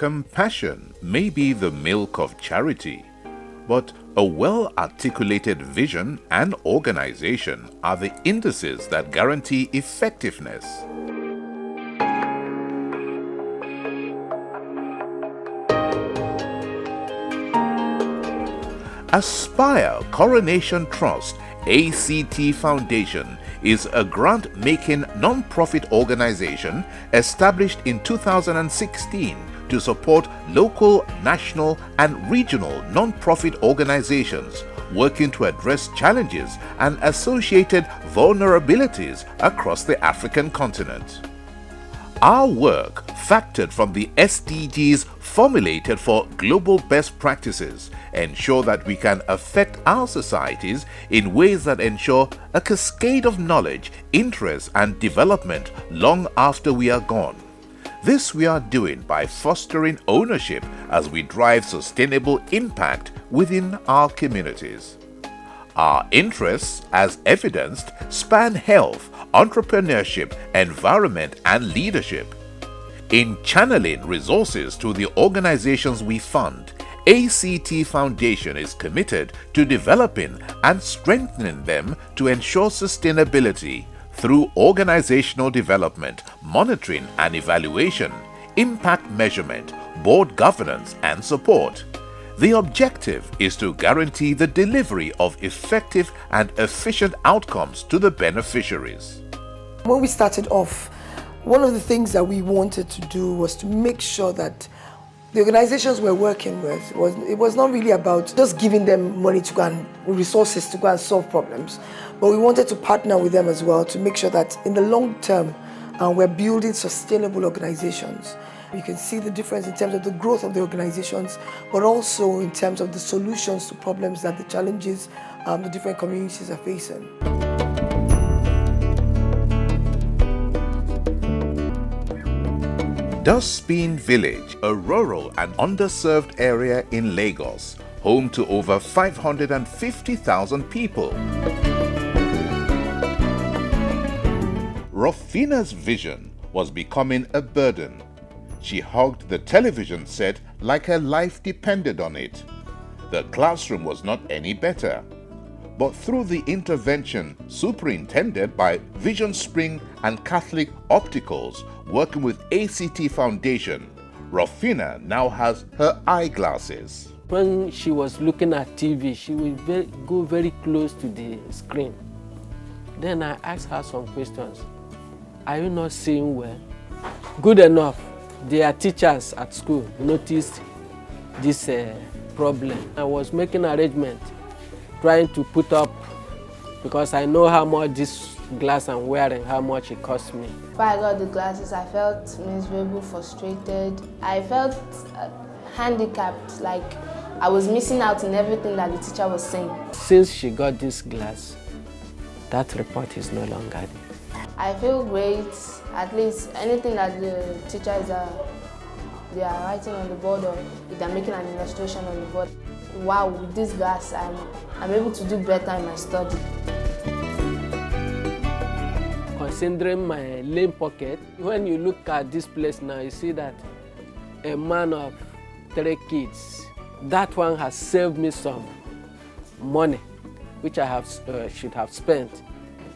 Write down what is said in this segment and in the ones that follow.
Compassion may be the milk of charity, but a well-articulated vision and organization are the indices that guarantee effectiveness. Aspire Coronation Trust ACT Foundation is a grant-making non-profit organization established in 2016 to support local, national, and regional non-profit organizations working to address challenges and associated vulnerabilities across the African continent. Our work factored from the SDGs formulated for global best practices ensure that we can affect our societies in ways that ensure a cascade of knowledge, interest, and development long after we are gone. This we are doing by fostering ownership as we drive sustainable impact within our communities. Our interests, as evidenced, span health, entrepreneurship, environment, and leadership. In channeling resources to the organizations we fund, ACT Foundation is committed to developing and strengthening them to ensure sustainability through organizational development, monitoring and evaluation, impact measurement, board governance, and support. The objective is to guarantee the delivery of effective and efficient outcomes to the beneficiaries. When we started off, one of the things that we wanted to do was to make sure that the organizations we're working with, it was not really about just giving them money to go and resources to go and solve problems, but we wanted to partner with them as well to make sure that in the long term we're building sustainable organizations. You can see the difference in terms of the growth of the organizations, but also in terms of the solutions to problems that the challenges the different communities are facing. Dustbin Village, a rural and underserved area in Lagos, home to over 550,000 people. Rufina's vision was becoming a burden. She hugged the television set like her life depended on it. The classroom was not any better. But through the intervention superintended by Vision Spring and Catholic Opticals, working with ACT Foundation, Rufina now has her eyeglasses. When she was looking at TV, she would go very close to the screen. Then I asked her some questions. Are you not seeing well? Good enough. Their teachers at school noticed this problem. I was making arrangements, trying to put up, because I know how much this glass I'm wearing, how much it cost me. Before I got the glasses, I felt miserable, frustrated. I felt handicapped, like I was missing out in everything that the teacher was saying. Since she got this glass, that report is no longer there. I feel great. At least anything that the teachers they are writing on the board, or if they're making an illustration on the board. Wow, with this glass, I'm able to do better in my study. Considering my lame pocket, when you look at this place now, you see that a man of 3 kids, that one has saved me some money, which I should have spent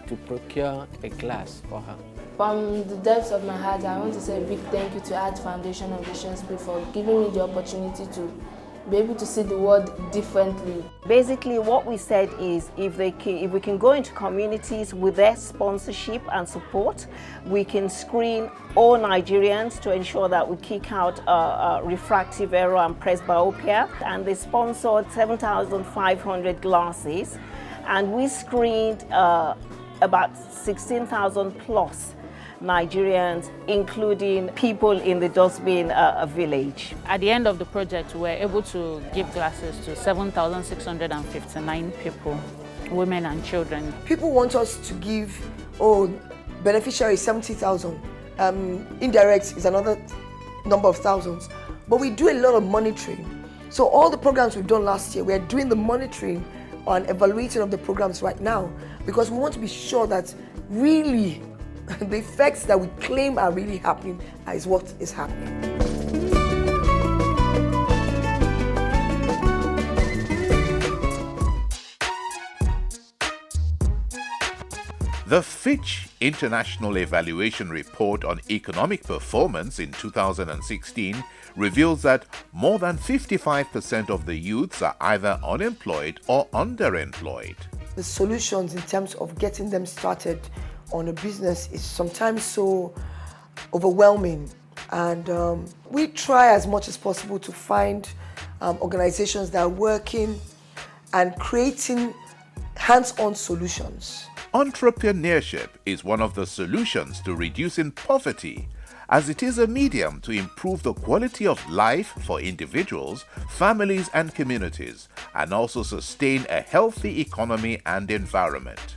to procure a glass for her. From the depths of my heart, I want to say a big thank you to Art Foundation of Vision Spring for giving me the opportunity to be able to see the world differently. Basically, what we said is if we can go into communities with their sponsorship and support, we can screen all Nigerians to ensure that we kick out refractive error and presbyopia. And they sponsored 7,500 glasses, and we screened about 16,000 plus Nigerians, including people in the Dustbin village. At the end of the project, we were able to give glasses to 7,659 people, women and children. People want us to give, beneficiaries 70,000, indirect is another number of thousands, but we do a lot of monitoring. So all the programs we've done last year, we're doing the monitoring and evaluating of the programs right now, because we want to be sure that really the effects that we claim are really happening is what is happening. The Fitch International Evaluation Report on Economic Performance in 2016 reveals that more than 55% of the youths are either unemployed or underemployed. The solutions in terms of getting them started on a business is sometimes so overwhelming, and we try as much as possible to find organizations that are working and creating hands-on solutions. Entrepreneurship is one of the solutions to reducing poverty, as it is a medium to improve the quality of life for individuals, families, and communities, and also sustain a healthy economy and environment.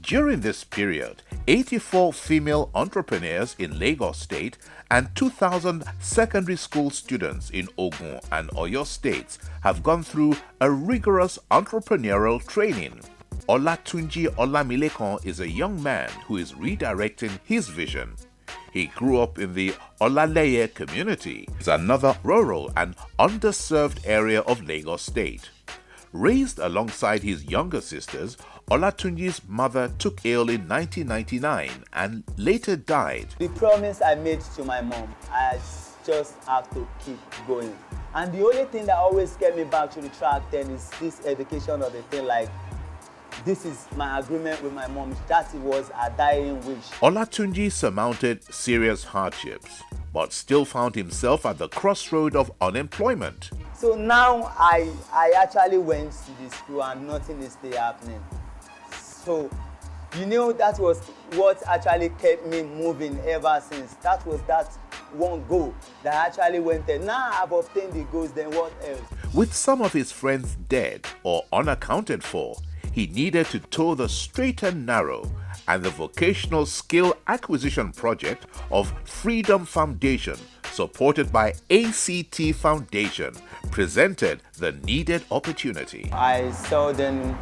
During this period, 84 female entrepreneurs in Lagos State and 2,000 secondary school students in Ogun and Oyo states have gone through a rigorous entrepreneurial training. Olatunji Olamilekan is a young man who is redirecting his vision. He grew up in the Olaleye community. It's another rural and underserved area of Lagos State. Raised alongside his younger sisters, Olatunji's mother took ill in 1999 and later died. The promise I made to my mom, I just have to keep going. And the only thing that always kept me back to the track then is this education of the thing, like, this is my agreement with my mom. That was a dying wish. Olatunji surmounted serious hardships, but still found himself at the crossroad of unemployment. So now I actually went to the school and nothing is still happening. So, you know, that was what actually kept me moving ever since. That was that one goal that I actually went there. Now I've obtained the goals, then what else? With some of his friends dead or unaccounted for, he needed to toe the straight and narrow, and the Vocational Skill Acquisition Project of Freedom Foundation, supported by ACT Foundation, presented the needed opportunity. I saw them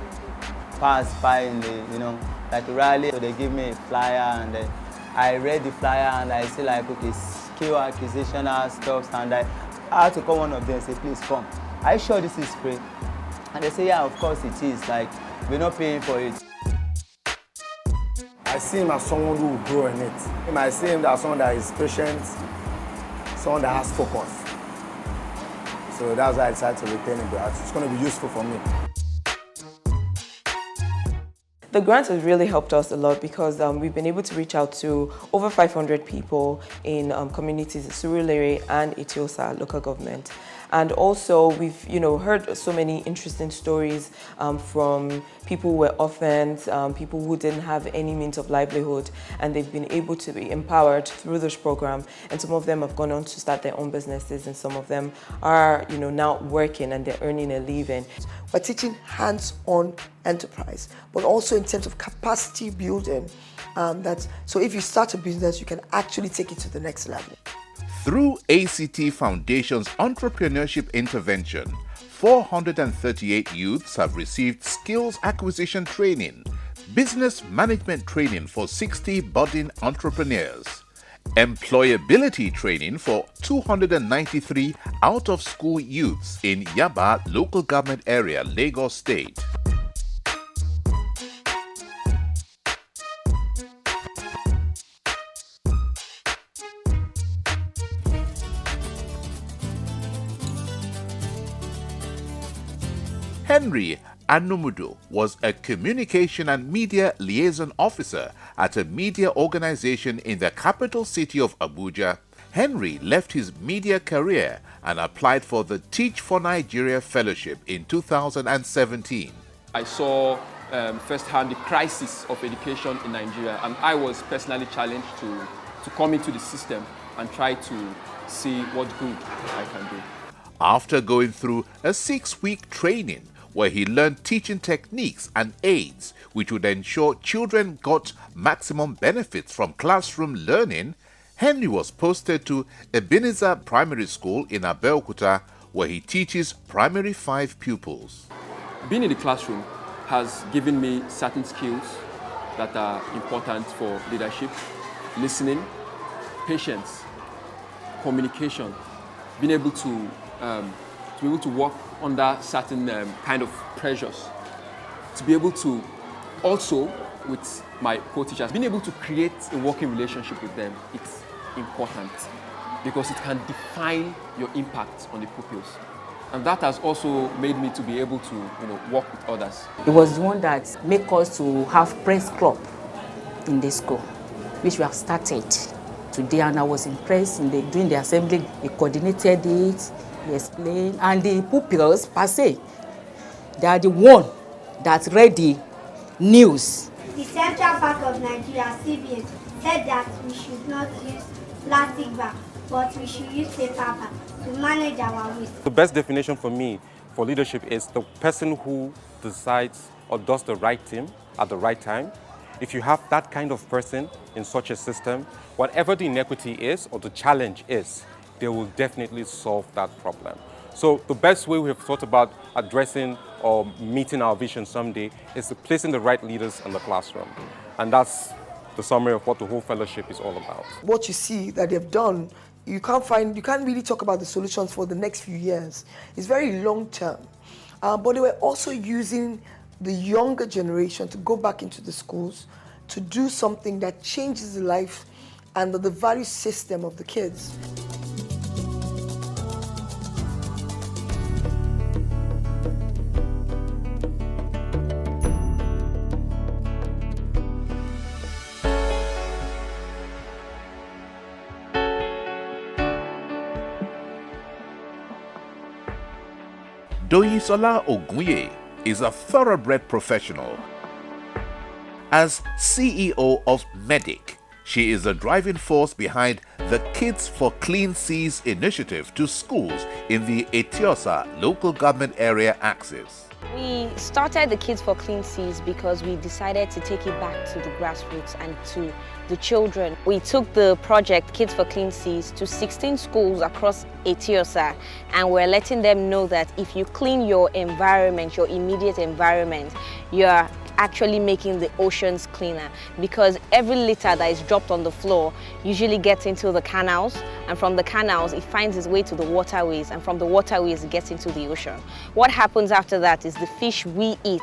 pass by in the, like a rally, so they give me a flyer, and then I read the flyer and I say like, okay, skill acquisition stuff, and I had to call one of them and say, please come. Are you sure this is free? And they say, yeah, of course it is. Like, we're not paying for it. I see him as someone who will grow in it. I see him as someone that is patient, someone that has focus. So that's why I decided to retain him. It's going to be useful for me. The grant has really helped us a lot because we've been able to reach out to over 500 people in communities in Surulere and Etiosa local government. And also we've heard so many interesting stories from people who were orphans, people who didn't have any means of livelihood, and they've been able to be empowered through this program. And some of them have gone on to start their own businesses, and some of them are now working and they're earning a living. We're teaching hands-on enterprise, but also in terms of capacity building. So if you start a business, you can actually take it to the next level. Through ACT Foundation's entrepreneurship intervention, 438 youths have received skills acquisition training, business management training for 60 budding entrepreneurs, employability training for 293 out-of-school youths in Yaba local government area, Lagos State. Henry Anumudu was a communication and media liaison officer at a media organization in the capital city of Abuja. Henry left his media career and applied for the Teach for Nigeria Fellowship in 2017. I saw firsthand the crisis of education in Nigeria, and I was personally challenged to come into the system and try to see what good I can do. After going through a 6-week training, where he learned teaching techniques and aids which would ensure children got maximum benefits from classroom learning, Henry was posted to Ebenezer Primary School in Abeokuta, where he teaches primary 5 pupils. Being in the classroom has given me certain skills that are important for leadership: listening, patience, communication, being able to work under certain kind of pressures, to be able to also with my co-teachers, being able to create a working relationship with them, it's important because it can define your impact on the pupils. And that has also made me to be able to work with others. It was the one that made us to have press club in the school, which we have started today, and I was impressed during the assembly. He coordinated it, he explained, and the pupils per se, they are the one that read the news. The Central Bank of Nigeria, CBN, said that we should not use plastic bag, but we should use paper bag to manage our waste. The best definition for me for leadership is the person who decides or does the right thing at the right time. If you have that kind of person in such a system, whatever the inequity is or the challenge is, they will definitely solve that problem. So the best way we have thought about addressing or meeting our vision someday is placing the right leaders in the classroom. And that's the summary of what the whole fellowship is all about. What you see that they've done, you can't really talk about the solutions for the next few years. It's very long term. But they were also using the younger generation to go back into the schools to do something that changes the life and the value system of the kids. Doyisola Ogunye is a thoroughbred professional. As CEO of Medic, she is the driving force behind the Kids for Clean Seas initiative to schools in the Etiosa local government area axis. We started the Kids for Clean Seas because we decided to take it back to the grassroots and to the children. We took the project Kids for Clean Seas to 16 schools across Etiosa, and we're letting them know that if you clean your environment, your immediate environment, you're actually making the oceans cleaner, because every litter that is dropped on the floor usually gets into the canals, and from the canals it finds its way to the waterways, and from the waterways it gets into the ocean. What happens after that is the fish we eat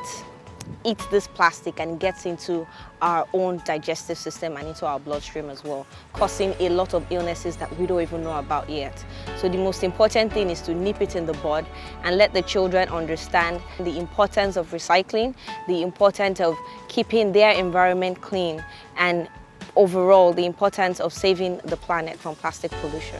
this plastic and gets into our own digestive system and into our bloodstream as well, causing a lot of illnesses that we don't even know about yet. So the most important thing is to nip it in the bud and let the children understand the importance of recycling, the importance of keeping their environment clean, and overall the importance of saving the planet from plastic pollution.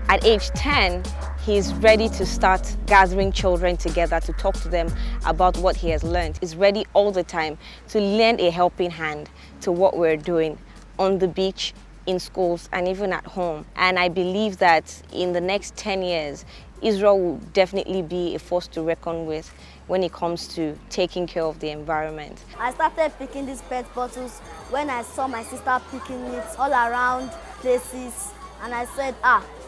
At age 10, he's ready to start gathering children together to talk to them about what he has learned. He's ready all the time to lend a helping hand to what we're doing on the beach, in schools, and even at home. And I believe that in the next 10 years, Israel will definitely be a force to reckon with when it comes to taking care of the environment. I started picking these PET bottles when I saw my sister picking it all around places, and I said,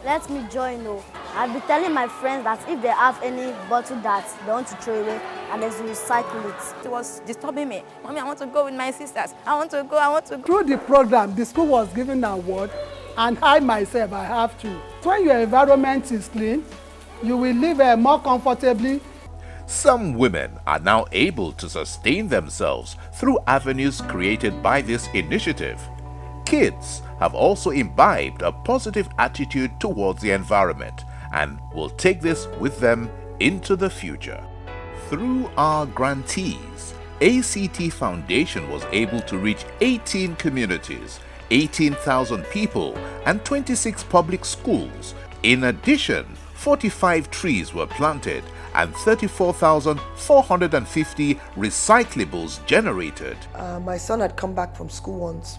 let me join. I'll be telling my friends that if they have any bottle that they want to throw away, and they recycle it. It was disturbing me. Mommy, I want to go with my sisters. I want to go. Through the program, the school was given an award, and I myself, I have to. When your environment is clean, you will live more comfortably. Some women are now able to sustain themselves through avenues created by this initiative. Kids have also imbibed a positive attitude towards the environment and will take this with them into the future. Through our grantees, ACT Foundation was able to reach 18 communities, 18,000 people, and 26 public schools. In addition, 45 trees were planted and 34,450 recyclables generated. My son had come back from school once,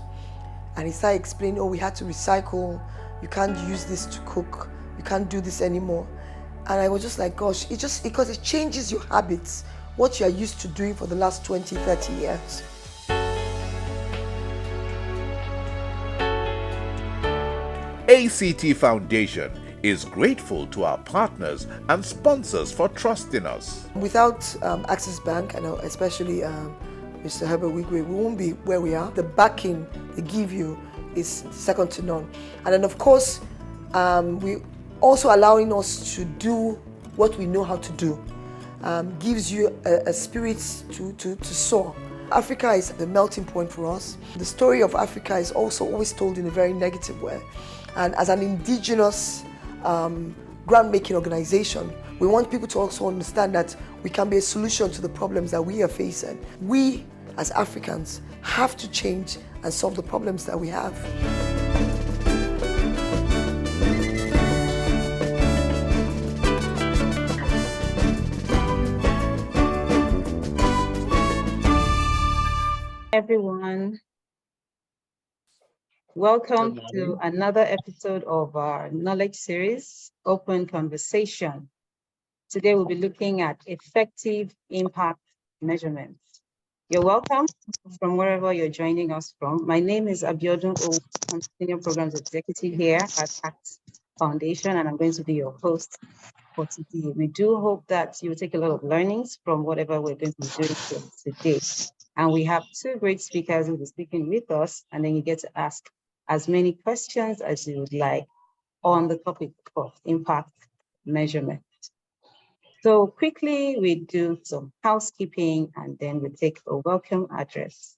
and he started explaining, we had to recycle, you can't use this to cook, you can't do this anymore. And I was just like, gosh, because it changes your habits, what you are used to doing for the last 20, 30 years. ACT Foundation is grateful to our partners and sponsors for trusting us. Without Access Bank, and especially Mr. Herbert Wigwe, we won't be where we are. The backing they give you is second to none. And then of course, we also allowing us to do what we know how to do. gives you a spirit to soar. Africa is the melting point for us. The story of Africa is also always told in a very negative way. And as an indigenous grant-making organization, we want people to also understand that we can be a solution to the problems that we are facing. We, as Africans, have to change and solve the problems that we have. Everyone, welcome to another episode of our knowledge series, Open Conversation. Today we'll be looking at effective impact measurements. You're welcome from wherever you're joining us from. My name is Abiodun O. I'm Senior Programs Executive here at ACT Foundation, and I'm going to be your host for today. We do hope that you'll take a lot of learnings from whatever we're going to be doing here today. And we have two great speakers who will be speaking with us, and then you get to ask as many questions as you would like on the topic of impact measurement. So quickly, we do some housekeeping, and then we take a welcome address.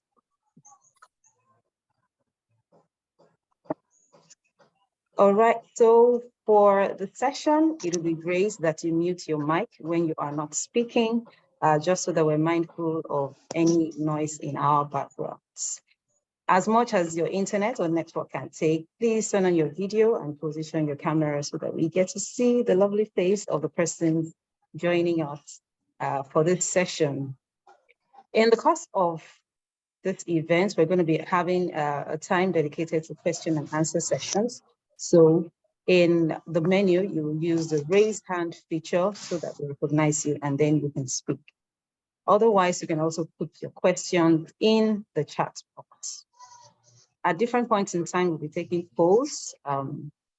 All right, so for the session, it will be great that you mute your mic when you are not speaking, just so that we're mindful of any noise in our backgrounds. As much as your internet or network can take, please turn on your video and position your camera so that we get to see the lovely face of the person joining us for this session. In the course of this event, we're going to be having a time dedicated to question and answer sessions. So in the menu, you will use the raise hand feature so that we recognize you and then you can speak. Otherwise, you can also put your question in the chat box. At different points in time, we'll be taking polls,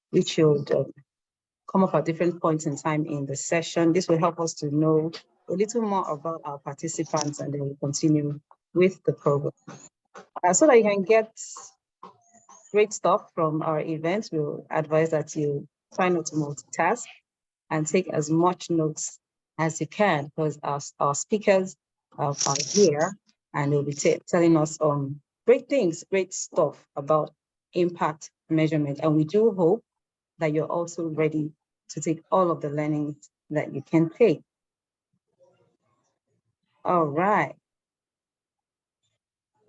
which should come up at different points in time in the session. This will help us to know a little more about our participants, and then we'll continue with the program. So that you can get great stuff from our events, we'll advise that you try not to multitask and take as much notes as you can, because our speakers are here and they'll be telling us great things, great stuff about impact measurement. And we do hope that you're also ready to take all of the learnings that you can take. All right.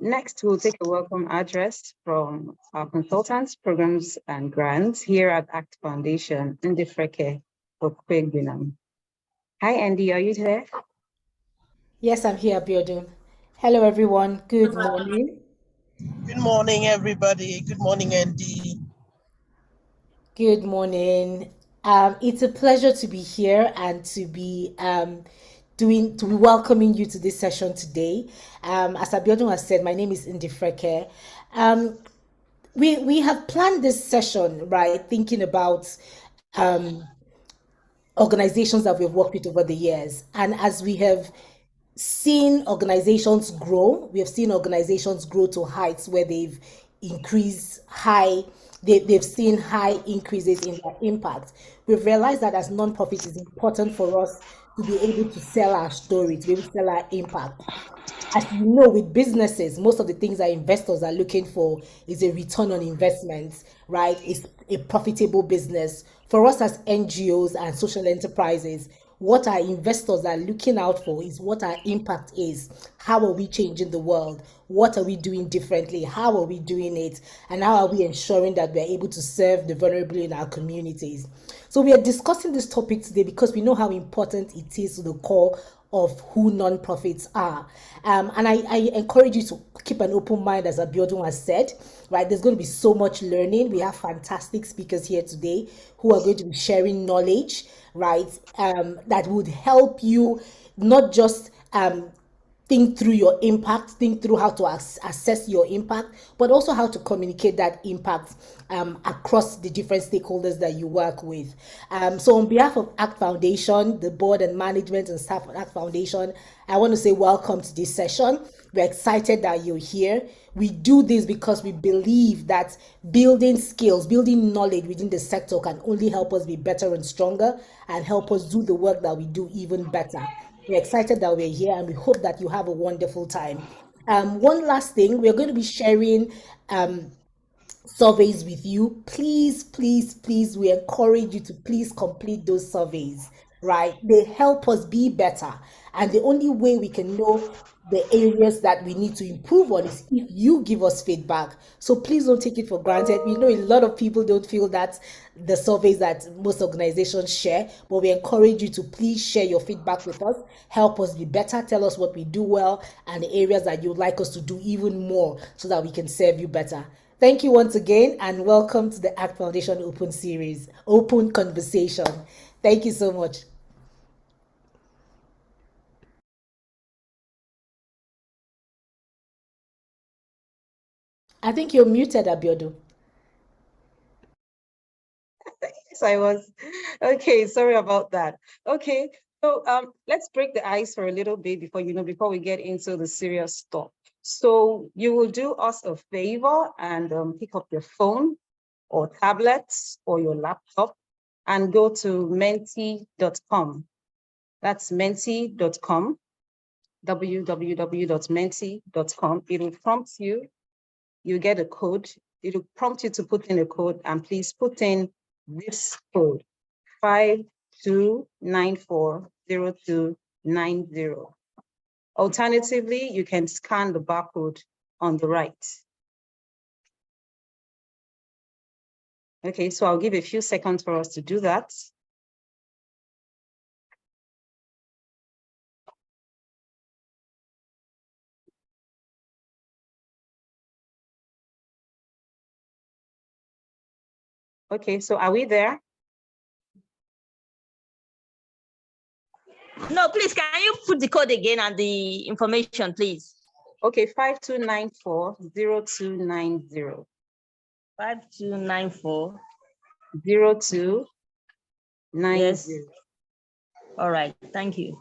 Next, we'll take a welcome address from our consultants, programs, and grants here at ACT Foundation, Andy Freke Okwegbinam. Hi, Andy, are you there? Yes, I'm here, Abiodun. Hello, everyone. Good morning. Good morning, everybody. Good morning, Andy. Good morning. It's a pleasure to be here and to be welcoming you to this session today. As Abiodun has said, my name is Indi Freke. We have planned this session, right, thinking about organizations that we've worked with over the years. And as we have seen organizations grow, we have seen organizations grow to heights where they've increased they've seen high increases in their impact. We've realized that as nonprofits, it's important for us to be able to sell our story, to be able to sell our impact. As you know, with businesses, most of the things that investors are looking for is a return on investment, right? It's a profitable business. For us as NGOs and social enterprises, what our investors are looking out for is what our impact is. How are we changing the world? What are we doing differently? How are we doing it? And how are we ensuring that we're able to serve the vulnerable in our communities? So we are discussing this topic today because we know how important it is to the core of who nonprofits are. And I encourage you to keep an open mind, as Abiodun has said, right? There's going to be so much learning. We have fantastic speakers here today who are going to be sharing knowledge, right? That would help you not just think through your impact, think through how to assess your impact, but also how to communicate that impact across the different stakeholders that you work with. So on behalf of ACT Foundation, the board and management and staff of ACT Foundation, I want to say welcome to this session. We're excited that you're here. We do this because we believe that building skills, building knowledge within the sector can only help us be better and stronger and help us do the work that we do even better. We're excited that we're here and we hope that you have a wonderful time. One last thing, we're going to be sharing surveys with you. Please, please, please, we encourage you to please complete those surveys, right? They help us be better. And the only way we can know the areas that we need to improve on is if you give us feedback. So please don't take it for granted. We know a lot of people don't feel that the surveys that most organizations share, but we encourage you to please share your feedback with us. Help us be better. Tell us what we do well and the areas that you'd like us to do even more so that we can serve you better. Thank you once again and welcome to the ACT Foundation Open Series, Open Conversation. Thank you so much. I think you're muted, Abiodun. Yes, I was. Okay, sorry about that. Okay, so let's break the ice for a little bit before we get into the serious stuff. So you will do us a favor and pick up your phone or tablets or your laptop and go to menti.com. That's menti.com, www.menti.com. It will prompt you. You get a code. It will prompt you to put in a code, and please put in this code, 52940290. Alternatively, you can scan the barcode on the right. Okay, so I'll give a few seconds for us to do that. Okay, so are we there? No, please, can you put the code again and the information, please? Okay, 52940290. 5294 0290. Yes. All right, thank you.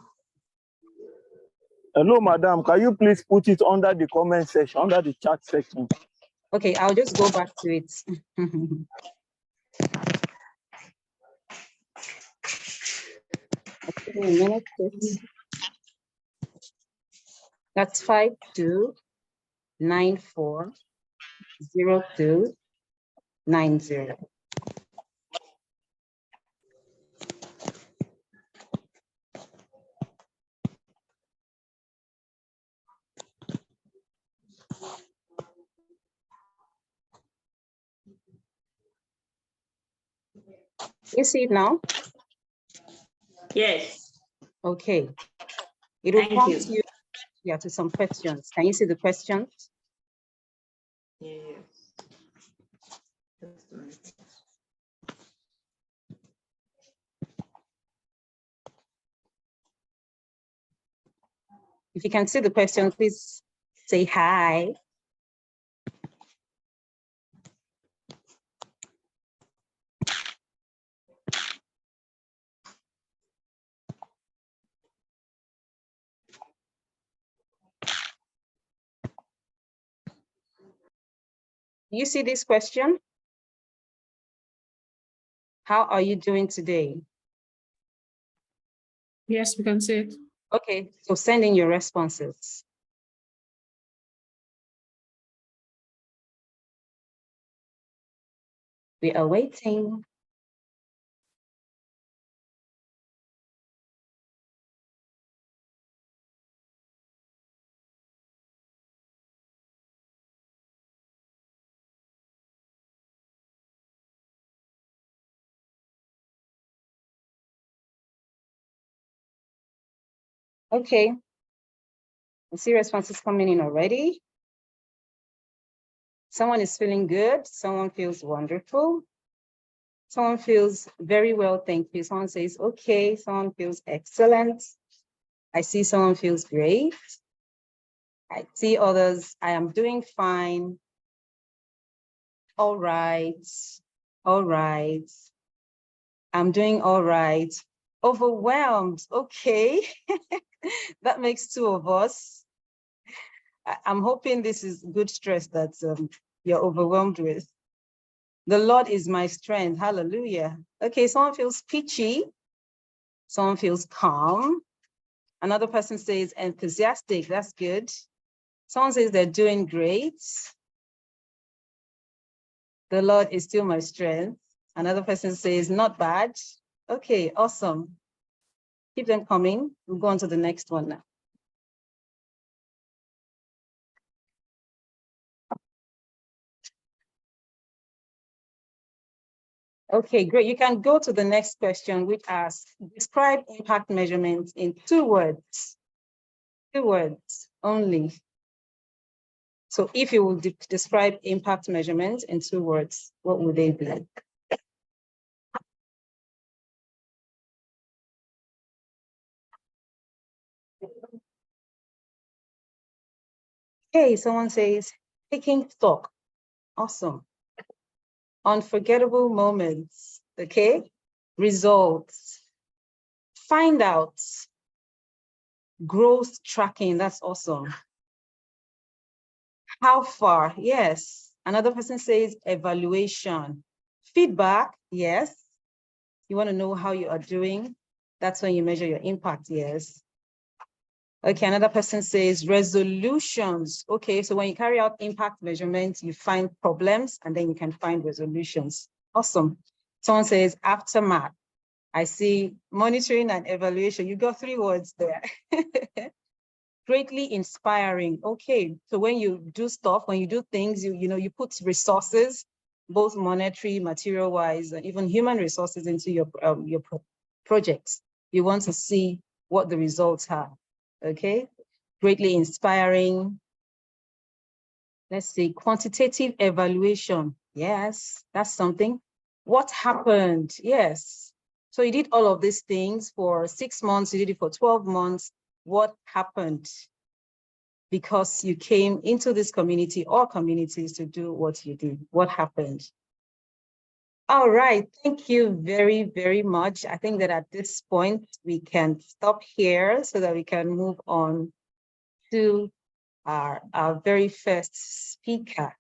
Hello, madam. Can you please put it under the comment section, under the chat section? Okay, I'll just go back to it. Give me a minute, please. That's 52940290. You see it now? Yes. Okay. It will Thank prompt you. you to some questions. Can you see the questions? Yes. If you can see the question, please say hi. You see this question? How are you doing today? Yes, we can see it. Okay, so send in your responses. We are waiting. Okay, I see responses coming in already. Someone is feeling good. Someone feels wonderful. Someone feels very well, thank you. Someone says, okay. Someone feels excellent. I see someone feels great. I see others, I am doing fine. All right, all right. I'm doing all right. Overwhelmed, okay. That makes two of us. I'm hoping this is good stress that you're overwhelmed with. The Lord is my strength, hallelujah. Okay, someone feels peachy. Someone feels calm. Another person says enthusiastic, that's good. Someone says they're doing great. The Lord is still my strength. Another person says not bad. Okay, awesome. Keep them coming. We'll go on to the next one now. Okay, great. You can go to the next question, which asks, describe impact measurements in 2 words. 2 words only. So if you will describe impact measurements in 2 words, what would they be? Okay, someone says, taking stock. Awesome. Unforgettable moments, okay? Results. Find out. Growth tracking, that's awesome. How far? Yes. Another person says evaluation. Feedback, yes. You want to know how you are doing. That's when you measure your impact, yes. Okay, another person says resolutions. Okay, so when you carry out impact measurements, you find problems and then you can find resolutions. Awesome. Someone says aftermath. I see monitoring and evaluation. You got 3 words there. Greatly inspiring. Okay, so when you do stuff, when you do things, you put resources, both monetary, material-wise, and even human resources into your projects. You want to see what the results are. Okay, greatly inspiring. Let's see, quantitative evaluation. Yes, that's something. What happened? Yes. So you did all of these things for 6 months, you did it for 12 months. What happened? Because you came into this community or communities to do what you did. What happened? All right, thank you very, very much. I think that at this point, we can stop here so that we can move on to our very first speaker.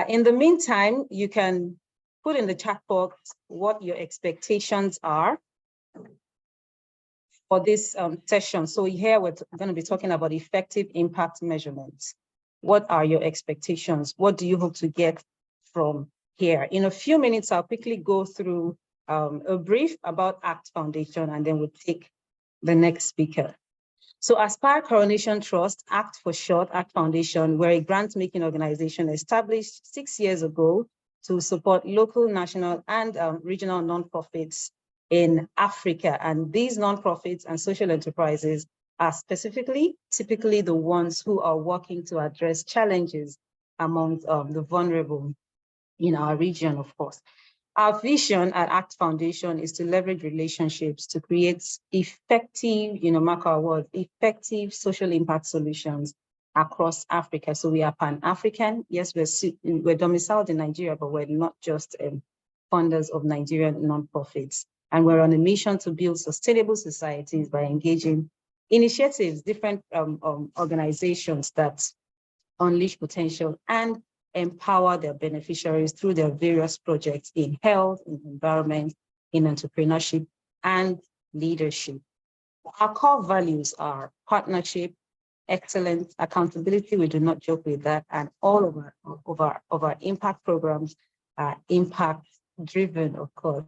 In the meantime, you can put in the chat box what your expectations are for this session. So here we're going to be talking about effective impact measurements. What are your expectations? What do you hope to get from here? In a few minutes, I'll quickly go through a brief about ACT Foundation, and then we'll take the next speaker. So Aspire Coronation Trust, ACT for short, ACT Foundation, we're a grant-making organization established 6 years ago to support local, national, and regional nonprofits in Africa. And these nonprofits and social enterprises are typically the ones who are working to address challenges among the vulnerable in our region, of course. Our vision at ACT Foundation is to leverage relationships to create effective, mark our words, effective social impact solutions across Africa. So we are Pan-African. Yes, we're domiciled in Nigeria, but we're not just funders of Nigerian nonprofits. And we're on a mission to build sustainable societies by engaging initiatives, different organizations that unleash potential and empower their beneficiaries through their various projects in health, in environment, in entrepreneurship, and leadership. Our core values are partnership, excellence, accountability. We do not joke with that, and all of our impact programs are impact-driven, of course.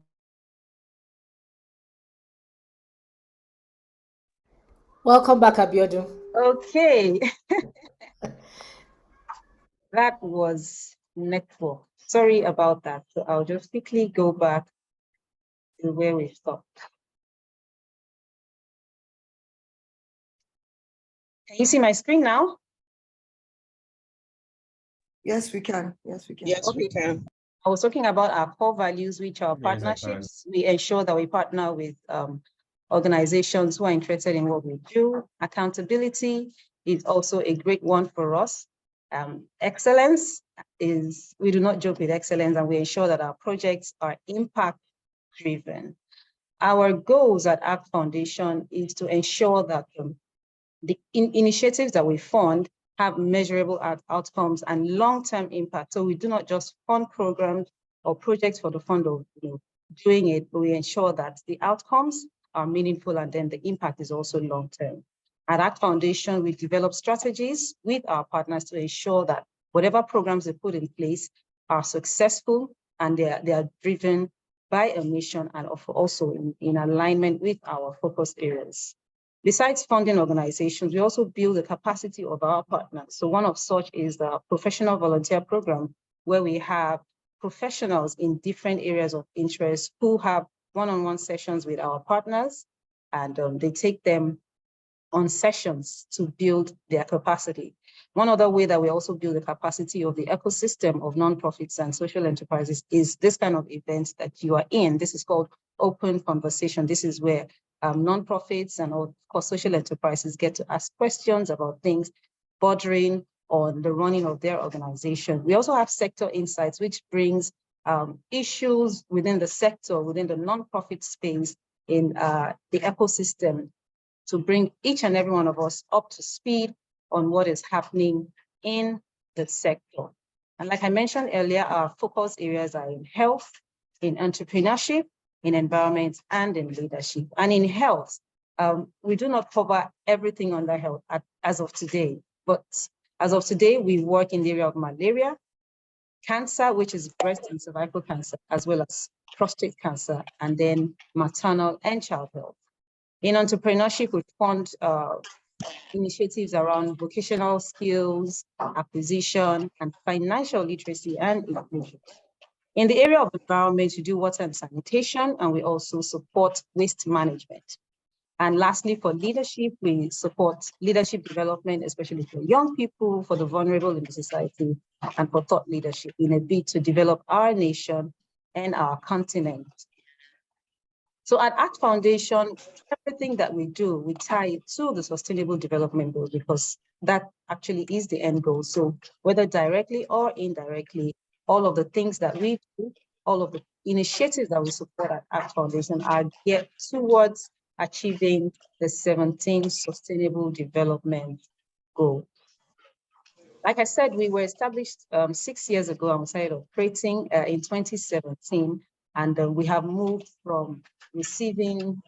Welcome back, Abiodun. Okay. That was network. Sorry about that. So I'll just quickly go back to where we stopped. Can you see my screen now? Yes, we can. Yes, we can. Yes, we can. I was talking about our core values, which are partnerships. We ensure that we partner with organizations who are interested in what we do. Accountability is also a great one for us. Excellence is, we do not joke with excellence, and we ensure that our projects are impact-driven. Our goals at ACT Foundation is to ensure that the initiatives that we fund have measurable outcomes and long-term impact. So we do not just fund programs or projects for the fund of doing it, but we ensure that the outcomes are meaningful, and then the impact is also long-term. At ACT Foundation, we develop strategies with our partners to ensure that whatever programs they put in place are successful and they are driven by a mission and also in alignment with our focus areas. Besides funding organizations, we also build the capacity of our partners. So one of such is the professional volunteer program, where we have professionals in different areas of interest who have one-on-one sessions with our partners, and they take them on sessions to build their capacity. One other way that we also build the capacity of the ecosystem of nonprofits and social enterprises is this kind of events that you are in. This is called open conversation. This is where nonprofits and of course social enterprises get to ask questions about things bordering on the running of their organization. We also have sector insights, which brings issues within the sector, within the nonprofit space in the ecosystem, to bring each and every one of us up to speed on what is happening in the sector. And like I mentioned earlier, our focus areas are in health, in entrepreneurship, in environment, and in leadership. And in health, we do not cover everything under health as of today, but as of today, we work in the area of malaria, cancer, which is breast and cervical cancer, as well as prostate cancer, and then maternal and child health. In entrepreneurship, we fund initiatives around vocational skills, acquisition, and financial literacy and inclusion. In the area of environment, we do water and sanitation, and we also support waste management. And lastly, for leadership, we support leadership development, especially for young people, for the vulnerable in the society, and for thought leadership in a bid to develop our nation and our continent. So at ACT Foundation, everything that we do, we tie it to the Sustainable Development Goals, because that actually is the end goal. So whether directly or indirectly, all of the things that we do, all of the initiatives that we support at ACT Foundation are geared towards achieving the 17 Sustainable Development Goals. Like I said, we were established 6 years ago and we started operating in 2017, and we have moved from receiving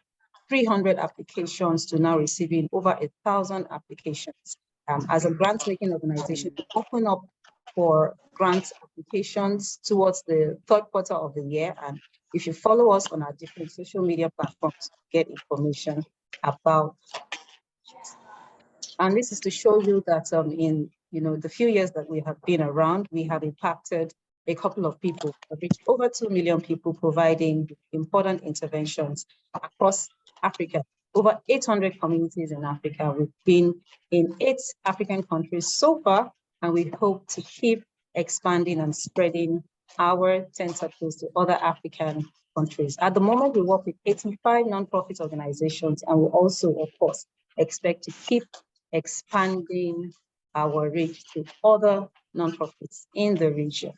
300 applications to now receiving over 1,000 applications. As a grant-making organization, we open up for grant applications towards the third quarter of the year. And if you follow us on our different social media platforms, get information about it. And this is to show you that in the few years that we have been around, we have impacted a couple of people, reached over 2 million people, providing important interventions across Africa. Over 800 communities in Africa. We've been in 8 African countries so far, and we hope to keep expanding and spreading our tentacles to other African countries. At the moment, we work with 85 nonprofit organizations, and we also, of course, expect to keep expanding our reach to other nonprofits in the region.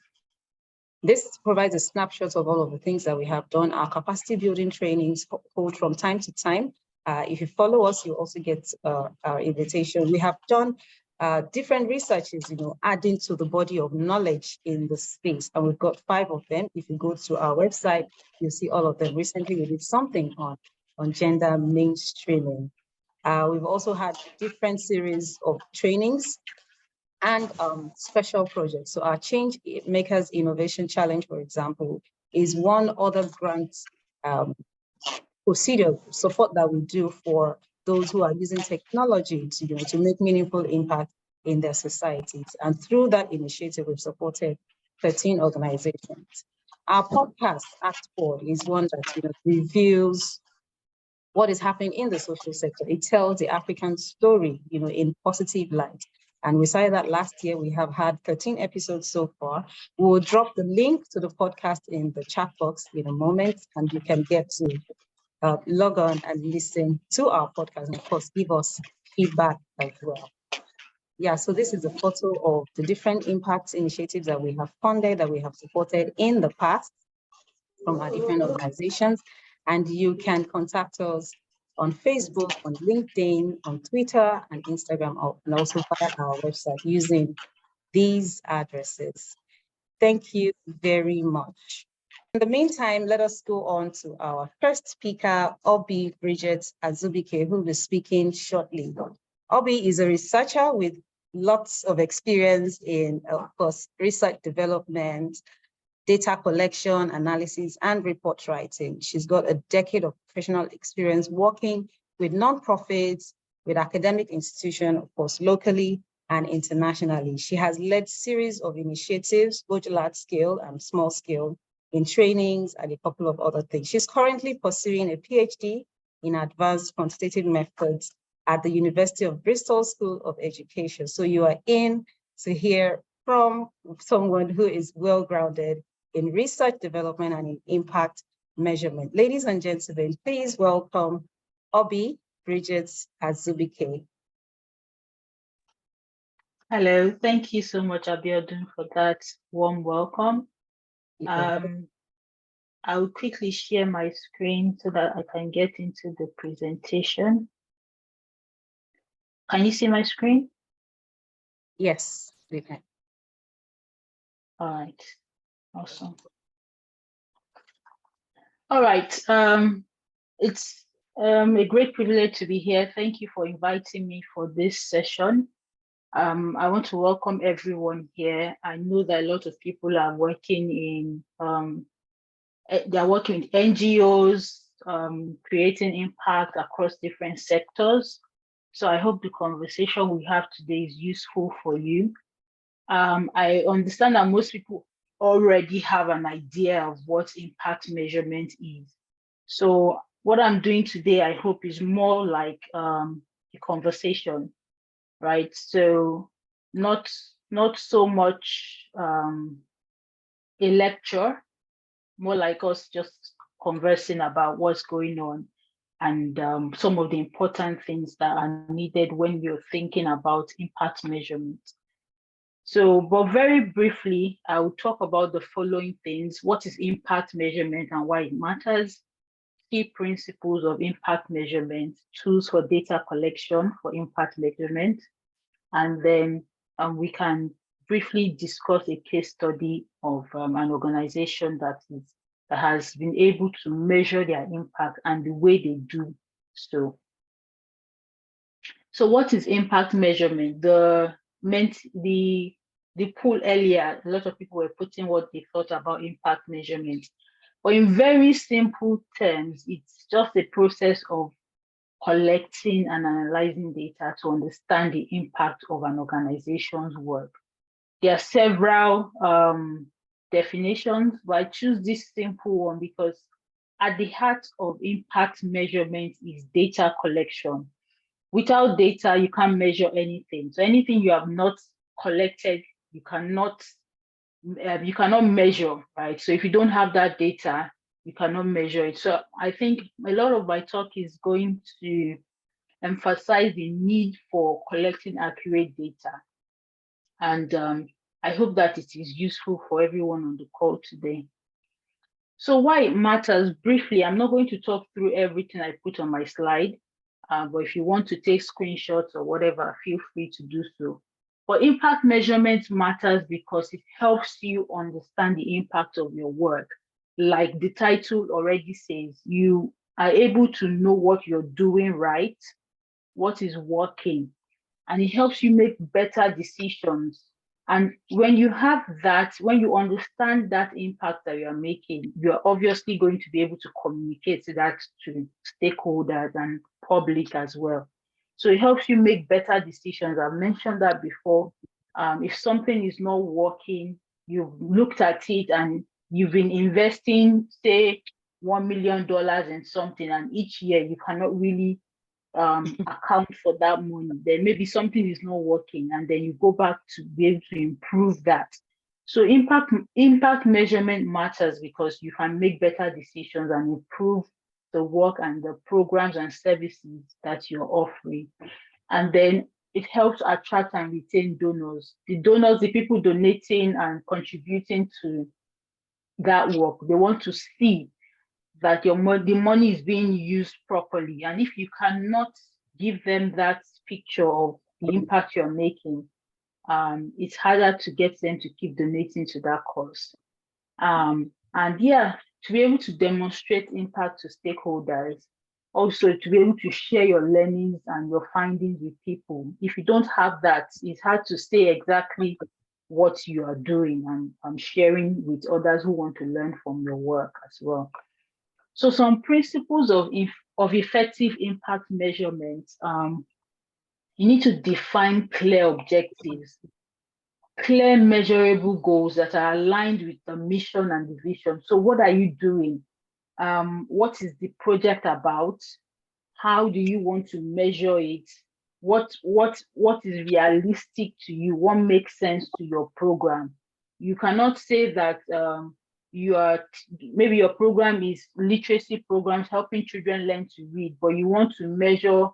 This provides a snapshot of all of the things that we have done. Our capacity building trainings hold from time to time. If you follow us, you also get our invitation. We have done different researches, adding to the body of knowledge in the space. And we've got 5 of them. If you go to our website, you'll see all of them. Recently, we did something on gender mainstreaming. We've also had different series of trainings and special projects. So our Change Makers Innovation Challenge, for example, is one other grant procedure support that we do for those who are using technology to make meaningful impact in their societies. And through that initiative, we've supported 13 organizations. Our podcast, Act Forward, is one that reviews what is happening in the social sector. It tells the African story, in positive light. And we saw that last year. We have had 13 episodes so far. We will drop the link to the podcast in the chat box in a moment, and you can get to log on and listen to our podcast, and of course, give us feedback as well. Yeah, so this is a photo of the different impact initiatives that we have funded, that we have supported in the past from our different organizations. And you can contact us on Facebook, on LinkedIn, on Twitter, and Instagram, and also via our website using these addresses. Thank you very much. In the meantime, let us go on to our first speaker, Oby Bridget Azubuike, who will be speaking shortly. Oby is a researcher with lots of experience in, of course, research development, data collection, analysis, and report writing. She's got a decade of professional experience working with nonprofits, with academic institutions, of course, locally and internationally. She has led series of initiatives, both large scale and small scale, in trainings and a couple of other things. She's currently pursuing a PhD in advanced quantitative methods at the University of Bristol School of Education. So you are in to hear from someone who is well-grounded in research development and in impact measurement. Ladies and gentlemen, please welcome Oby Bridget Azubuike. Hello, thank you so much, Abiodun, for that warm welcome. I will quickly share my screen so that I can get into the presentation. Can you see my screen? Yes, we can. All right, awesome. All right, it's a great privilege to be here. Thank you for inviting me for this session. I want to welcome everyone here. I know that a lot of people are working in, they're working with NGOs, creating impact across different sectors. So I hope the conversation we have today is useful for you. I understand that most people already have an idea of what impact measurement is. So what I'm doing today, I hope, is more like a conversation, right? So not so much a lecture, more like us just conversing about what's going on and some of the important things that are needed when you're thinking about impact measurement. So, but very briefly, I will talk about the following things: what is impact measurement and why it matters, key principles of impact measurement, tools for data collection for impact measurement, and then we can briefly discuss a case study of an organization that has been able to measure their impact and the way they do so. So what is impact measurement? The poll earlier, a lot of people were putting what they thought about impact measurement. But in very simple terms, it's just a process of collecting and analyzing data to understand the impact of an organization's work. There are several definitions, but I choose this simple one because at the heart of impact measurement is data collection. Without data, you can't measure anything. So anything you have not collected, you cannot measure, right? So if you don't have that data, you cannot measure it. So I think a lot of my talk is going to emphasize the need for collecting accurate data. And I hope that it is useful for everyone on the call today. So why it matters, briefly, I'm not going to talk through everything I put on my slide, but if you want to take screenshots or whatever, feel free to do so. But impact measurement matters because it helps you understand the impact of your work. Like the title already says, you are able to know what you're doing right, what is working, and it helps you make better decisions. And when you have that, when you understand that impact that you're making, you're obviously going to be able to communicate that to stakeholders and public as well. So it helps you make better decisions. I've mentioned that before. If something is not working, you've looked at it and you've been investing, say, $1 million in something, and each year you cannot really account for that money, then maybe something is not working, and then you go back to be able to improve that. So impact measurement matters because you can make better decisions and improve the work and the programs and services that you're offering. And then it helps attract and retain donors. The donors, the people donating and contributing to that work, they want to see that the money is being used properly. And if you cannot give them that picture of the impact you're making, it's harder to get them to keep donating to that cause. And yeah, to be able to demonstrate impact to stakeholders, also to be able to share your learnings and your findings with people. If you don't have that, it's hard to say exactly what you are doing and sharing with others who want to learn from your work as well. So some principles of effective impact measurement, you need to define clear objectives, clear measurable goals that are aligned with the mission and the vision. So what are you doing? What is the project about? How do you want to measure it? What is realistic to you? What makes sense to your program? You cannot say that maybe your program is literacy programs helping children learn to read, but you want to measure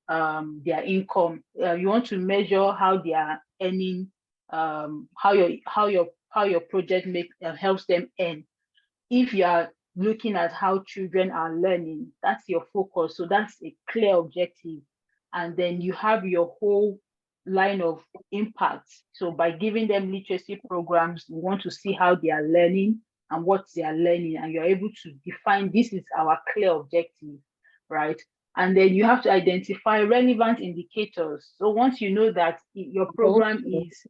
their income. You want to measure how they are earning, how your project helps them earn. If you are looking at how children are learning, that's your focus. So that's a clear objective. And then you have your whole line of impact. So by giving them literacy programs, we want to see how they are learning and what they are learning. And you're able to define this is our clear objective, right? And then you have to identify relevant indicators. So once you know that your program is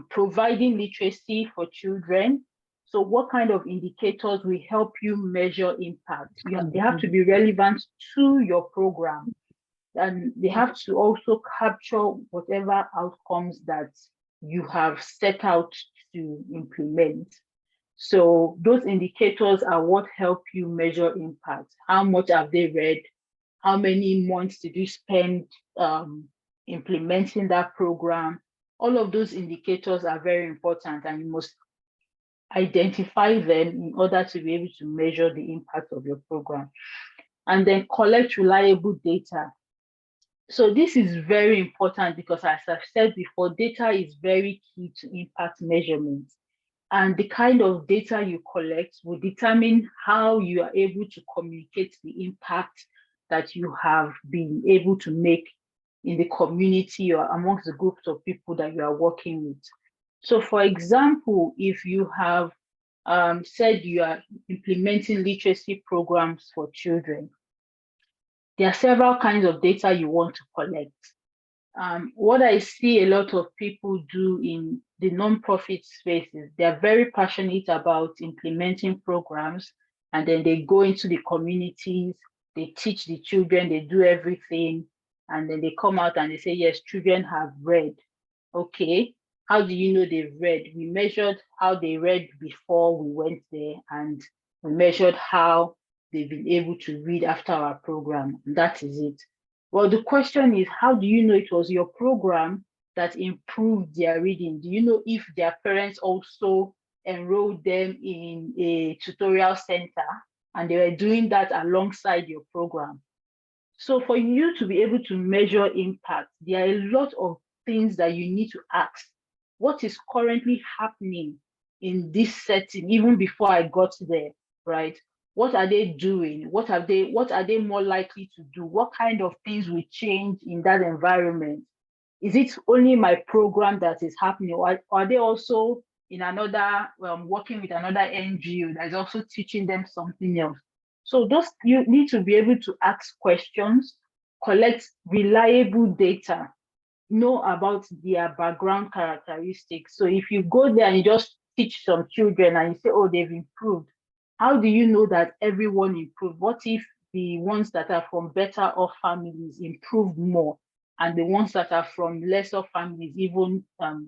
providing literacy for children, so what kind of indicators will help you measure impact? They have to be relevant to your program, and they have to also capture whatever outcomes that you have set out to implement. So those indicators are what help you measure impact. How much have they read? How many months did you spend implementing that program? All of those indicators are very important, and you must identify them in order to be able to measure the impact of your program. And then collect reliable data. So this is very important because, as I've said before, data is very key to impact measurement. And the kind of data you collect will determine how you are able to communicate the impact that you have been able to make in the community or amongst the groups of people that you are working with. So for example, if you have said you are implementing literacy programs for children, there are several kinds of data you want to collect. What I see a lot of people do in the nonprofit spaces, they are very passionate about implementing programs, and then they go into the communities, they teach the children, they do everything, and then they come out and they say, yes, children have read. Okay, how do you know they've read? We measured how they read before we went there, and we measured how they've been able to read after our program. And that is it. Well, the question is, how do you know it was your program that improved their reading? Do you know if their parents also enrolled them in a tutorial center and they were doing that alongside your program? So for you to be able to measure impact, there are a lot of things that you need to ask. What is currently happening in this setting, even before I got there, right? What are they doing? What are they more likely to do? What kind of things will change in that environment? Is it only my program that is happening, or are they also in another, working with another NGO that is also teaching them something else? So you need to be able to ask questions, collect reliable data, know about their background characteristics. So if you go there and you just teach some children and you say, oh, they've improved, how do you know that everyone improved? What if the ones that are from better off families improved more, and the ones that are from lesser families, even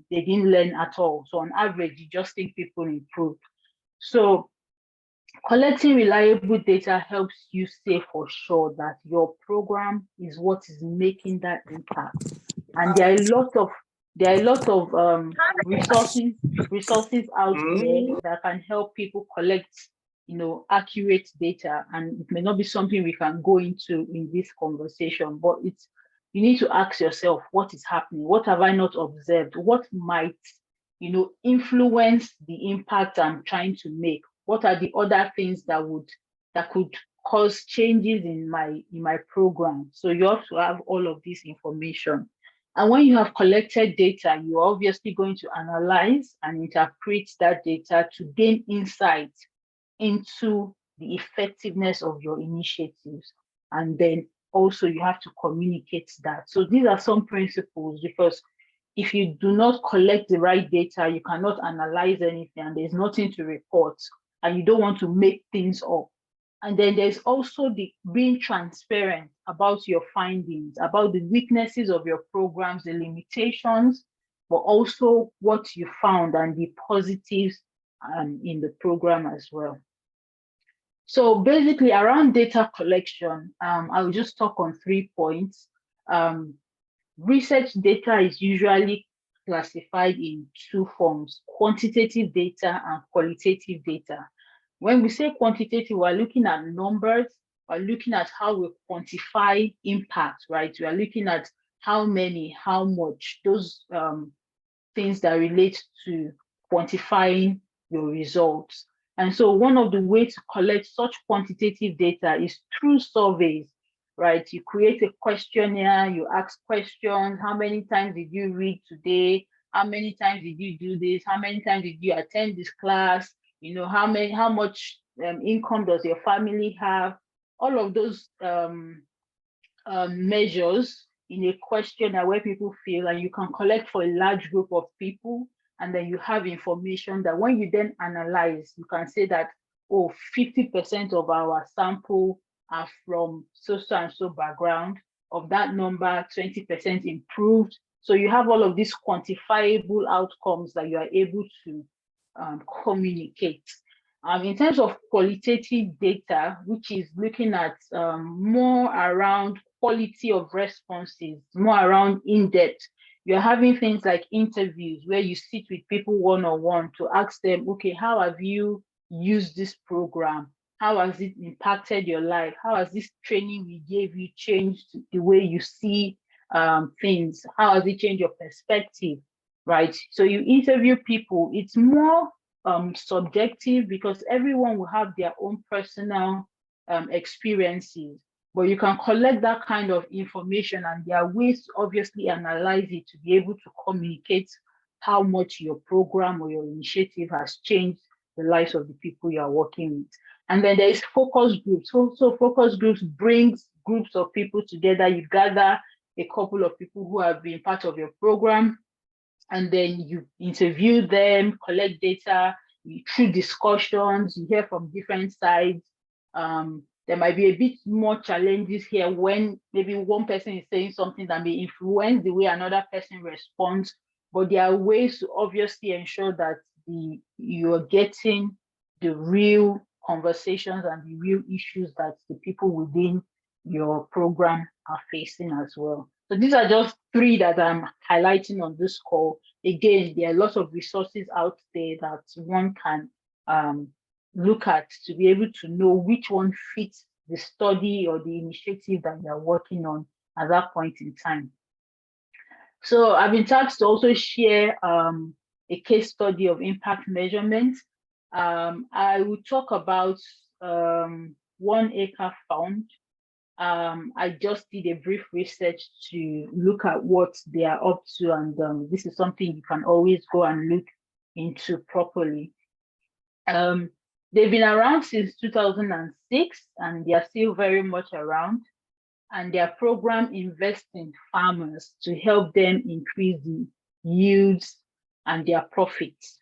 they didn't learn at all? So on average, you just think people improved. So collecting reliable data helps you say for sure that your program is what is making that impact. And there are a lot of resources out there that can help people collect, accurate data. And it may not be something we can go into in this conversation, but you need to ask yourself, what is happening? What have I not observed? What might, influence the impact I'm trying to make? What are the other things that could cause changes in my program? So you have to have all of this information. And when you have collected data, you're obviously going to analyze and interpret that data to gain insights into the effectiveness of your initiatives. And then also you have to communicate that. So these are some principles, because if you do not collect the right data, you cannot analyze anything, and there's nothing to report, and you don't want to make things up. And then there's also the being transparent about your findings, about the weaknesses of your programs, the limitations, but also what you found and the positives in the program as well. So basically around data collection, I'll just talk on 3 points. Research data is usually classified in 2 forms: quantitative data and qualitative data. When we say quantitative, we're looking at numbers, we're looking at how we quantify impact, right? We are looking at how many, how much, those things that relate to quantifying your results. And so one of the ways to collect such quantitative data is through surveys, right? You create a questionnaire, you ask questions: how many times did you read today? How many times did you do this? How many times did you attend this class? You know, how much income does your family have? All of those measures in a questionnaire where people fill, and you can collect for a large group of people, and then you have information that when you then analyze, you can say that, oh, 50% of our sample are from so and so background. Of that number, 20% improved. So you have all of these quantifiable outcomes that you are able to communicate. In terms of qualitative data, which is looking at more around quality of responses, more around in-depth, you're having things like interviews where you sit with people one-on-one to ask them, okay, how have you used this program? How has it impacted your life? How has this training we gave you changed the way you see things? How has it changed your perspective, right? So you interview people. It's more subjective because everyone will have their own personal experiences, but you can collect that kind of information, and there are ways to obviously analyze it to be able to communicate how much your program or your initiative has changed the lives of the people you are working with. And then there is focus groups. So focus groups brings groups of people together. You gather a couple of people who have been part of your program, and then you interview them, collect data, through discussions, you hear from different sides. There might be a bit more challenges here when maybe one person is saying something that may influence the way another person responds, but there are ways to obviously ensure that you're getting the real conversations and the real issues that the people within your program are facing as well. So these are just 3 that I'm highlighting on this call. Again, there are lots of resources out there that one can look at to be able to know which one fits the study or the initiative that you're working on at that point in time. So I've been tasked to also share a case study of impact measurement. I will talk about 1 Acre Fund. I just did a brief research to look at what they are up to, and this is something you can always go and look into properly. They've been around since 2006, and they are still very much around, and their program invests in farmers to help them increase the yields and their profits.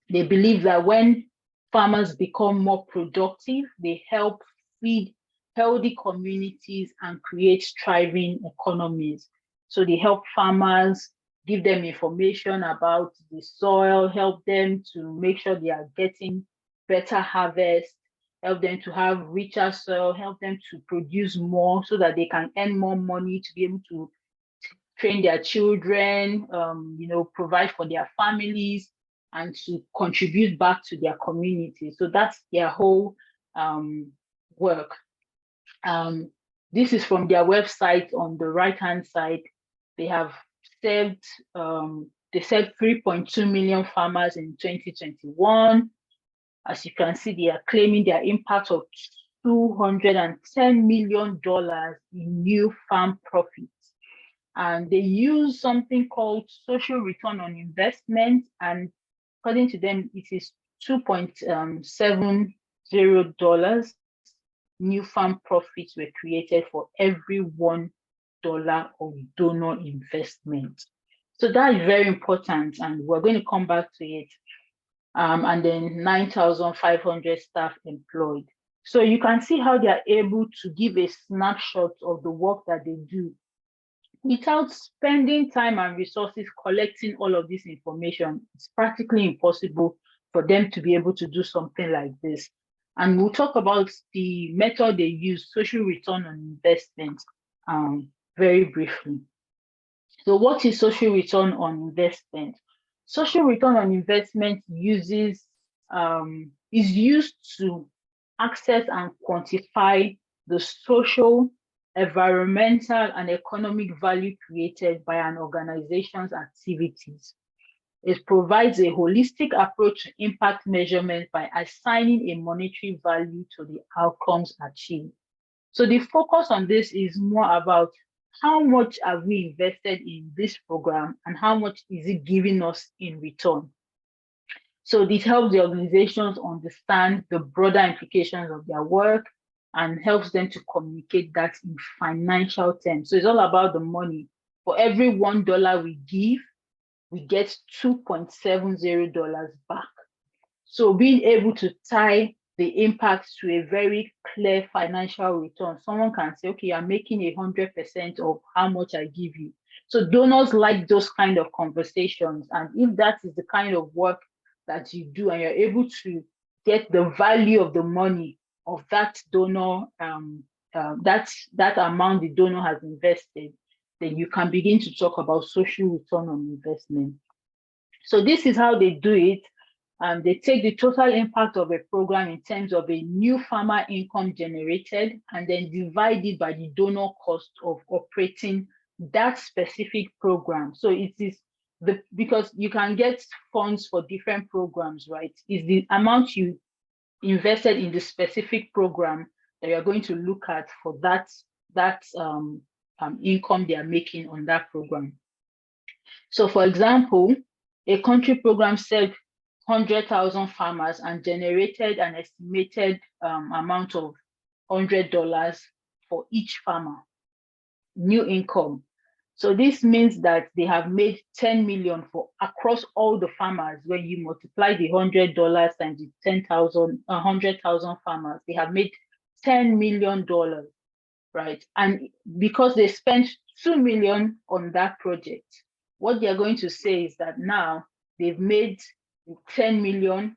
They believe that when farmers become more productive, they help feed healthy communities and create thriving economies. So they help farmers, give them information about the soil, help them to make sure they are getting better harvest, help them to have richer soil, help them to produce more so that they can earn more money to be able to train their children, provide for their families, and to contribute back to their community. So that's their whole work. This is from their website on the right-hand side. They have served, they served 3.2 million farmers in 2021. As you can see, they are claiming their impact of $210 million in new farm profits. And they use something called social return on investment. And according to them, it is $2.70 new farm profits were created for every $1 of donor investment. So that is very important, and we're going to come back to it. And then 9,500 staff employed. So you can see how they are able to give a snapshot of the work that they do without spending time and resources collecting all of this information. It's practically impossible for them to be able to do something like this. And we'll talk about the method they use, social return on investment, very briefly. So what is social return on investment? Social return on investment is used to access and quantify the social, environmental, and economic value created by an organization's activities. It provides a holistic approach to impact measurement by assigning a monetary value to the outcomes achieved. So the focus on this is more about how much have we invested in this program and how much is it giving us in return. So this helps the organizations understand the broader implications of their work and helps them to communicate that in financial terms. So it's all about the money. For every $1 we give, we get $2.70 back. So being able to tie the impact to a very clear financial return, someone can say, okay, I'm making 100% of how much I give you. So donors like those kind of conversations. And if that is the kind of work that you do and you're able to get the value of the money of that donor, that amount the donor has invested, then you can begin to talk about social return on investment. So this is how they do it. They take the total impact of a program in terms of a new farmer income generated and then divide it by the donor cost of operating that specific program. So it is because you can get funds for different programs, right? It's the amount you invested in the specific program that you're going to look at for that income they are making on that program. So for example, a country program served 100,000 farmers and generated an estimated amount of $100 for each farmer, new income. So this means that they have made 10 million for across all the farmers. When you multiply the $100 and the 100,000 farmers, they have made $10 million, right? And because they spent 2 million on that project, what they're going to say is that now they've made 10 million.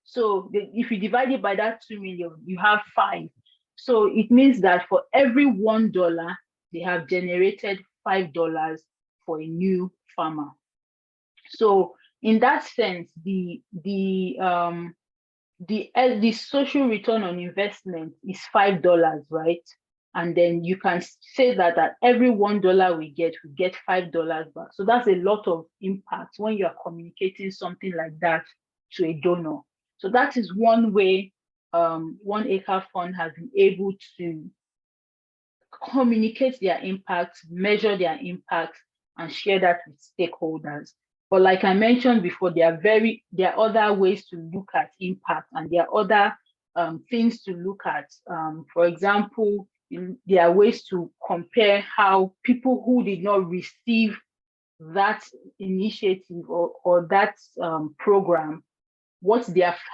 So if you divide it by that 2 million, you have 5. So it means that for every $1, they have generated $5 for a new farmer. So in that sense, the social return on investment is $5, right? And then you can say that at every $1 we get $5 back. So that's a lot of impact when you're communicating something like that to a donor. So that is one way One Acre Fund has been able to communicate their impact, measure their impact, and share that with stakeholders. But like I mentioned before, there are other ways to look at impact, and there are other things to look at. For example, there are ways to compare how people who did not receive that initiative or that program,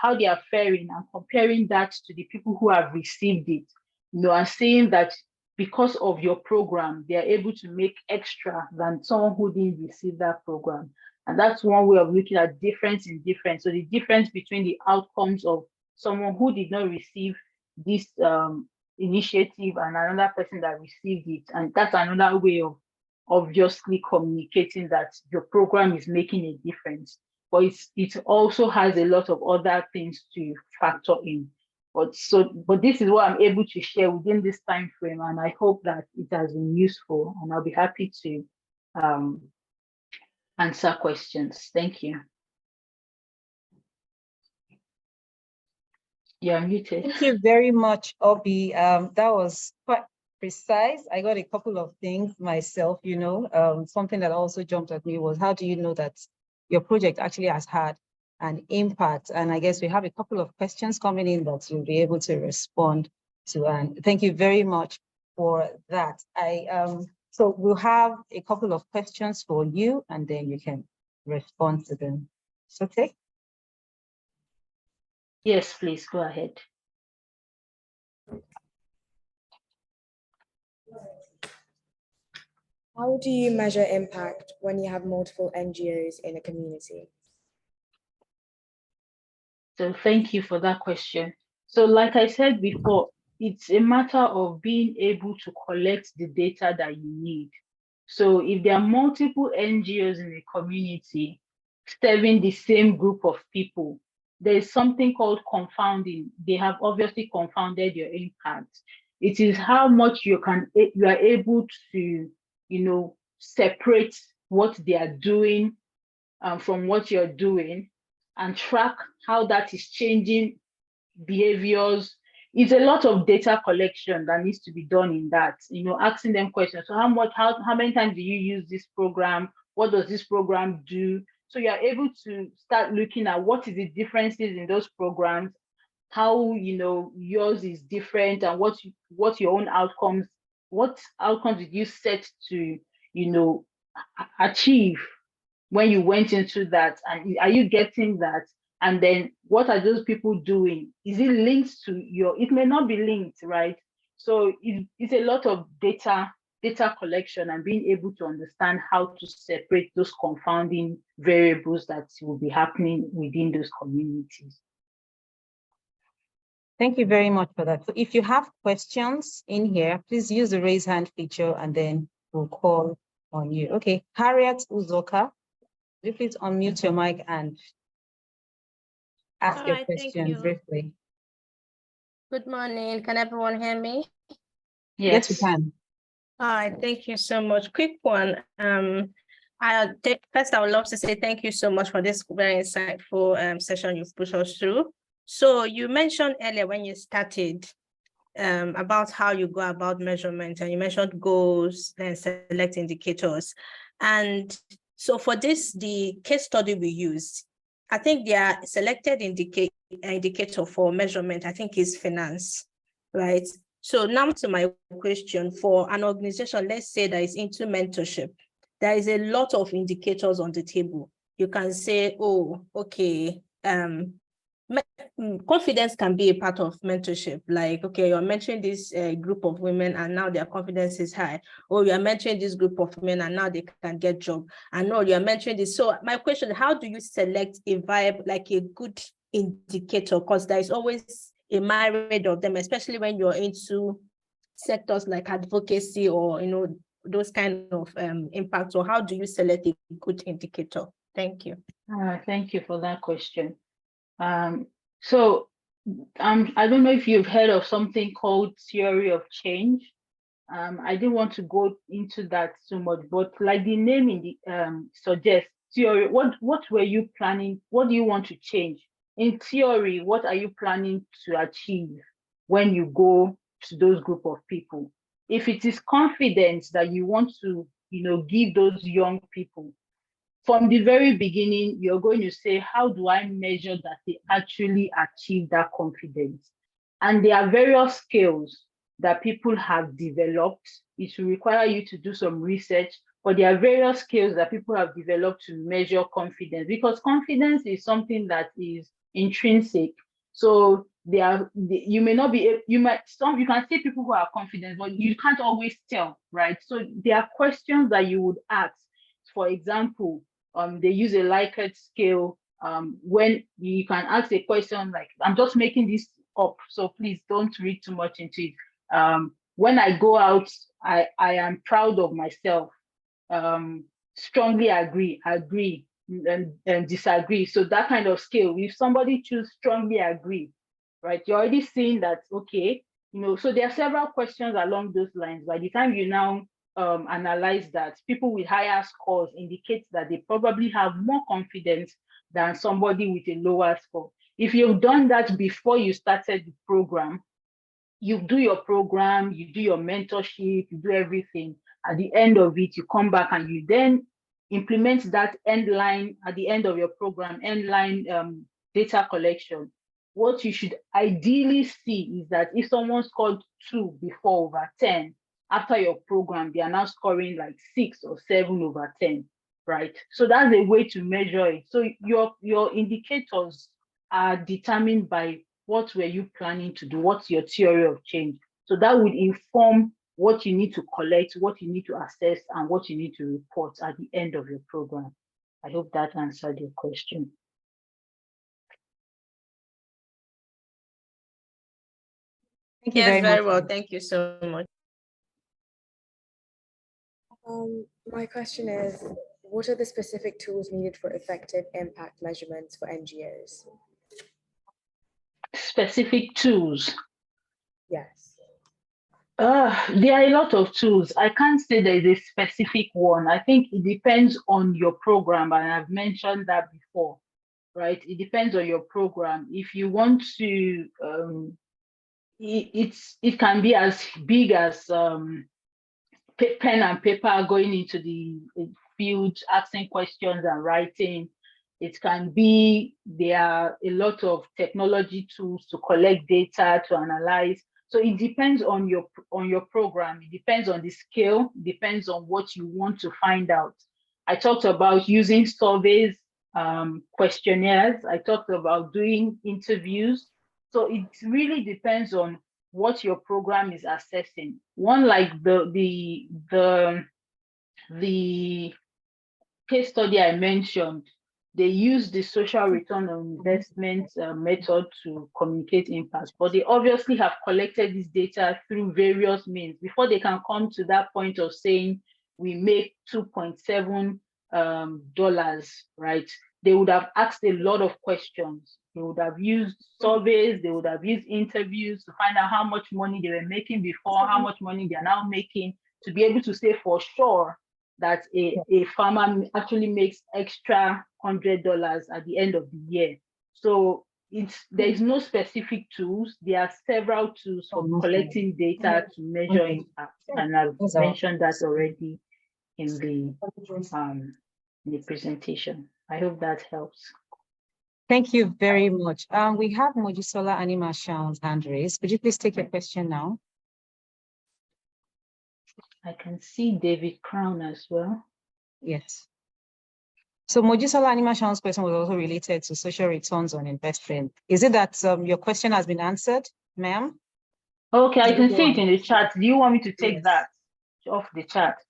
how they are faring, and comparing that to the people who have received it, and saying that because of your program, they are able to make extra than someone who didn't receive that program. And that's one way of looking at difference in difference. So the difference between the outcomes of someone who did not receive this initiative and another person that received it. And that's another way of obviously communicating that your program is making a difference. But it also has a lot of other things to factor in. But this is what I'm able to share within this time frame, and I hope that it has been useful, and I'll be happy to answer questions. Thank you. You're muted. Thank you very much, Oby. That was quite precise. I got a couple of things myself, something that also jumped at me was, how do you know that your project actually has had and impact. And I guess we have a couple of questions coming in that you'll be able to respond to. And thank you very much for that. So we'll have a couple of questions for you, and then you can respond to them. Okay? Yes, please go ahead. How do you measure impact when you have multiple NGOs in a community? So thank you for that question. So like I said before, it's a matter of being able to collect the data that you need. So if there are multiple NGOs in a community serving the same group of people, there is something called confounding. They have obviously confounded your impact. It is how much you are able to, separate what they are doing from what you're doing and track how that is changing behaviors. It's a lot of data collection that needs to be done in that, asking them questions. So how many times do you use this program? What does this program do? So you're able to start looking at what is the differences in those programs, how, yours is different, and what your own outcomes, what outcomes did you set to, achieve when you went into that, and are you getting that? And then what are those people doing? Is it linked to it may not be linked, right? So it's a lot of data collection and being able to understand how to separate those confounding variables that will be happening within those communities. Thank you very much for that. So if you have questions in here, please use the raise hand feature and then we'll call on you. Okay, Harriet Uzoka, will you please unmute your mic and ask your question briefly? Good morning. Can everyone hear me? Yes, we can. All right, thank you so much. Quick one. First, I would love to say thank you so much for this very insightful session you've pushed us through. So you mentioned earlier when you started about how you go about measurement, and you mentioned goals and select indicators. And so for this, the case study we used, I think the selected indicator for measurement, I think, is finance, right? So now to my question, for an organization, let's say that is into mentorship, there is a lot of indicators on the table. You can say, oh, okay, confidence can be a part of mentorship. Like, okay, you're mentoring this group of women and now their confidence is high. Or you're mentoring this group of men and now they can get job. And no, you're mentoring this. So my question, how do you select a vibe, like a good indicator? Because there is always a myriad of them, especially when you're into sectors like advocacy or, those kind of impacts. Or how do you select a good indicator? Thank you. Thank you for that question. So I don't know if you've heard of something called theory of change. I didn't want to go into that so much, but like the name suggests, theory, what were you planning? What do you want to change? In theory, what are you planning to achieve when you go to those group of people? If it is confidence that you want to, give those young people, from the very beginning, you're going to say, how do I measure that they actually achieve that confidence? And there are various skills that people have developed. It will require you to do some research, but there are various skills that people have developed to measure confidence, because confidence is something that is intrinsic. So you can see people who are confident, but you can't always tell, right? So there are questions that you would ask. For example, they use a Likert scale when you can ask a question like, I'm just making this up, so please don't read too much into it. When I go out, I am proud of myself. Strongly agree, and disagree. So that kind of scale, if somebody choose strongly agree, right, you're already seeing that, okay, so there are several questions along those lines. By the time you now analyze that, people with higher scores indicate that they probably have more confidence than somebody with a lower score. If you've done that before you started the program, you do your program, you do your mentorship, you do everything. At the end of it, you come back and you then implement that end line at the end of your program, end line data collection, what you should ideally see is that if someone scored 2 before over 10, after your program, they are now scoring like 6 or 7 over 10, right? So that's a way to measure it. So your indicators are determined by what were you planning to do, what's your theory of change. So that would inform what you need to collect, what you need to assess, and what you need to report at the end of your program. I hope that answered your question. Thank you very well. Thank you so much. My question is, what are the specific tools needed for effective impact measurements for NGOs? Specific tools? Yes. There are a lot of tools. I can't say there is a specific one. I think it depends on your program, and I've mentioned that before, right? It depends on your program. If you want to, it can be as big as pen and paper going into the field, asking questions and writing. It can be, there are a lot of technology tools to collect data, to analyze. So it depends on your program. It depends on the scale, depends on what you want to find out. I talked about using surveys, questionnaires. I talked about doing interviews. So it really depends on what your program is assessing. One, like the case study I mentioned, they use the social return on investment method to communicate impact, but they obviously have collected this data through various means before they can come to that point of saying we make $2.7 right? They would have asked a lot of questions. They would have used surveys, they would have used interviews to find out how much money they were making before, how much money they are now making, to be able to say for sure that a farmer actually makes extra $100 at the end of the year. So there is no specific tools. There are several tools for collecting data to measure impact, and I've mentioned that already in the presentation. I hope that helps. Thank you very much. We have Mojisola Animashaun's hand raised. Could you please take your question now? I can see David Crown as well. Yes. So Mojisola Animashaun's question was also related to social returns on investment. Is it that your question has been answered, ma'am? Okay, I can see it in the chat. Do you want me to take that off the chat?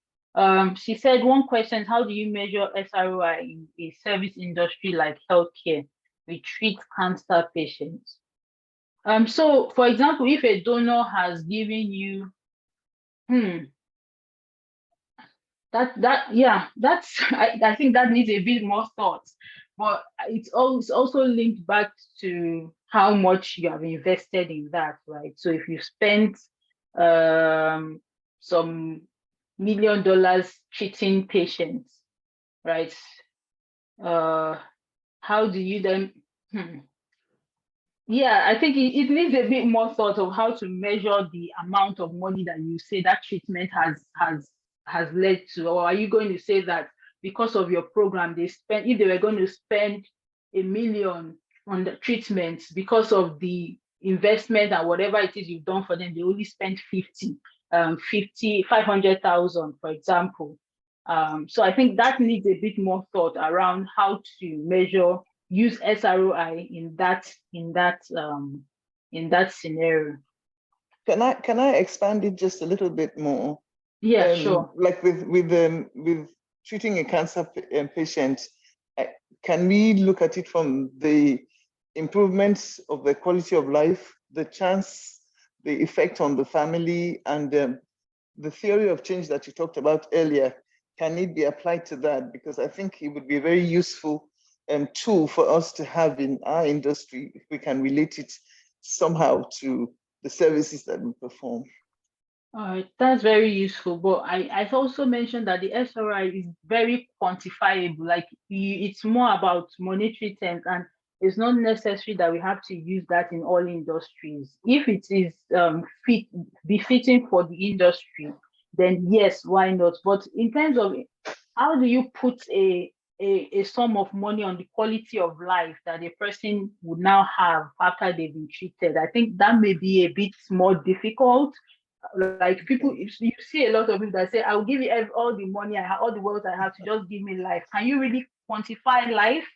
She said one question, how do you measure SROI in a service industry like healthcare? We treat cancer patients. So for example, if a donor has given you, I think that needs a bit more thought, but it's also linked back to how much you have invested in that, right? So if you spent some $1 million treating patients, right? How do you then? Yeah, I think it needs a bit more thought of how to measure the amount of money that you say that treatment has led to, or are you going to say that because of your program, if they were going to spend $1 million on the treatments, because of the investment and whatever it is you've done for them, they only spent 500,000, for example. So I think that needs a bit more thought around how to use SROI in that scenario. Can I expand it just a little bit more? Yeah, sure. Like with treating a cancer patient, can we look at it from the improvements of the quality of life, the effect on the family, and the theory of change that you talked about earlier? Can it be applied to that? Because I think it would be a very useful tool for us to have in our industry if we can relate it somehow to the services that we perform. All right, that's very useful. But I also mentioned that the SRI is very quantifiable. Like it's more about monetary terms, and it's not necessary that we have to use that in all industries. If it is befitting for the industry, then yes, why not? But in terms of how do you put a sum of money on the quality of life that a person would now have after they've been treated? I think that may be a bit more difficult. Like people, you see a lot of people that say, "I'll give you all the money I have, all the wealth I have to just give me life." Can you really quantify life?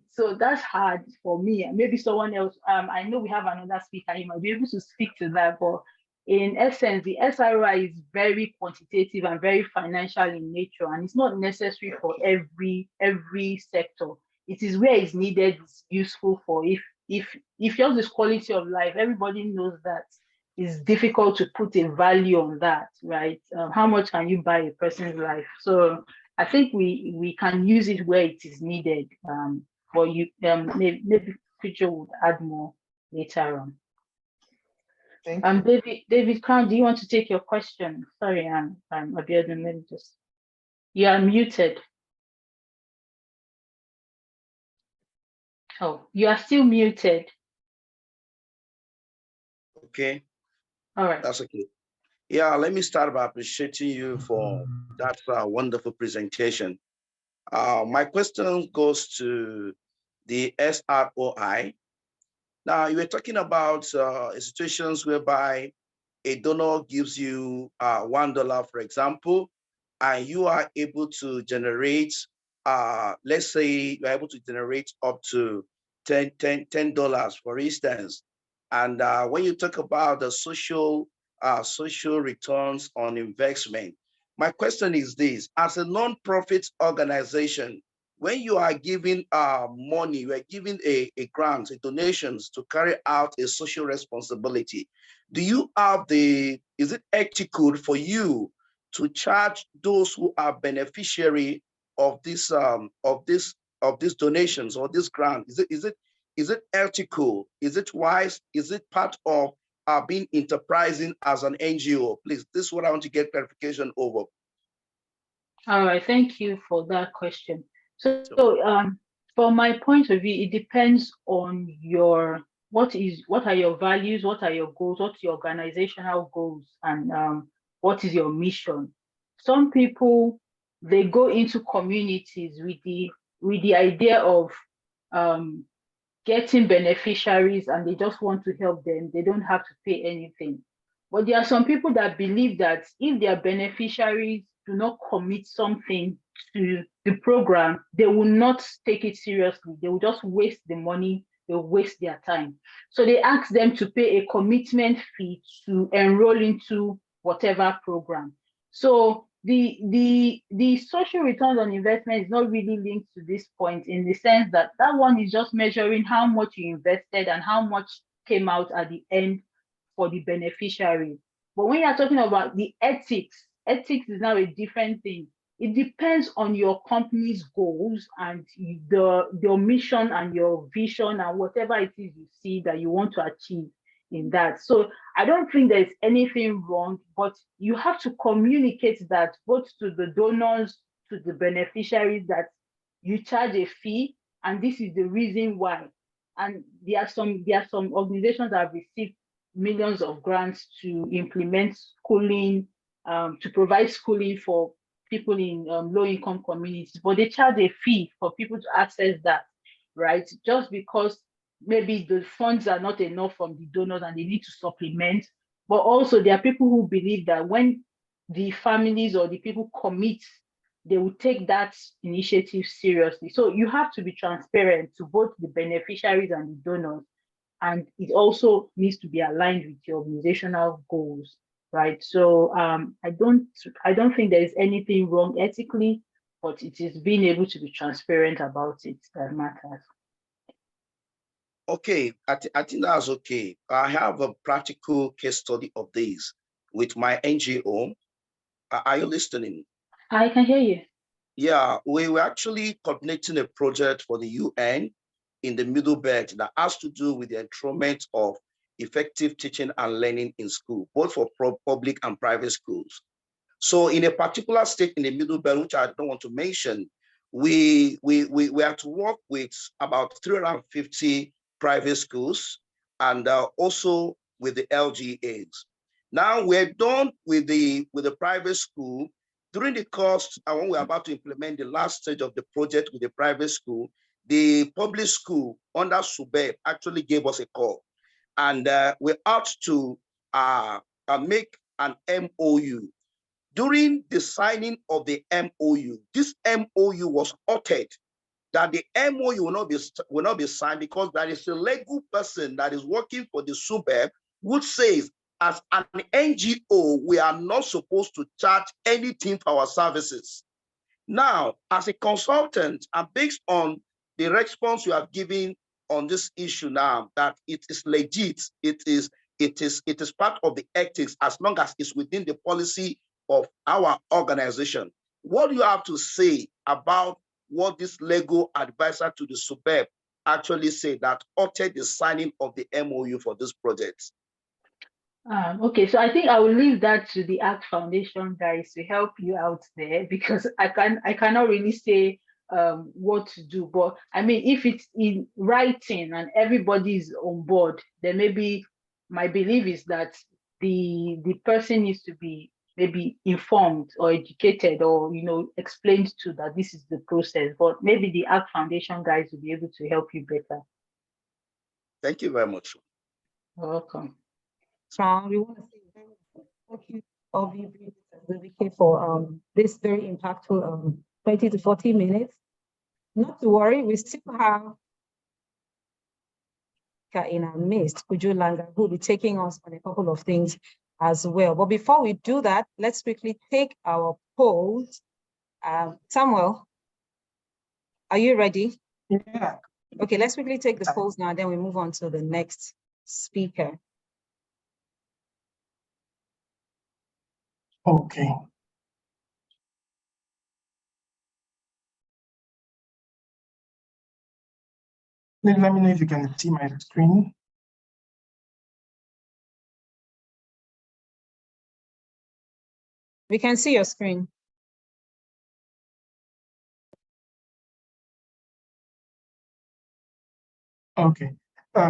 So that's hard for me. And maybe someone else. I know we have another speaker. He might be able to speak to that. But in essence, the SRI is very quantitative and very financial in nature, and it's not necessary for every sector. It is where it's needed. It's useful for if yours is quality of life. Everybody knows that it's difficult to put a value on that, right? How much can you buy a person's life? So I think we can use it where it is needed. For you, maybe Khutjo would add more later on. Thank you. David Crown, do you want to take your question? Sorry, I'm Abiodun. Let me just. You are muted. Oh, you are still muted. Okay. All right. That's okay. Yeah, let me start by appreciating you for that wonderful presentation. My question goes to the SROI. Now, you were talking about situations whereby a donor gives you $1, for example, and you are able to generate, let's say you're able to generate up to $10, for instance. And when you talk about the social returns on investment, my question is this: as a non-profit organization, when you are giving money, you are giving a grant, a donations to carry out a social responsibility, do you have is it ethical for you to charge those who are beneficiary of this donations or this grant? Is it ethical? Is it wise? Is it part of being enterprising as an NGO? Please, this is what I want to get clarification over. All right, thank you for that question. So from my point of view, it depends on what are your values, what are your goals, what's your organizational goals, and what is your mission. Some people, they go into communities with the idea of getting beneficiaries, and they just want to help them. They don't have to pay anything. But there are some people that believe that if their beneficiaries do not commit something to the program, they will not take it seriously. They will just waste the money, they'll waste their time. So they ask them to pay a commitment fee to enroll into whatever program. So the social returns on investment is not really linked to this point, in the sense that that one is just measuring how much you invested and how much came out at the end for the beneficiary. But when you're talking about the ethics is now a different thing. It depends on your company's goals and your mission and your vision and whatever it is you see that you want to achieve in that. So I don't think there's anything wrong, but you have to communicate that both to the donors, to the beneficiaries, that you charge a fee and this is the reason why. And there are some organizations that have received millions of grants to implement schooling, to provide schooling for people in low-income communities, but they charge a fee for people to access that, right? Just because maybe the funds are not enough from the donors and they need to supplement. But also there are people who believe that when the families or the people commit, they will take that initiative seriously. So you have to be transparent to both the beneficiaries and the donors. And it also needs to be aligned with your organizational goals, right? So I don't think there is anything wrong ethically, but it is being able to be transparent about it that matters. Okay, I think that's okay. I have a practical case study of this with my NGO. Are you listening? I can hear you. Yeah, we were actually coordinating a project for the UN in the Middle Belt that has to do with the enrollment of effective teaching and learning in school, both for public and private schools. So in a particular state in the Middle Belt, which I don't want to mention, we have to work with about 350 private schools and also with the LGAs. Now we're done with the private school. During the course, when we were about to implement the last stage of the project with the private school, the public school under SUBEB actually gave us a call. And we ought to make an MOU. During the signing of the MOU, this MOU was uttered that the MOU will not be signed because there is a legal person that is working for the SUBEB which says, as an NGO, we are not supposed to charge anything for our services. Now, as a consultant, and based on the response you have given on this issue now, that it is legit, it is part of the ethics as long as it's within the policy of our organization. What do you have to say about what this legal advisor to the SUBEB actually said that uttered the signing of the MOU for this project? Okay, so I think I will leave that to the ACT Foundation guys to help you out there, because I cannot really say what to do. But I mean, if it's in writing and everybody is on board, then maybe my belief is that the person needs to be maybe informed or educated or explained to that this is the process. But maybe the ACT Foundation guys will be able to help you better. Thank you very much. You're welcome. We want to say thank you, Oby Bridget Azubuike, for this very impactful 20 to 40 minutes. Not to worry, we still have in our midst, Khutjo Langa, who will be taking us on a couple of things as well. But before we do that, let's quickly take our polls. Samuel, are you ready? Yeah. Okay, let's quickly take the polls now, then we move on to the next speaker. Okay. Let me know if you can see my screen. We can see your screen. Okay.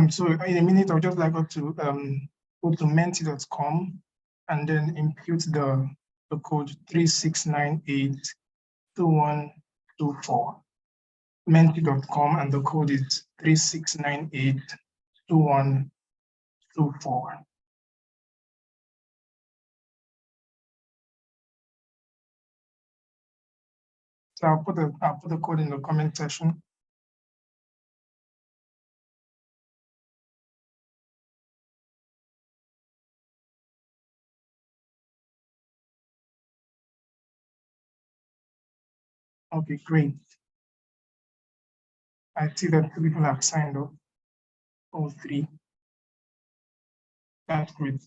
So in a minute, I'll just like us to go to menti.com and then input the code 36982124. Menti.com, and the code is 36982124. So I'll put the code in the comment section. Okay, great. I see that 2 people have signed up. All 3. That's great.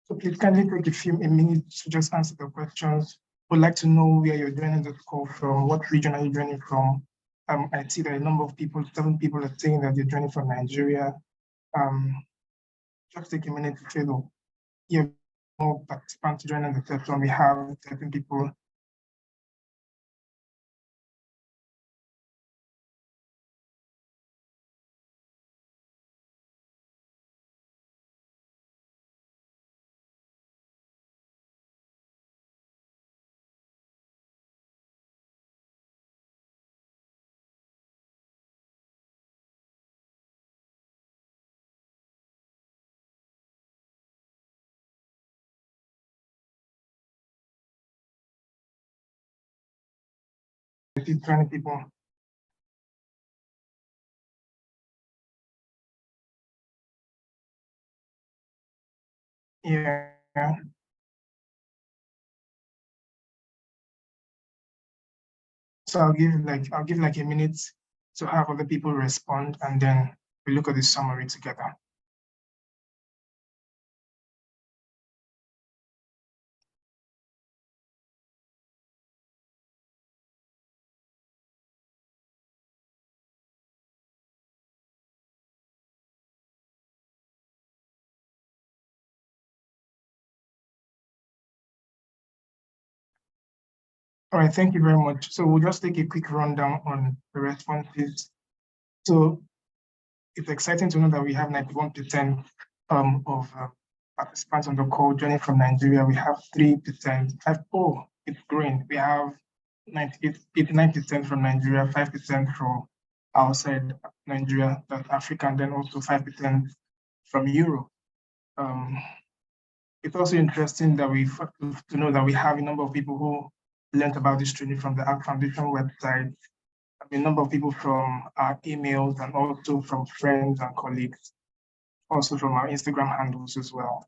So please kindly take a minute to just answer the questions. Would like to know where you're joining the call from, what region are you joining from? I see that a number of people, 7 people are saying that they're joining from Nigeria. Just take a minute to fill. You have more participants joining the session. We have 13 people. I see 20 people. Yeah. So I'll give like a minute to have other people respond, and then we look at the summary together. All right, thank you very much. So we'll just take a quick rundown on the responses. So it's exciting to know that we have 91% of participants on the call joining from Nigeria. We have 3%. it's growing. We have 89% from Nigeria, 5% from outside Nigeria, that's Africa, and then also 5% from Europe. It's also interesting that to know that we have a number of people who learned about this training from the ACT Foundation website, a number of people from our emails, and also from friends and colleagues, also from our Instagram handles as well.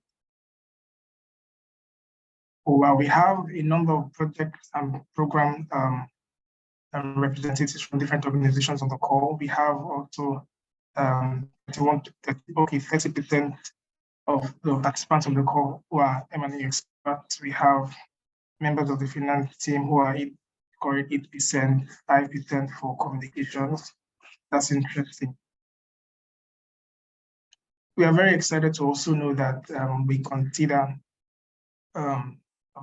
While we have a number of projects and program representatives from different organizations on the call, we have also 30% of the participants on the call who are M&A experts. We have members of the finance team who are 8%, 5% for communications. That's interesting. We are very excited to also know that we consider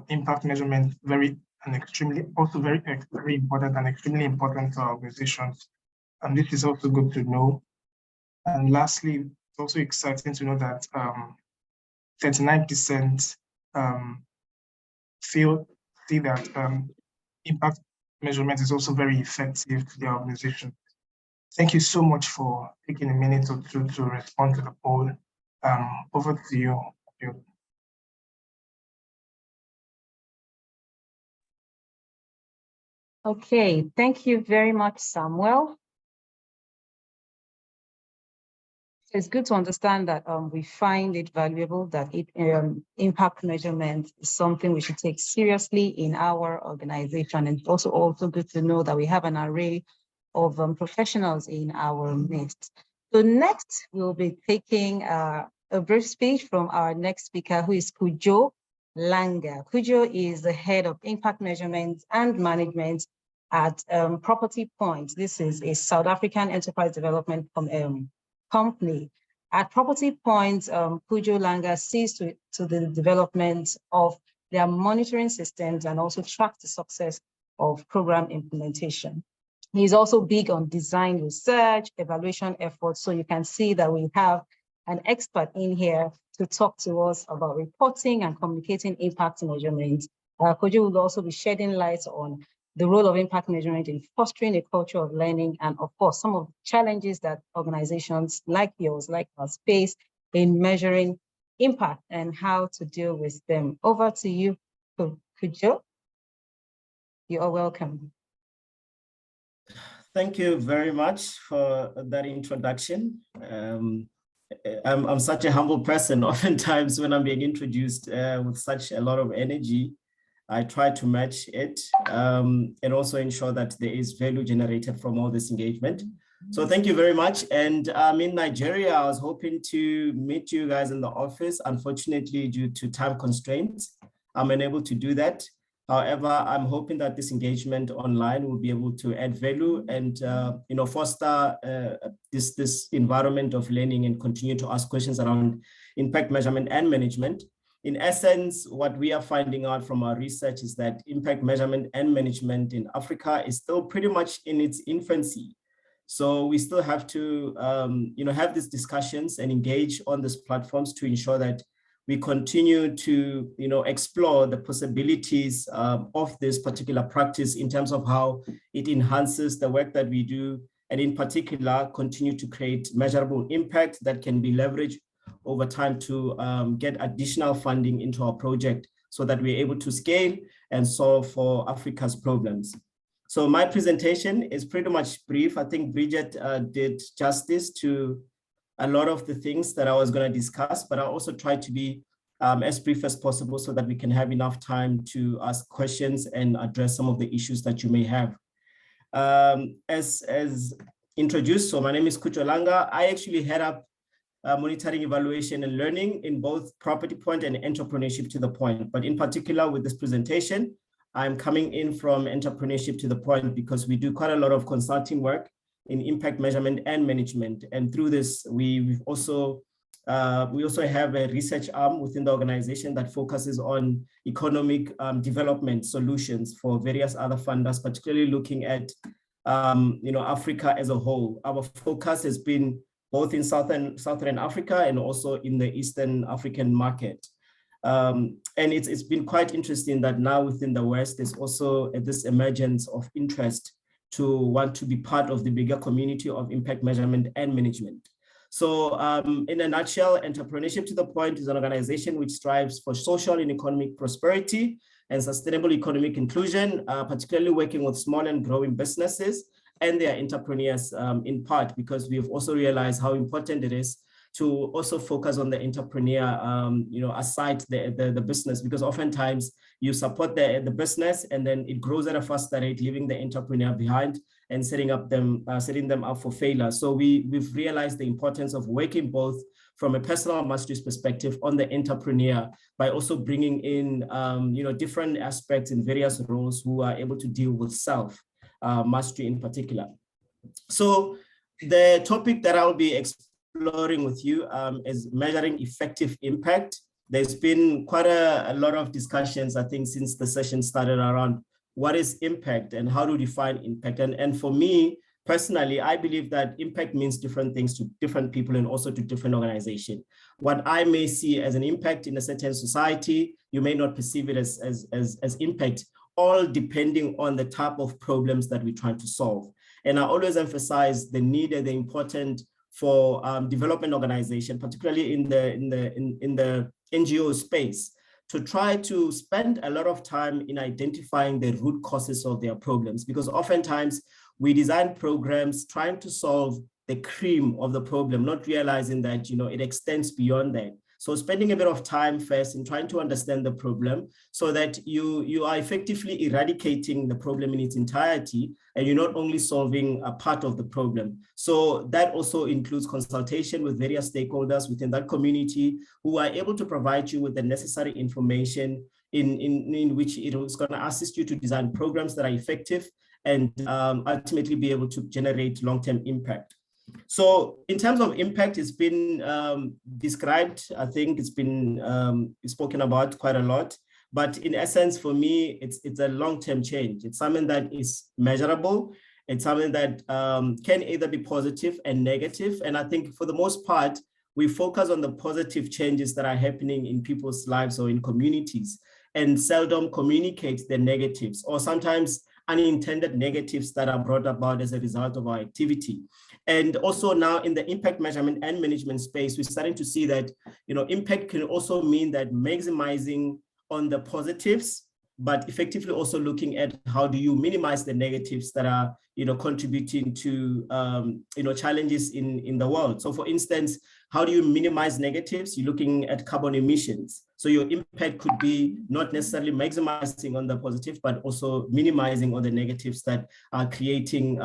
impact measurement very important and extremely important to our organizations. And this is also good to know. And lastly, it's also exciting to know that 39% see that impact measurement is also very effective to the organization. Thank you so much for taking a minute or two to respond to the poll. Over to you. Okay, thank you very much, Samuel. It's good to understand that we find it valuable that impact measurement is something we should take seriously in our organization. And it's also good to know that we have an array of professionals in our midst. So next, we'll be taking a brief speech from our next speaker, who is Khutjo Langa. Khutjo is the head of impact measurement and management at Property Point. This is a South African enterprise development company. At Property Point, Khutjo Langa sees to the development of their monitoring systems and also tracks the success of program implementation. He's also big on design research, evaluation efforts. So you can see that we have an expert in here to talk to us about reporting and communicating impact measurement. Khutjo will also be shedding light on the role of impact measurement in fostering a culture of learning, and of course, some of the challenges that organizations like yours, like us, face in measuring impact and how to deal with them. Over to you, Khutjo. You are welcome. Thank you very much for that introduction. I'm such a humble person. Oftentimes when I'm being introduced with such a lot of energy, I try to match it and also ensure that there is value generated from all this engagement. So thank you very much. And I'm in Nigeria. I was hoping to meet you guys in the office. Unfortunately, due to time constraints, I'm unable to do that. However, I'm hoping that this engagement online will be able to add value and foster this environment of learning and continue to ask questions around impact measurement and management. In essence, what we are finding out from our research is that impact measurement and management in Africa is still pretty much in its infancy. So we still have to have these discussions and engage on these platforms to ensure that we continue to explore the possibilities of this particular practice in terms of how it enhances the work that we do, and in particular, continue to create measurable impact that can be leveraged over time to get additional funding into our project so that we're able to scale and solve for Africa's problems. So my presentation is pretty much brief. I think Bridget did justice to a lot of the things that I was going to discuss, but I also try to be as brief as possible so that we can have enough time to ask questions and address some of the issues that you may have. As introduced, so my name is Khutjo Langa. I actually head up monitoring, evaluation, and learning in both Property Point and Entrepreneurship to the Point. But in particular with this presentation, I'm coming in from Entrepreneurship to the Point because we do quite a lot of consulting work in impact measurement and management. And through this, we also have a research arm within the organization that focuses on economic development solutions for various other funders, particularly looking at Africa as a whole. Our focus has been both in Southern Africa and also in the Eastern African market. And it's been quite interesting that now within the West, there's also this emergence of interest to want to be part of the bigger community of impact measurement and management. So in a nutshell, Entrepreneurship to the Point is an organization which strives for social and economic prosperity and sustainable economic inclusion, particularly working with small and growing businesses and their entrepreneurs in part, because we've also realized how important it is to also focus on the entrepreneur, aside the business, because oftentimes you support the business and then it grows at a faster rate, leaving the entrepreneur behind and setting them up for failure. So we've realized the importance of working both from a personal mastery perspective on the entrepreneur by also bringing in different aspects in various roles who are able to deal with self mastery in particular. So the topic that I'll be exploring with you is measuring effective impact. There's been quite a lot of discussions, I think, since the session started around what is impact and how to define impact. And for me, personally, I believe that impact means different things to different people and also to different organizations. What I may see as an impact in a certain society, you may not perceive it as impact, all depending on the type of problems that we're trying to solve. And I always emphasize the need and the importance for development organization, particularly in the NGO space, to try to spend a lot of time in identifying the root causes of their problems, because oftentimes we design programs trying to solve the cream of the problem, not realizing that it extends beyond that. So spending a bit of time first in trying to understand the problem so that you are effectively eradicating the problem in its entirety, and you're not only solving a part of the problem. So that also includes consultation with various stakeholders within that community who are able to provide you with the necessary information in which it is going to assist you to design programs that are effective and ultimately be able to generate long-term impact. So in terms of impact, it's been described, I think it's been spoken about quite a lot, but in essence, for me, it's a long-term change. It's something that is measurable. It's something that can either be positive and negative. And I think for the most part, we focus on the positive changes that are happening in people's lives or in communities and seldom communicate the negatives or sometimes unintended negatives that are brought about as a result of our activity. And also now in the impact measurement and management space, we're starting to see that impact can also mean that maximizing on the positives, but effectively also looking at how do you minimize the negatives that are contributing to challenges in the world. So for instance, how do you minimize negatives? You're looking at carbon emissions. So your impact could be not necessarily maximizing on the positive, but also minimizing on the negatives that are creating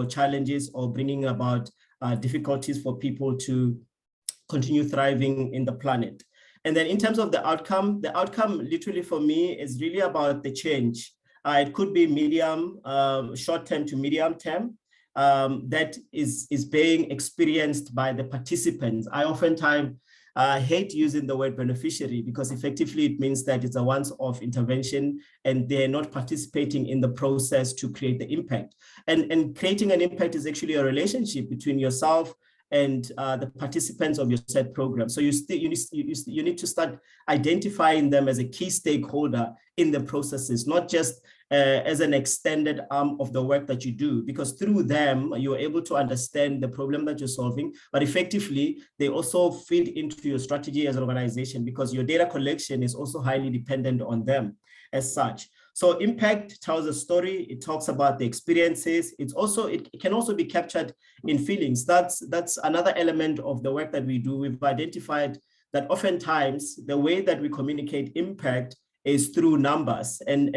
challenges or bringing about difficulties for people to continue thriving in the planet. And then in terms of the outcome literally for me is really about the change. It could be medium, short-term to medium-term that is being experienced by the participants. I oftentimes hate using the word beneficiary because effectively it means that it's a once-off intervention and they're not participating in the process to create the impact. And creating an impact is actually a relationship between yourself and the participants of your set program. So you need to start identifying them as a key stakeholder in the processes, not just as an extended arm of the work that you do, because through them, you're able to understand the problem that you're solving, but effectively, they also feed into your strategy as an organization because your data collection is also highly dependent on them as such. So impact tells a story, it talks about the experiences, it can also be captured in feelings. That's another element of the work that we do. We've identified that oftentimes the way that we communicate impact is through numbers. And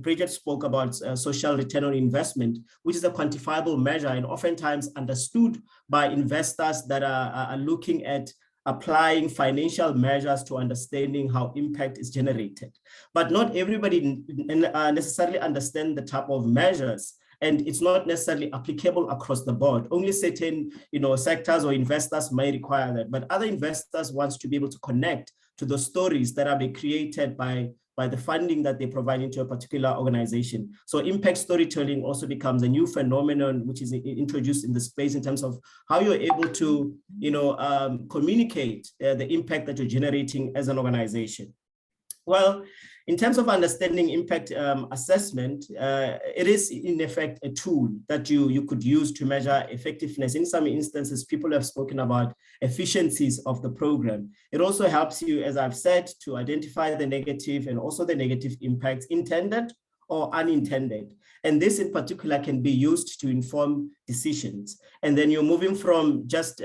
Bridget spoke about social return on investment, which is a quantifiable measure and oftentimes understood by investors that are looking at applying financial measures to understanding how impact is generated. But not everybody necessarily understand the type of measures, and it's not necessarily applicable across the board. Only certain sectors or investors may require that, but other investors want to be able to connect to the stories that are being created by by the funding that they provide into a particular organization. So impact storytelling also becomes a new phenomenon which is introduced in the space in terms of how you're able to, communicate the impact that you're generating as an organization. Well, in terms of understanding impact assessment, it is in effect a tool that you could use to measure effectiveness. In some instances, people have spoken about efficiencies of the program. It also helps you, as I've said, to identify the negative and also the negative impacts, intended or unintended. And this in particular can be used to inform decisions. And then you're moving from just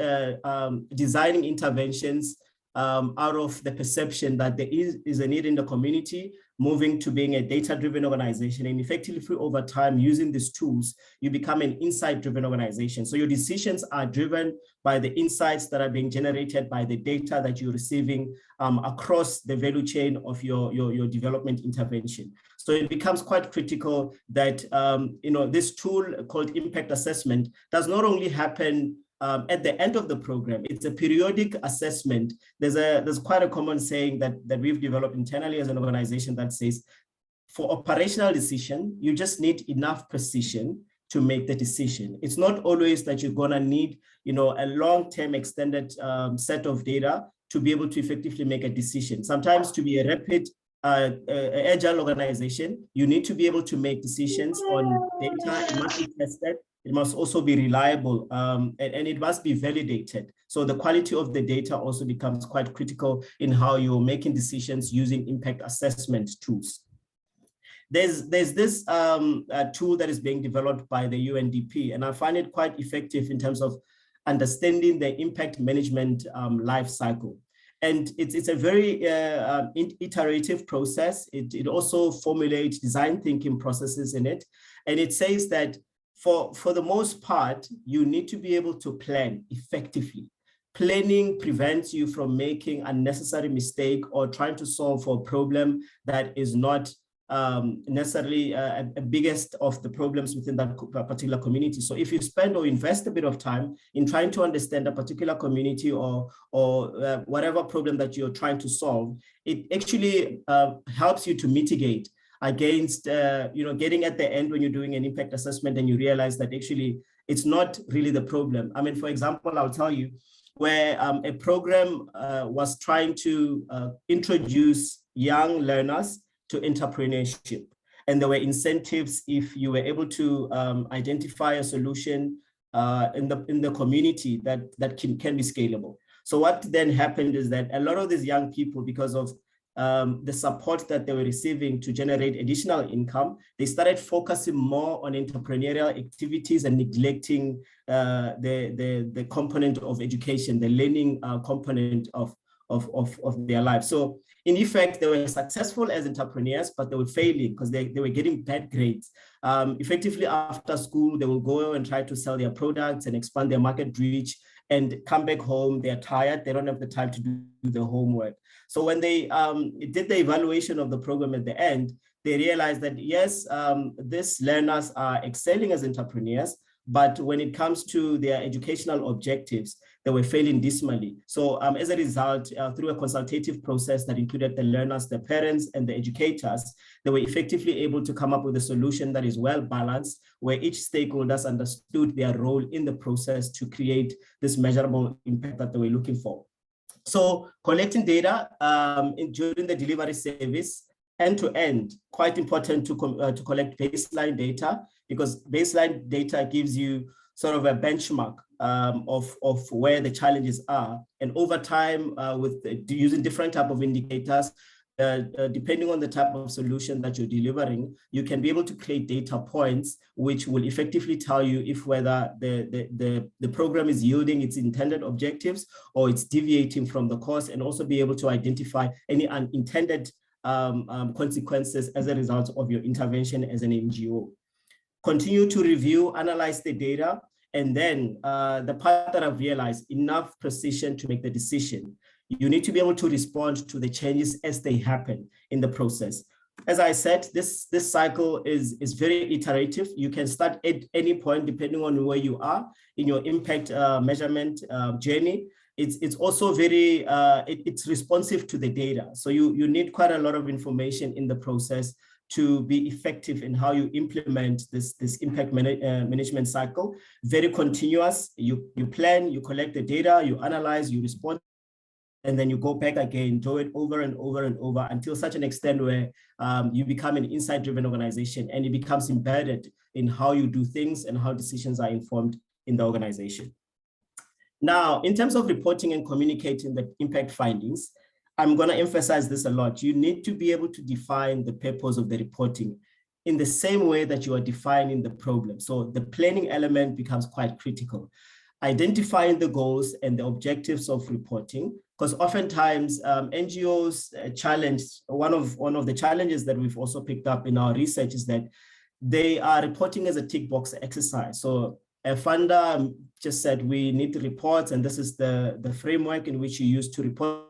designing interventions out of the perception that there is a need in the community, moving to being a data-driven organization, and effectively over time using these tools, you become an insight-driven organization. So your decisions are driven by the insights that are being generated by the data that you're receiving across the value chain of your development intervention. So it becomes quite critical that this tool called impact assessment does not only happen at the end of the program. It's a periodic assessment. There's quite a common saying that we've developed internally as an organization that says, for operational decision, you just need enough precision to make the decision. It's not always that you're gonna need, a long-term extended set of data to be able to effectively make a decision. Sometimes to be a rapid, agile organization, you need to be able to make decisions on data. It must be tested. It must also be reliable, and it must be validated. So the quality of the data also becomes quite critical in how you're making decisions using impact assessment tools. There's this tool that is being developed by the UNDP, and I find it quite effective in terms of understanding the impact management life cycle. And it's a very iterative process. It also formulates design thinking processes in it. And it says that for the most part, you need to be able to plan effectively. Planning prevents you from making unnecessary mistake or trying to solve for a problem that is not necessarily a biggest of the problems within that particular community. So if you spend or invest a bit of time in trying to understand a particular community or whatever problem that you're trying to solve, it actually helps you to mitigate against getting at the end when you're doing an impact assessment and you realize that actually it's not really the problem. I mean, for example, I'll tell you where a program was trying to introduce young learners to entrepreneurship. And there were incentives if you were able to identify a solution in the community that can be scalable. So what then happened is that a lot of these young people, because of the support that they were receiving to generate additional income, they started focusing more on entrepreneurial activities and neglecting the component of education, the learning component of their life. So in effect, they were successful as entrepreneurs, but they were failing because they were getting bad grades. Effectively after school, they will go and try to sell their products and expand their market reach and come back home, they're tired, they don't have the time to do the homework. So when they did the evaluation of the program at the end, they realized that yes, these learners are excelling as entrepreneurs, but when it comes to their educational objectives, they were failing dismally. So as a result, through a consultative process that included the learners, the parents, and the educators, they were effectively able to come up with a solution that is well balanced, where each stakeholders understood their role in the process to create this measurable impact that they were looking for. So collecting data during the delivery service, end-to-end, quite important to collect baseline data, because baseline data gives you sort of a benchmark of where the challenges are. And over time, with using different type of indicators, depending on the type of solution that you're delivering, you can be able to create data points which will effectively tell you if whether the program is yielding its intended objectives or it's deviating from the course, and also be able to identify any unintended consequences as a result of your intervention as an NGO. Continue to review, analyze the data, and then the part that I've realized, enough precision to make the decision. You need to be able to respond to the changes as they happen in the process. As I said, this cycle is very iterative. You can start at any point depending on where you are in your impact measurement journey. it's also very, it's responsive to the data. So you need quite a lot of information in the process to be effective in how you implement this impact management cycle. Very continuous. You plan, you collect the data, you analyze, you respond, and then you go back again, do it over and over and over until such an extent where you become an insight-driven organization and it becomes embedded in how you do things and how decisions are informed in the organization. Now, in terms of reporting and communicating the impact findings, I'm going to emphasize this a lot. You need to be able to define the purpose of the reporting in the same way that you are defining the problem. So the planning element becomes quite critical. Identifying the goals and the objectives of reporting, because oftentimes NGOs challenge, one of the challenges that we've also picked up in our research is that they are reporting as a tick box exercise. So a funder just said, we need the reports, and this is the framework in which you use to report.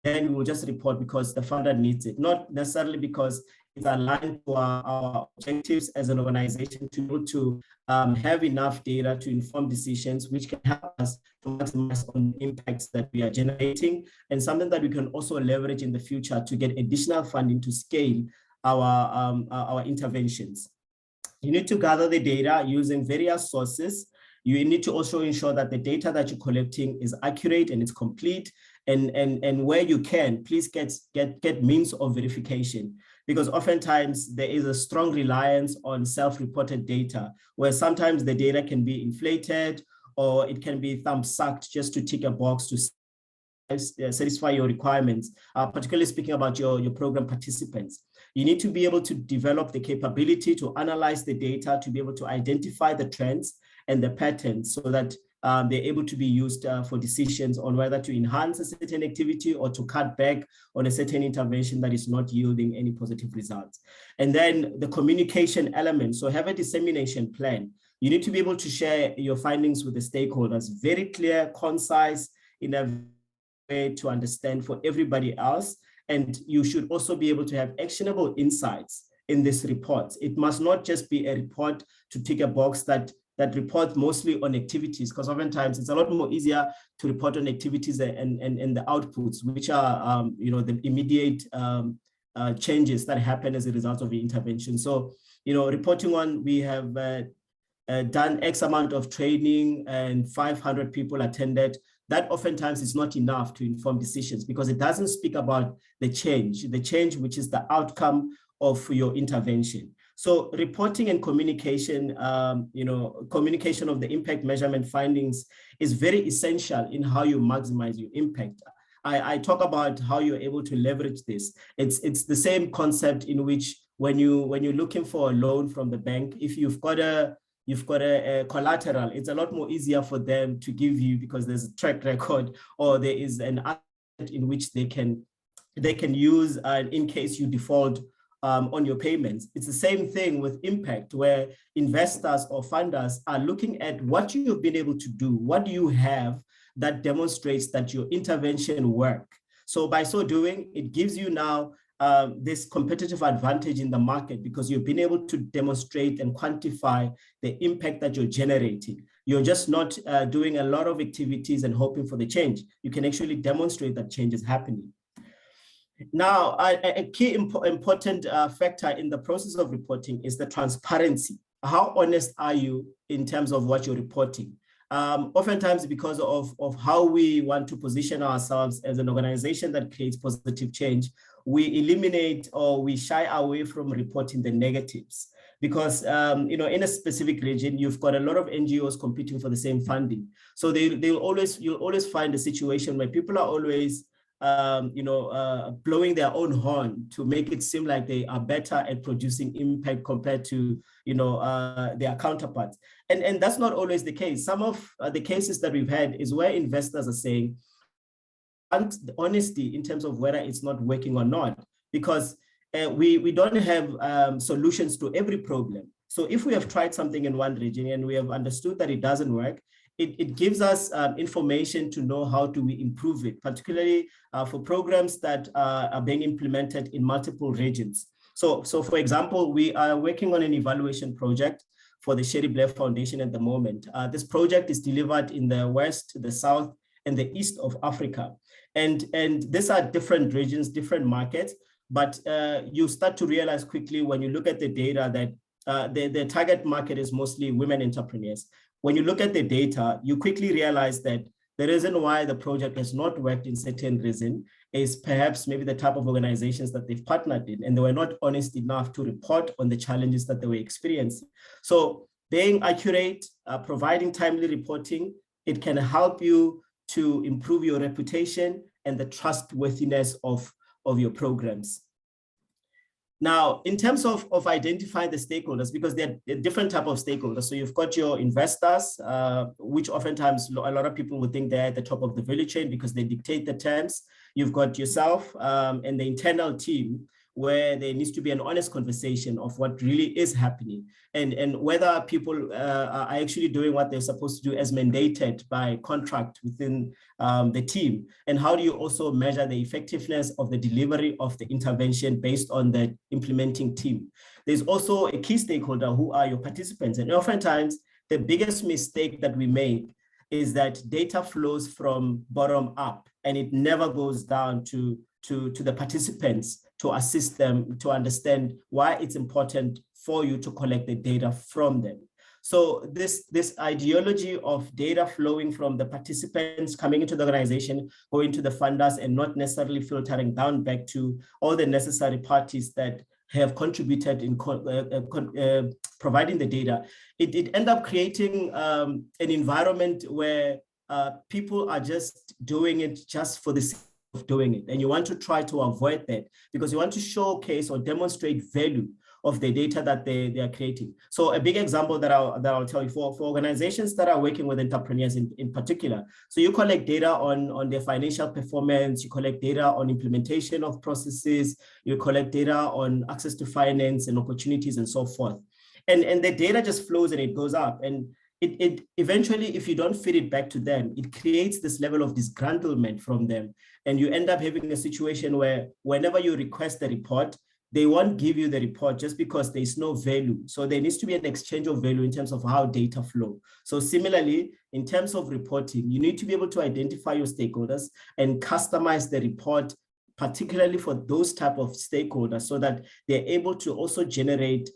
Then we will just report because the funder needs it, not necessarily because it's aligned to our objectives as an organization to be able to have enough data to inform decisions, which can help us to maximize on the impacts that we are generating, and something that we can also leverage in the future to get additional funding to scale our interventions. You need to gather the data using various sources. You need to also ensure that the data that you're collecting is accurate and it's complete. And where you can, please get means of verification, because oftentimes there is a strong reliance on self-reported data, where sometimes the data can be inflated or it can be thumb-sucked just to tick a box to satisfy your requirements, particularly speaking about your program participants. You need to be able to develop the capability to analyze the data, to be able to identify the trends and the patterns so that they're able to be used for decisions on whether to enhance a certain activity or to cut back on a certain intervention that is not yielding any positive results. And then the communication element. So have a dissemination plan. You need to be able to share your findings with the stakeholders, very clear, concise, in a way to understand for everybody else. And you should also be able to have actionable insights in this report. It must not just be a report to tick a box that report mostly on activities, because oftentimes it's a lot more easier to report on activities and the outputs, which are the immediate changes that happen as a result of the intervention. So, reporting on, we have done X amount of training and 500 people attended. That oftentimes is not enough to inform decisions because it doesn't speak about the change which is the outcome of your intervention. So reporting and communication, communication of the impact measurement findings is very essential in how you maximize your impact. I talk about how you're able to leverage this. It's the same concept in which when you're looking for a loan from the bank, if you've got a collateral, it's a lot more easier for them to give you because there's a track record or there is an asset in which they can use in case you default on your payments. It's the same thing with impact, where investors or funders are looking at what you've been able to do. What do you have that demonstrates that your intervention worked? So by so doing, it gives you now this competitive advantage in the market because you've been able to demonstrate and quantify the impact that you're generating. You're just not doing a lot of activities and hoping for the change. You can actually demonstrate that change is happening. Now, a key important factor in the process of reporting is the transparency. How honest are you in terms of what you're reporting? Oftentimes, because of how we want to position ourselves as an organization that creates positive change, we eliminate or we shy away from reporting the negatives. Because in a specific region, you've got a lot of NGOs competing for the same funding. So you'll always find a situation where people are always blowing their own horn to make it seem like they are better at producing impact compared to their counterparts. And that's not always the case. Some of the cases that we've had is where investors are saying, and honesty in terms of whether it's not working or not, because we don't have solutions to every problem. So if we have tried something in one region and we have understood that it doesn't work, it gives us information to know how do we improve it, particularly for programs that are being implemented in multiple regions. So for example, we are working on an evaluation project for the Sherry Blair Foundation at the moment. This project is delivered in the West, the South, and the east of Africa. And these are different regions, different markets, but you start to realize quickly when you look at the data that the target market is mostly women entrepreneurs. When you look at the data, you quickly realize that the reason why the project has not worked in certain reason is perhaps maybe the type of organizations that they've partnered in, and they were not honest enough to report on the challenges that they were experiencing. So being accurate, providing timely reporting, it can help you to improve your reputation and the trustworthiness of your programs. Now, in terms of identifying the stakeholders, because they're different type of stakeholders. So you've got your investors, which oftentimes a lot of people would think they're at the top of the value chain because they dictate the terms. You've got yourself and the internal team, where there needs to be an honest conversation of what really is happening and whether people are actually doing what they're supposed to do as mandated by contract within the team. And how do you also measure the effectiveness of the delivery of the intervention based on the implementing team? There's also a key stakeholder who are your participants. And oftentimes the biggest mistake that we make is that data flows from bottom up and it never goes down to the participants to assist them to understand why it's important for you to collect the data from them. So this ideology of data flowing from the participants coming into the organization, going to the funders and not necessarily filtering down back to all the necessary parties that have contributed in providing the data, it ended up creating an environment where people are just doing it just for the sake of doing it. And you want to try to avoid that because you want to showcase or demonstrate value of the data that they are creating. So a big example that I'll tell you for organizations that are working with entrepreneurs in particular. So you collect data on their financial performance, you collect data on implementation of processes, you collect data on access to finance and opportunities and so forth. And the data just flows and it goes up. And it eventually, if you don't feed it back to them, it creates this level of disgruntlement from them. And you end up having a situation where whenever you request the report, they won't give you the report just because there's no value. So there needs to be an exchange of value in terms of how data flow. So similarly, in terms of reporting, you need to be able to identify your stakeholders and customize the report, particularly for those type of stakeholders, so that they're able to also generate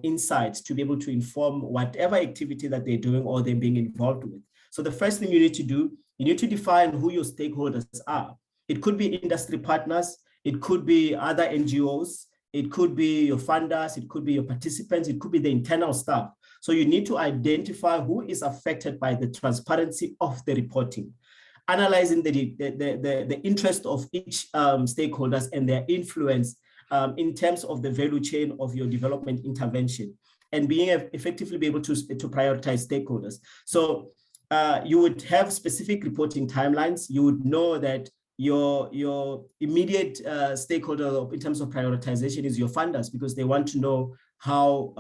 insights to be able to inform whatever activity that they're doing or they're being involved with. So the first thing you need to do, you need to define who your stakeholders are. It could be industry partners, it could be other NGOs, it could be your funders, it could be your participants, it could be the internal staff. So you need to identify who is affected by the transparency of the reporting, analyzing the interest of each stakeholders and their influence in terms of the value chain of your development intervention, and being effectively be able to prioritize stakeholders. So you would have specific reporting timelines. You would know that your immediate stakeholder in terms of prioritization is your funders, because they want to know how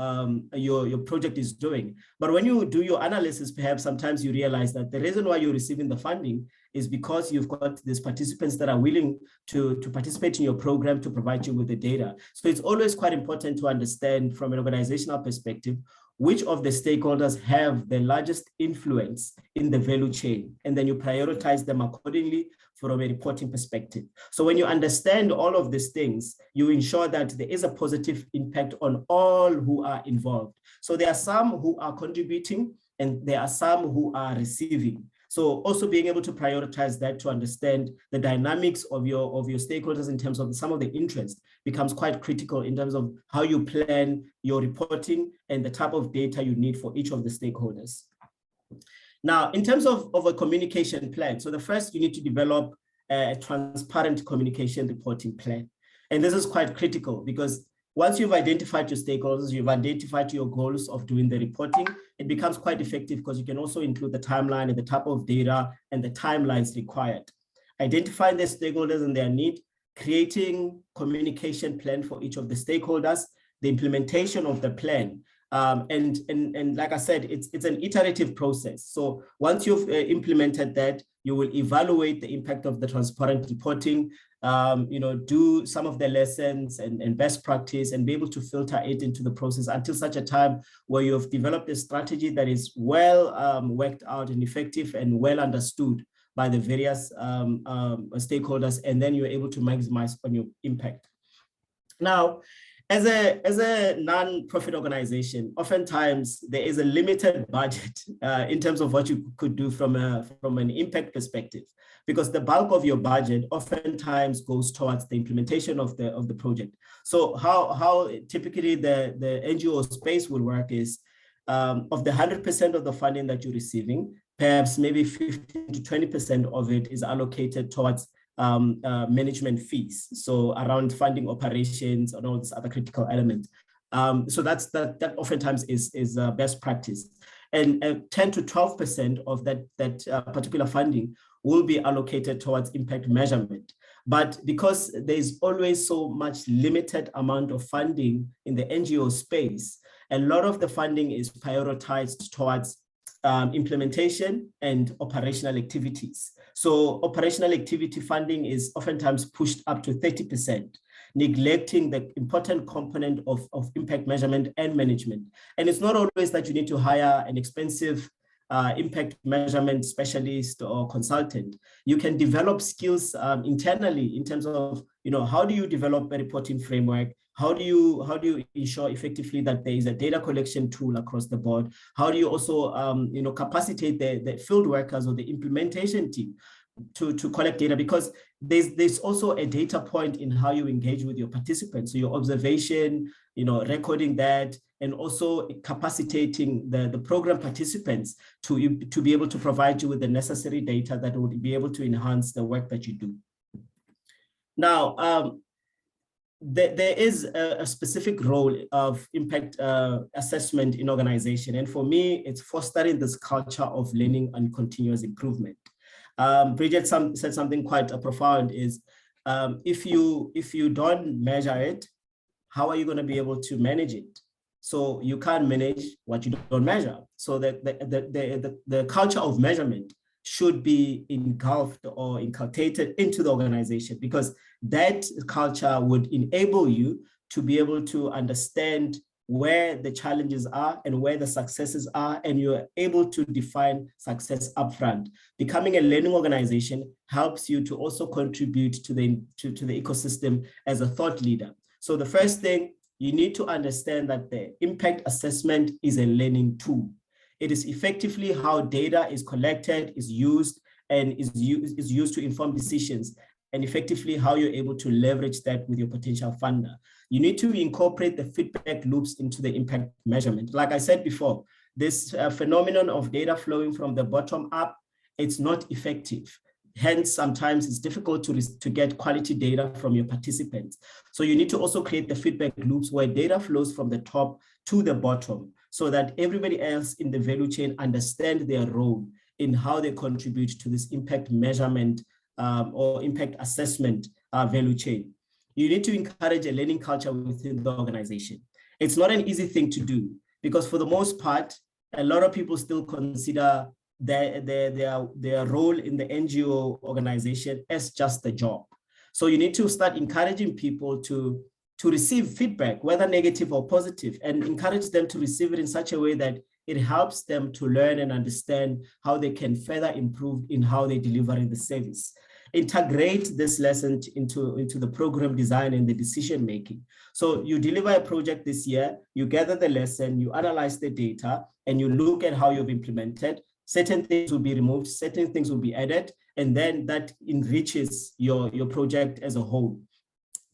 your project is doing. But when you do your analysis, perhaps sometimes you realize that the reason why you're receiving the funding is because you've got these participants that are willing to participate in your program to provide you with the data. So it's always quite important to understand from an organizational perspective, which of the stakeholders have the largest influence in the value chain, and then you prioritize them accordingly from a reporting perspective. So when you understand all of these things, you ensure that there is a positive impact on all who are involved. So there are some who are contributing and there are some who are receiving. So also being able to prioritize that to understand the dynamics of your stakeholders in terms of some of the interest becomes quite critical in terms of how you plan your reporting and the type of data you need for each of the stakeholders. Now, in terms of a communication plan, so the first, you need to develop a transparent communication reporting plan. And this is quite critical because once you've identified your stakeholders, you've identified your goals of doing the reporting, it becomes quite effective because you can also include the timeline and the type of data and the timelines required. Identifying the stakeholders and their need, creating communication plan for each of the stakeholders, the implementation of the plan. And like I said, it's an iterative process. So once you've implemented that, you will evaluate the impact of the transparent reporting, do some of the lessons and best practice and be able to filter it into the process until such a time where you've developed a strategy that is well worked out and effective and well understood by the various stakeholders, and then you're able to maximize on your impact. Now, as a non-profit organization, oftentimes there is a limited budget in terms of what you could do from an impact perspective, because the bulk of your budget oftentimes goes towards the implementation of the project. So how typically the NGO space will work is, of the 100% of the funding that you're receiving, perhaps maybe 15 to 20% of it is allocated towards management fees, so around funding operations and all these other critical elements. So that oftentimes is best practice. And 10 to 12% of that particular funding will be allocated towards impact measurement. But because there's always so much limited amount of funding in the NGO space, a lot of the funding is prioritized towards implementation and operational activities. So operational activity funding is oftentimes pushed up to 30%, neglecting the important component of impact measurement and management. And it's not always that you need to hire an expensive impact measurement specialist or consultant. You can develop skills internally in terms of, how do you develop a reporting framework? How do you ensure effectively that there is a data collection tool across the board? How do you also capacitate the field workers or the implementation team to collect data? Because there's also a data point in how you engage with your participants. So your observation, recording that, and also capacitating the program participants to be able to provide you with the necessary data that would be able to enhance the work that you do. Now, there is a specific role of impact assessment in organization. And for me, it's fostering this culture of learning and continuous improvement. Bridget said something quite profound is, if you don't measure it, how are you going to be able to manage it? So you can't manage what you don't measure. So the culture of measurement should be engulfed or inculcated into the organization, because that culture would enable you to be able to understand where the challenges are and where the successes are, and you're able to define success upfront. Becoming a learning organization helps you to also contribute to the ecosystem as a thought leader. So the first thing, you need to understand that the impact assessment is a learning tool. It is effectively how data is collected, is used, and is used to inform decisions, and effectively how you're able to leverage that with your potential funder. You need to incorporate the feedback loops into the impact measurement. Like I said before, this phenomenon of data flowing from the bottom up, it's not effective. Hence, sometimes it's difficult to get quality data from your participants. So you need to also create the feedback loops where data flows from the top to the bottom, so that everybody else in the value chain understand their role in how they contribute to this impact measurement or impact assessment value chain. You need to encourage a learning culture within the organization. It's not an easy thing to do, because for the most part, a lot of people still consider their role in the NGO organization as just a job. So you need to start encouraging people to receive feedback, whether negative or positive, and encourage them to receive it in such a way that it helps them to learn and understand how they can further improve in how they deliver in the service. Integrate this lesson into the program design and the decision making. So you deliver a project this year, you gather the lesson, you analyze the data, and you look at how you've implemented. Certain things will be removed, certain things will be added, and then that enriches your project as a whole.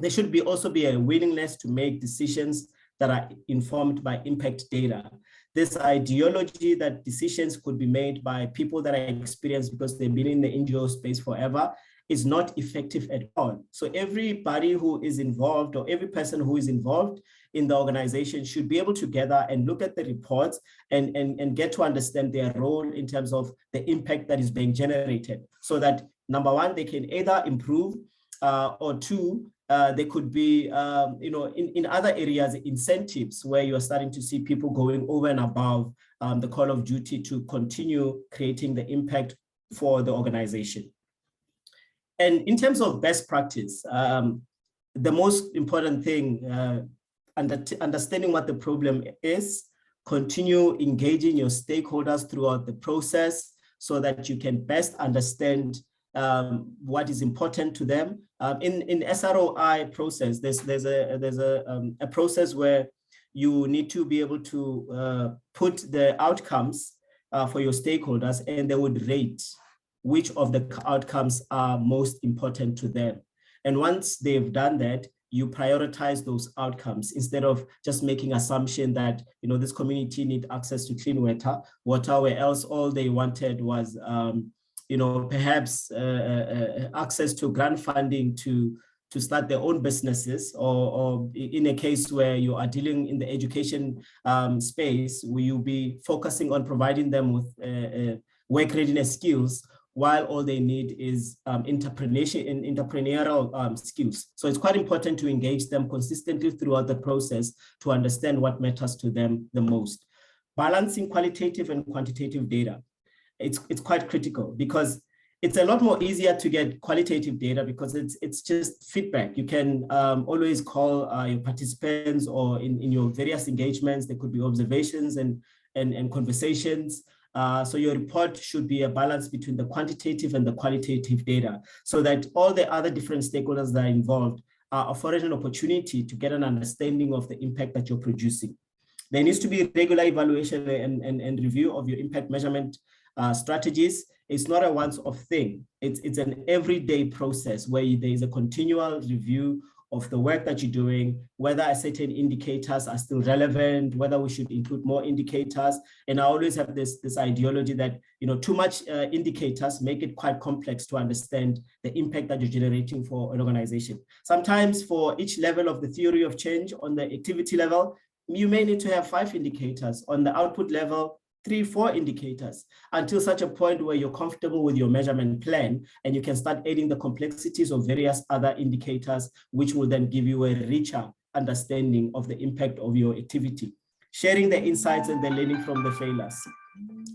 There should also be a willingness to make decisions that are informed by impact data. This ideology that decisions could be made by people that are experienced because they've been in the NGO space forever is not effective at all. So everybody who is involved, or every person who is involved in the organization, should be able to gather and look at the reports and get to understand their role in terms of the impact that is being generated, so that number one, they can either improve or two, there could be, in other areas, incentives where you are starting to see people going over and above the call of duty to continue creating the impact for the organization. And in terms of best practice, the most important thing, understanding what the problem is, continue engaging your stakeholders throughout the process, so that you can best understand what is important to them. In SROI process, there's a process where you need to be able to put the outcomes for your stakeholders, and they would rate which of the outcomes are most important to them. And once they've done that, you prioritize those outcomes instead of just making assumption that, you know, this community need access to clean water, where else all they wanted was, you know, perhaps access to grant funding to start their own businesses, or in a case where you are dealing in the education space, will you be focusing on providing them with work readiness skills, while all they need is entrepreneurial skills. So it's quite important to engage them consistently throughout the process to understand what matters to them the most. Balancing qualitative and quantitative data. It's quite critical, because it's a lot more easier to get qualitative data because it's just feedback. You can always call your participants, or in your various engagements, there could be observations and conversations. So your report should be a balance between the quantitative and the qualitative data, so that all the other different stakeholders that are involved are afforded an opportunity to get an understanding of the impact that you're producing. There needs to be regular evaluation and review of your impact measurement strategies. It's not a once-off thing. It's an everyday process where there is a continual review of the work that you're doing, whether certain indicators are still relevant, whether we should include more indicators. And I always have this ideology that, you know, too much indicators make it quite complex to understand the impact that you're generating for an organization. Sometimes for each level of the theory of change, on the activity level, you may need to have 5 indicators. On the output level, 3, 4 indicators, until such a point where you're comfortable with your measurement plan and you can start adding the complexities of various other indicators, which will then give you a richer understanding of the impact of your activity. Sharing the insights and the learning from the failures,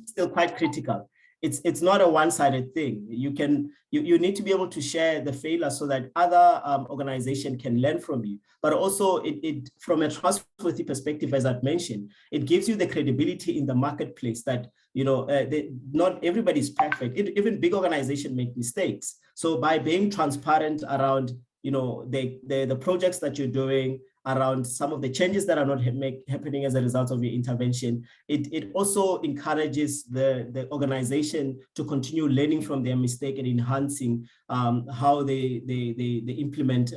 still quite critical. It's not a one-sided thing. You need to be able to share the failures so that other organizations can learn from you. But also, it from a trustworthy perspective, as I've mentioned, it gives you the credibility in the marketplace that, you know, not everybody is perfect. Even big organizations make mistakes. So by being transparent around, you know, the projects that you're doing, around some of the changes that are not happening as a result of your intervention, it also encourages the organization to continue learning from their mistake and enhancing how they implement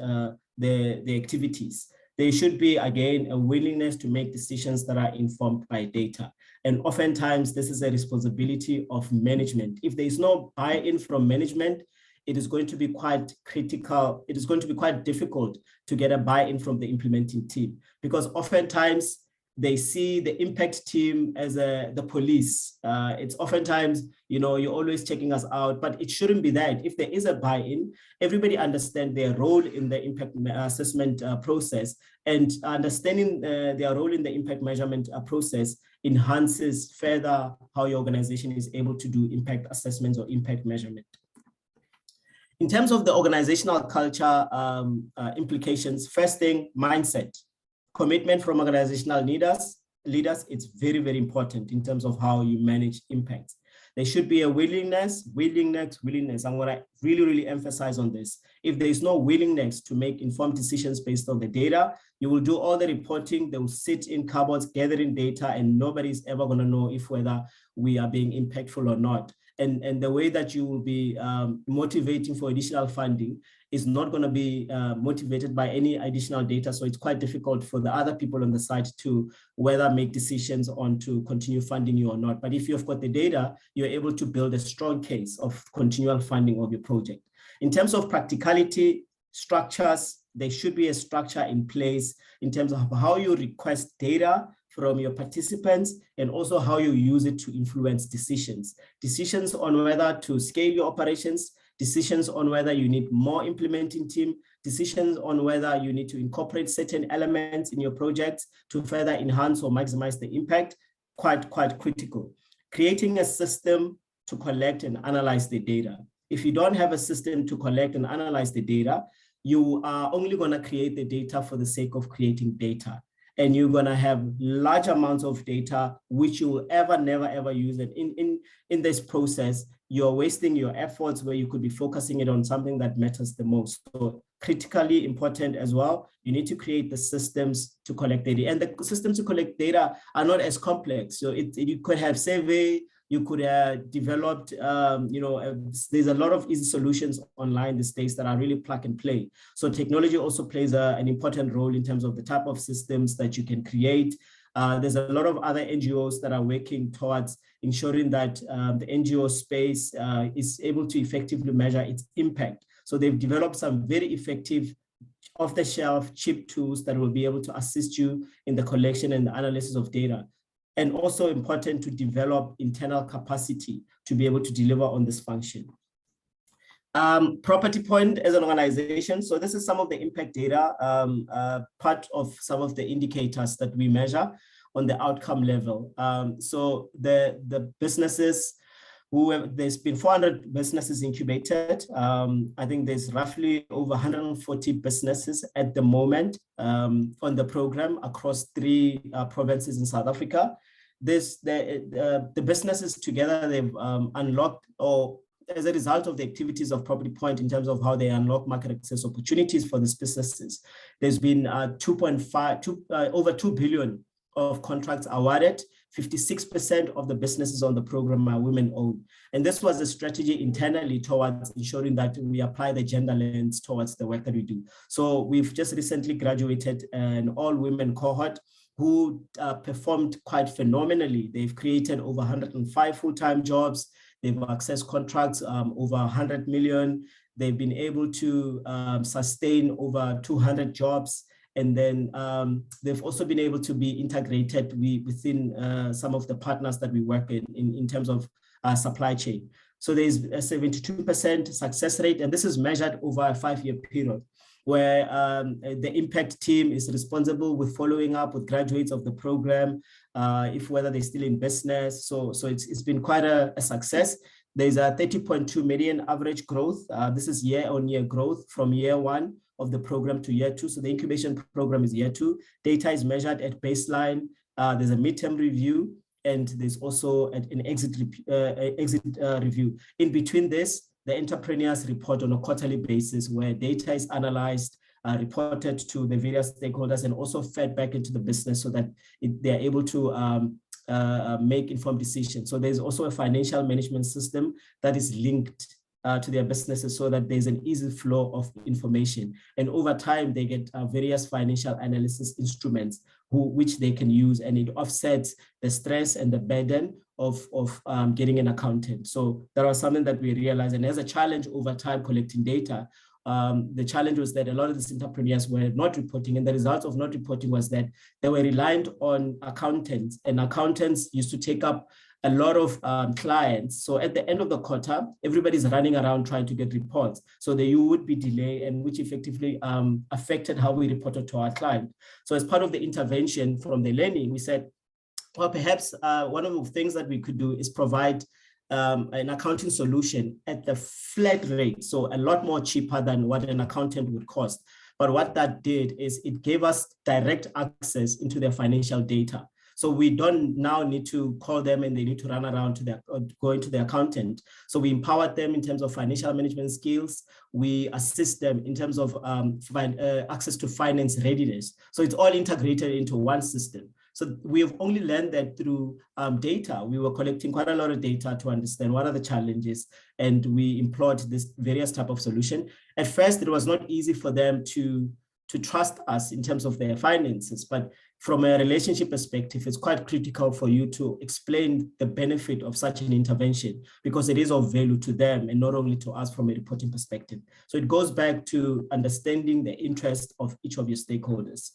the activities. There should be, again, a willingness to make decisions that are informed by data. And oftentimes, this is a responsibility of management. If there is no buy-in from management, it is going to be quite critical. It is going to be quite difficult to get a buy-in from the implementing team, because oftentimes they see the impact team as the police. It's oftentimes, you know, you're always checking us out, but it shouldn't be that. If there is a buy-in, everybody understands their role in the impact assessment process, and understanding their role in the impact measurement process enhances further how your organization is able to do impact assessments or impact measurement. In terms of the organizational culture implications, first thing, mindset. Commitment from organizational leaders, it's very, very important in terms of how you manage impact. There should be a willingness. I'm going to really, really emphasize on this. If there is no willingness to make informed decisions based on the data, you will do all the reporting, they will sit in cupboards gathering data, and nobody's ever going to know if whether we are being impactful or not. And the way that you will be motivating for additional funding is not going to be motivated by any additional data. So it's quite difficult for the other people on the site to whether make decisions on to continue funding you or not. But if you've got the data, you're able to build a strong case of continual funding of your project. In terms of practicality, structures, there should be a structure in place in terms of how you request data from your participants, and also how you use it to influence decisions. Decisions on whether to scale your operations, decisions on whether you need more implementing team, decisions on whether you need to incorporate certain elements in your projects to further enhance or maximize the impact, quite critical. Creating a system to collect and analyze the data. If you don't have a system to collect and analyze the data, you are only going to create the data for the sake of creating data. and you're going to have large amounts of data which you will never ever use. And in this process, you're wasting your efforts where you could be focusing it on something that matters the most. So critically important as well, you need to create the systems to collect data, and the systems to collect data are not as complex. So you could have survey, you could have developed, there's a lot of easy solutions online these days that are really plug and play. So technology also plays an important role in terms of the type of systems that you can create. There's a lot of other NGOs that are working towards ensuring that the NGO space is able to effectively measure its impact. So they've developed some very effective off-the-shelf cheap tools that will be able to assist you in the collection and the analysis of data. And also important to develop internal capacity to be able to deliver on this function. Property Point as an organization. So this is some of the impact data, part of some of the indicators that we measure on the outcome level. So the businesses, there's been 400 businesses incubated. I think there's roughly over 140 businesses at the moment on the program across 3 provinces in South Africa. The businesses together, they've unlocked, or as a result of the activities of Property Point in terms of how they unlock market access opportunities for these businesses, there's been over 2 billion of contracts awarded. 56% of the businesses on the program are women-owned. And this was a strategy internally towards ensuring that we apply the gender lens towards the work that we do. So we've just recently graduated an all-women cohort who performed quite phenomenally. They've created over 105 full-time jobs. They've accessed contracts over 100 million. They've been able to sustain over 200 jobs. And then they've also been able to be integrated within some of the partners that we work in terms of supply chain. So there's a 72% success rate, and this is measured over a 5-year period, where the impact team is responsible with following up with graduates of the program, whether they're still in business. So it's been quite a success. There's a 30.2 million average growth. This is year-on-year growth from year 1 of the program to year 2. So the incubation program is year 2. Data is measured at baseline. There's a midterm review, and there's also an exit review. In between this, the entrepreneurs report on a quarterly basis where data is analyzed, reported to the various stakeholders, and also fed back into the business so that they're able to make informed decisions. So there's also a financial management system that is linked to their businesses so that there's an easy flow of information. And over time, they get various financial analysis instruments which they can use, and it offsets the stress and the burden of getting an accountant. So that was something that we realized. And as a challenge over time collecting data, the challenge was that a lot of these entrepreneurs were not reporting, and the result of not reporting was that they were reliant on accountants, and accountants used to take up a lot of clients. So at the end of the quarter, everybody's running around trying to get reports. So there would be delay, and which effectively affected how we reported to our client. So as part of the intervention from the learning, we said, well, perhaps one of the things that we could do is provide an accounting solution at the flat rate, so a lot more cheaper than what an accountant would cost. But what that did is it gave us direct access into their financial data. So we don't now need to call them and they need to run around to go into the accountant. So we empowered them in terms of financial management skills. We assist them in terms of access to finance readiness. So it's all integrated into one system. So we have only learned that through data. We were collecting quite a lot of data to understand what are the challenges, and we employed this various type of solution. At first, it was not easy for them to trust us in terms of their finances, but from a relationship perspective, it's quite critical for you to explain the benefit of such an intervention, because it is of value to them and not only to us from a reporting perspective. So it goes back to understanding the interest of each of your stakeholders.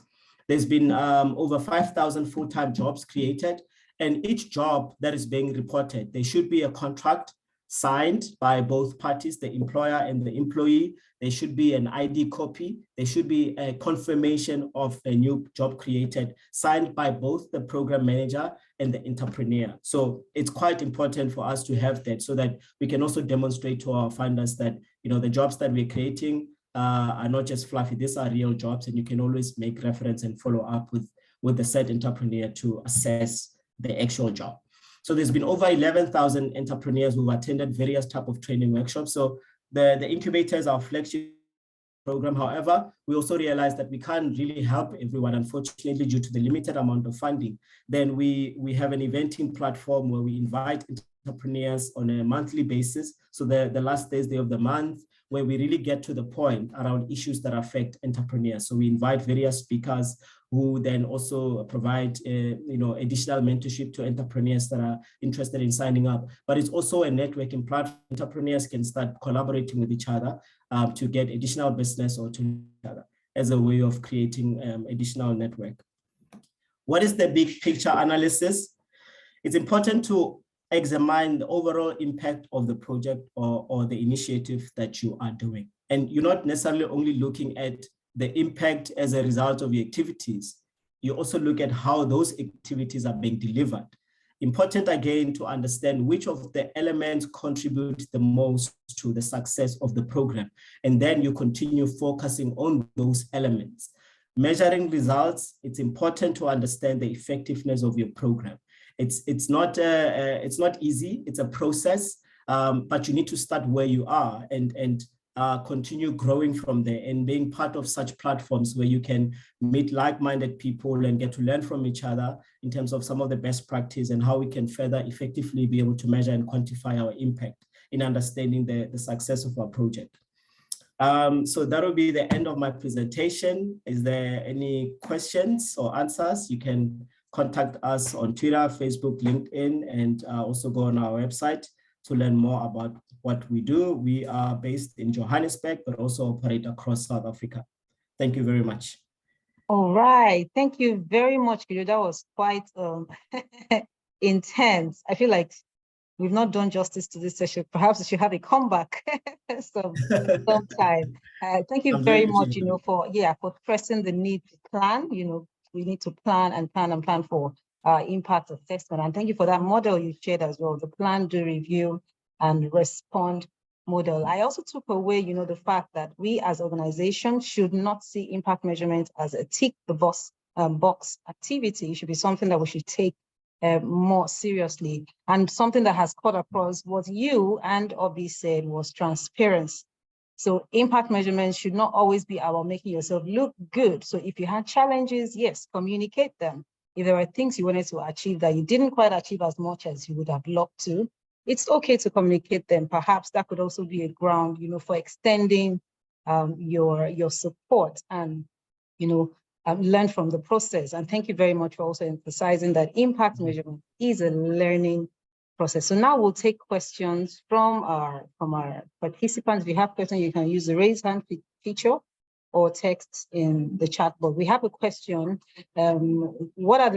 There's been over 5,000 full-time jobs created, and each job that is being reported, there should be a contract signed by both parties, the employer and the employee. There should be an ID copy. There should be a confirmation of a new job created, signed by both the program manager and the entrepreneur. So it's quite important for us to have that so that we can also demonstrate to our funders that, you know, the jobs that we're creating are not just fluffy. These are real jobs, and you can always make reference and follow up with the said entrepreneur to assess the actual job. So there's been over 11,000 entrepreneurs who've attended various type of training workshops. So the incubators are flagship program. However, we also realize that we can't really help everyone, unfortunately, due to the limited amount of funding. Then we have an eventing platform where we invite entrepreneurs on a monthly basis. So the last Thursday of the month, where we really get to the point around issues that affect entrepreneurs. So we invite various speakers who then also provide additional mentorship to entrepreneurs that are interested in signing up. But it's also a networking platform. Entrepreneurs can start collaborating with each other to get additional business or to each other as a way of creating additional network. What is the big picture analysis? It's important to examine the overall impact of the project or the initiative that you are doing. And you're not necessarily only looking at the impact as a result of your activities. You also look at how those activities are being delivered. Important again to understand which of the elements contribute the most to the success of the program. And then you continue focusing on those elements. Measuring results, it's important to understand the effectiveness of your program. It's not easy, it's a process, but you need to start where you are and continue growing from there and being part of such platforms where you can meet like-minded people and get to learn from each other in terms of some of the best practice and how we can further effectively be able to measure and quantify our impact in understanding the success of our project. So that will be the end of my presentation. Is there any questions or answers? You can contact us on Twitter, Facebook, LinkedIn, and also go on our website to learn more about what we do. We are based in Johannesburg, but also operate across South Africa. Thank you very much. All right, thank you very much, Khutjo. That was quite intense. I feel like we've not done justice to this session. Perhaps we should have a comeback sometime. Thank you very much, for pressing the need to plan. We need to plan and plan and plan for impact assessment. And thank you for that model you shared as well, the plan, do, review, and respond model. I also took away, the fact that we as organizations should not see impact measurement as a tick the box activity. It should be something that we should take more seriously. And something that has cut across what you and Oby said was transparency. So impact measurements should not always be about making yourself look good. So if you had challenges, yes, communicate them. If there are things you wanted to achieve that you didn't quite achieve as much as you would have loved to, it's okay to communicate them. Perhaps that could also be a ground, for extending your support and, learn from the process. And thank you very much for also emphasizing that impact measurement is a learning process. So now we'll take questions from our participants. If you have questions, you can use the raise hand feature or text in the chat box. We have a question. What are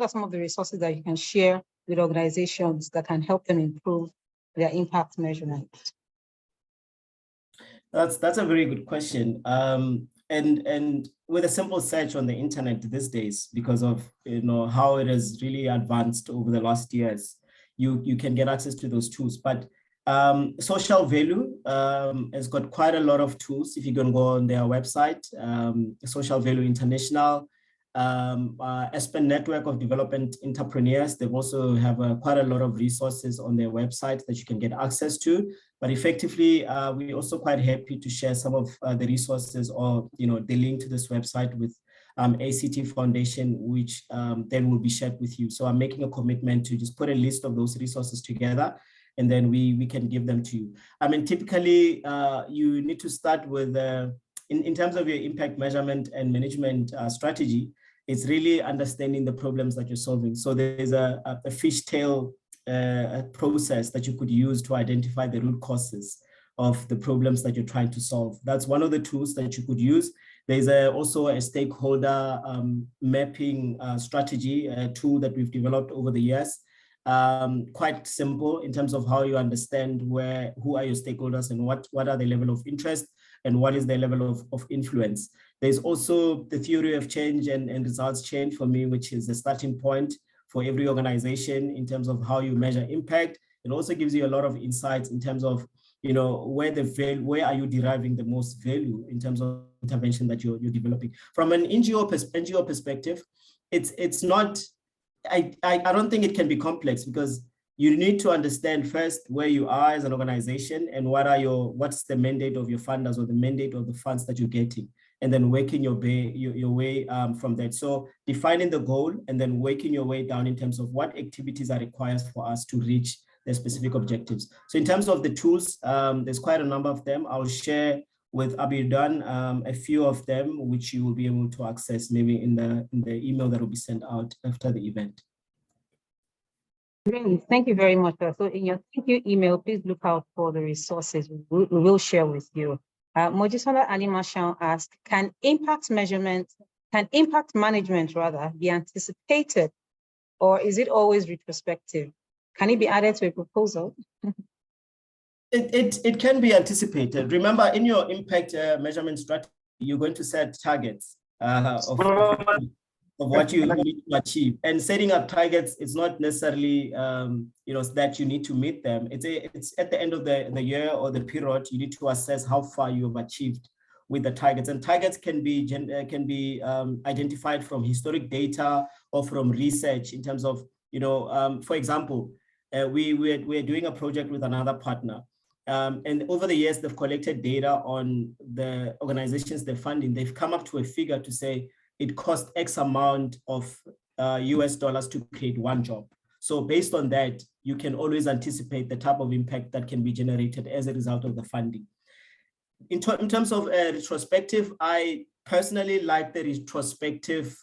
some of the resources that you can share with organizations that can help them improve their impact measurement? That's a very good question. And with a simple search on the internet these days, because of how it has really advanced over the last years, you can get access to those tools. But Social Value has got quite a lot of tools. If you can go on their website, Social Value International, Aspen Network of Development Entrepreneurs, they also have quite a lot of resources on their website that you can get access to. But effectively, we're also quite happy to share some of the resources or the link to this website with ACT Foundation, which then will be shared with you. So I'm making a commitment to just put a list of those resources together, and then we can give them to you. I mean, typically, you need to start with, in terms of your impact measurement and management strategy, it's really understanding the problems that you're solving. So there's a fishtail process that you could use to identify the root causes of the problems that you're trying to solve. That's one of the tools that you could use. There's also a stakeholder mapping strategy tool that we've developed over the years. Quite simple in terms of how you understand who are your stakeholders and what are the level of interest and what is the level of influence. There's also the theory of change and results change for me, which is the starting point for every organization in terms of how you measure impact. It also gives you a lot of insights in terms of where are you deriving the most value in terms of intervention that you're developing. From an NGO perspective, it's not, I don't think it can be complex, because you need to understand first where you are as an organization and what's the mandate of your funders or the mandate of the funds that you're getting, and then working your way from that. So defining the goal and then working your way down in terms of what activities are required for us to reach the specific objectives. So in terms of the tools, there's quite a number of them. I'll share with Abidan a few of them, which you will be able to access maybe in the email that will be sent out after the event. Great, thank you very much. So in your thank you email, please look out for the resources we will share with you. Mojisola Alimashan asked, can impact management rather be anticipated, or is it always retrospective? Can it be added to a proposal? It can be anticipated. Remember, in your impact measurement strategy, you're going to set targets of what you need to achieve. And setting up targets is not necessarily that you need to meet them. It's at the end of the year or the period, you need to assess how far you have achieved with the targets. And targets can be identified from historic data or from research in terms of, for example, we're doing a project with another partner. And over the years, they've collected data on the organizations they're funding. They've come up to a figure to say it costs X amount of US dollars to create one job. So based on that, you can always anticipate the type of impact that can be generated as a result of the funding. In terms of retrospective, I personally like the retrospective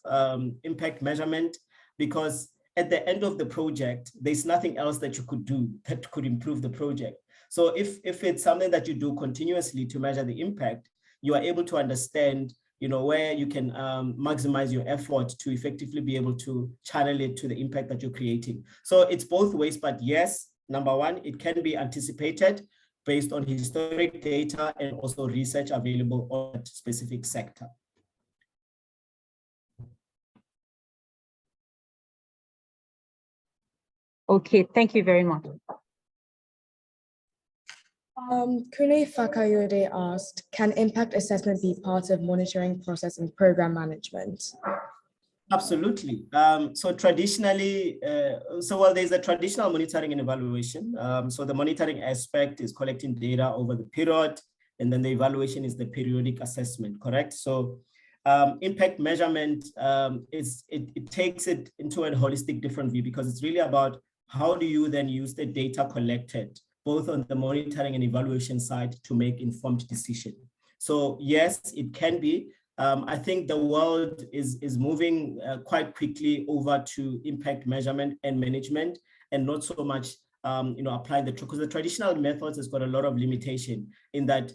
impact measurement, because at the end of the project, there's nothing else that you could do that could improve the project. So if it's something that you do continuously to measure the impact, you are able to understand where you can maximize your effort to effectively be able to channel it to the impact that you're creating. So it's both ways, but yes, number one, it can be anticipated based on historic data and also research available on that specific sector. Okay, thank you very much. Kune Fakayode asked, can impact assessment be part of monitoring process and program management? Absolutely. So traditionally, there's a traditional monitoring and evaluation. So the monitoring aspect is collecting data over the period, and then the evaluation is the periodic assessment, correct? So impact measurement, it takes it into a holistic different view, because it's really about how do you then use the data collected, both on the monitoring and evaluation side, to make informed decision. So yes, it can be. I think the world is moving quite quickly over to impact measurement and management, and not so much applying because the traditional methods has got a lot of limitation in that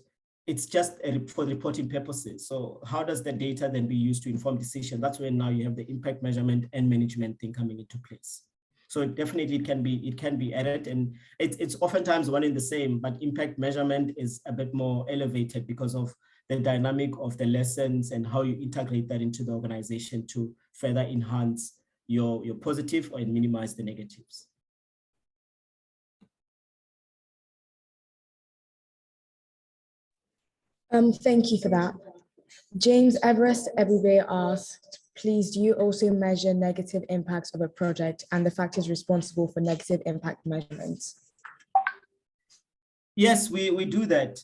it's just for reporting purposes. So how does the data then be used to inform decision? That's where now you have the impact measurement and management thing coming into place. So definitely it can be added, and it's oftentimes one in the same, but impact measurement is a bit more elevated because of the dynamic of the lessons and how you integrate that into the organization to further enhance your positive and minimize the negatives. Thank you for that. James Everest Ebube asked, please, do you also measure negative impacts of a project and the factors responsible for negative impact measurements? Yes, we do that.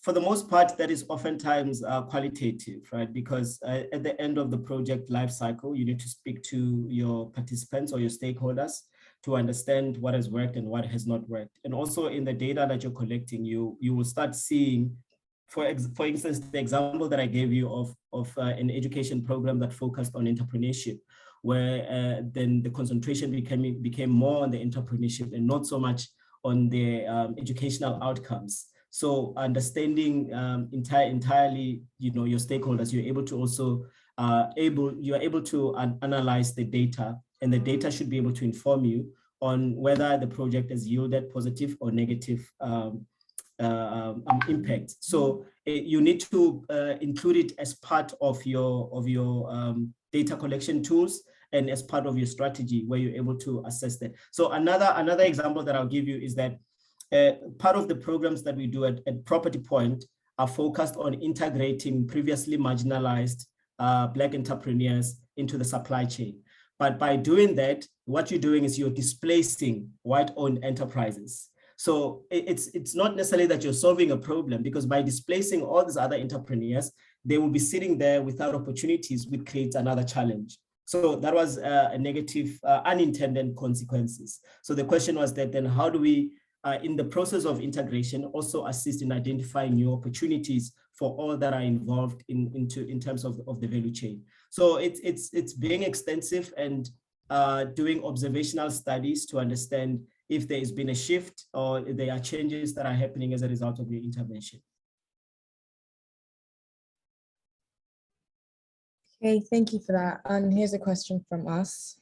For the most part, that is oftentimes qualitative, right? Because at the end of the project life cycle, you need to speak to your participants or your stakeholders to understand what has worked and what has not worked. And also in the data that you're collecting, you will start seeing, for instance, the example that I gave you of an education program that focused on entrepreneurship, where then the concentration became more on the entrepreneurship and not so much on the educational outcomes. So understanding entirely, your stakeholders, you're able to also able to analyze the data, and the data should be able to inform you on whether the project has yielded positive or negative impact. So you need to include it as part of your data collection tools and as part of your strategy, where you're able to assess that. So another example that I'll give you is that part of the programs that we do at Property Point are focused on integrating previously marginalized Black entrepreneurs into the supply chain. But by doing that, what you're doing is you're displacing white-owned enterprises. So it's not necessarily that you're solving a problem, because by displacing all these other entrepreneurs, they will be sitting there without opportunities, which creates another challenge. So that was a negative unintended consequences. So the question was that then how do we, in the process of integration, also assist in identifying new opportunities for all that are involved in terms of the value chain. So it's being extensive and doing observational studies to understand if there has been a shift or there are changes that are happening as a result of the intervention. Okay, thank you for that. And here's a question from us.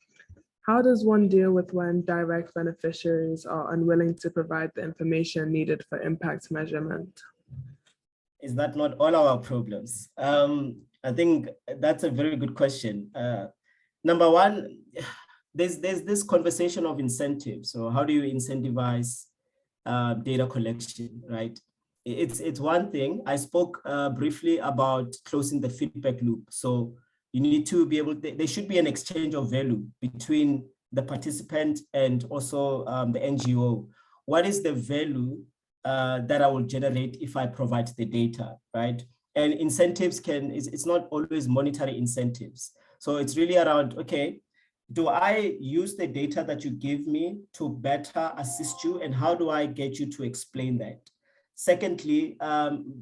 How does one deal with when direct beneficiaries are unwilling to provide the information needed for impact measurement? Is that not all our problems? I think that's a very good question. Number one, there's this conversation of incentives. So how do you incentivize data collection, right? It's one thing. I spoke briefly about closing the feedback loop. So you need to be able, there should be an exchange of value between the participant and also the NGO. What is the value that I will generate if I provide the data, right? And incentives it's not always monetary incentives. So it's really around, okay, do I use the data that you give me to better assist you, and how do I get you to explain that? Secondly,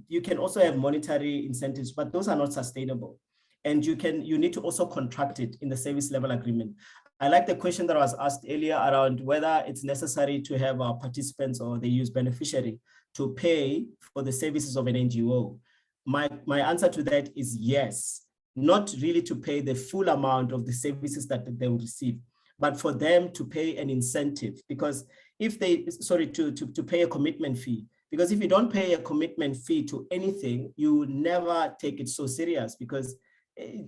you can also have monetary incentives, but those are not sustainable. And you need to also contract it in the service level agreement. I like the question that was asked earlier around whether it's necessary to have our participants or the use beneficiary to pay for the services of an NGO. My answer to that is yes, not really to pay the full amount of the services that they will receive, but for them to pay an incentive, because if they, to pay a commitment fee, because if you don't pay a commitment fee to anything, you never take it so serious, because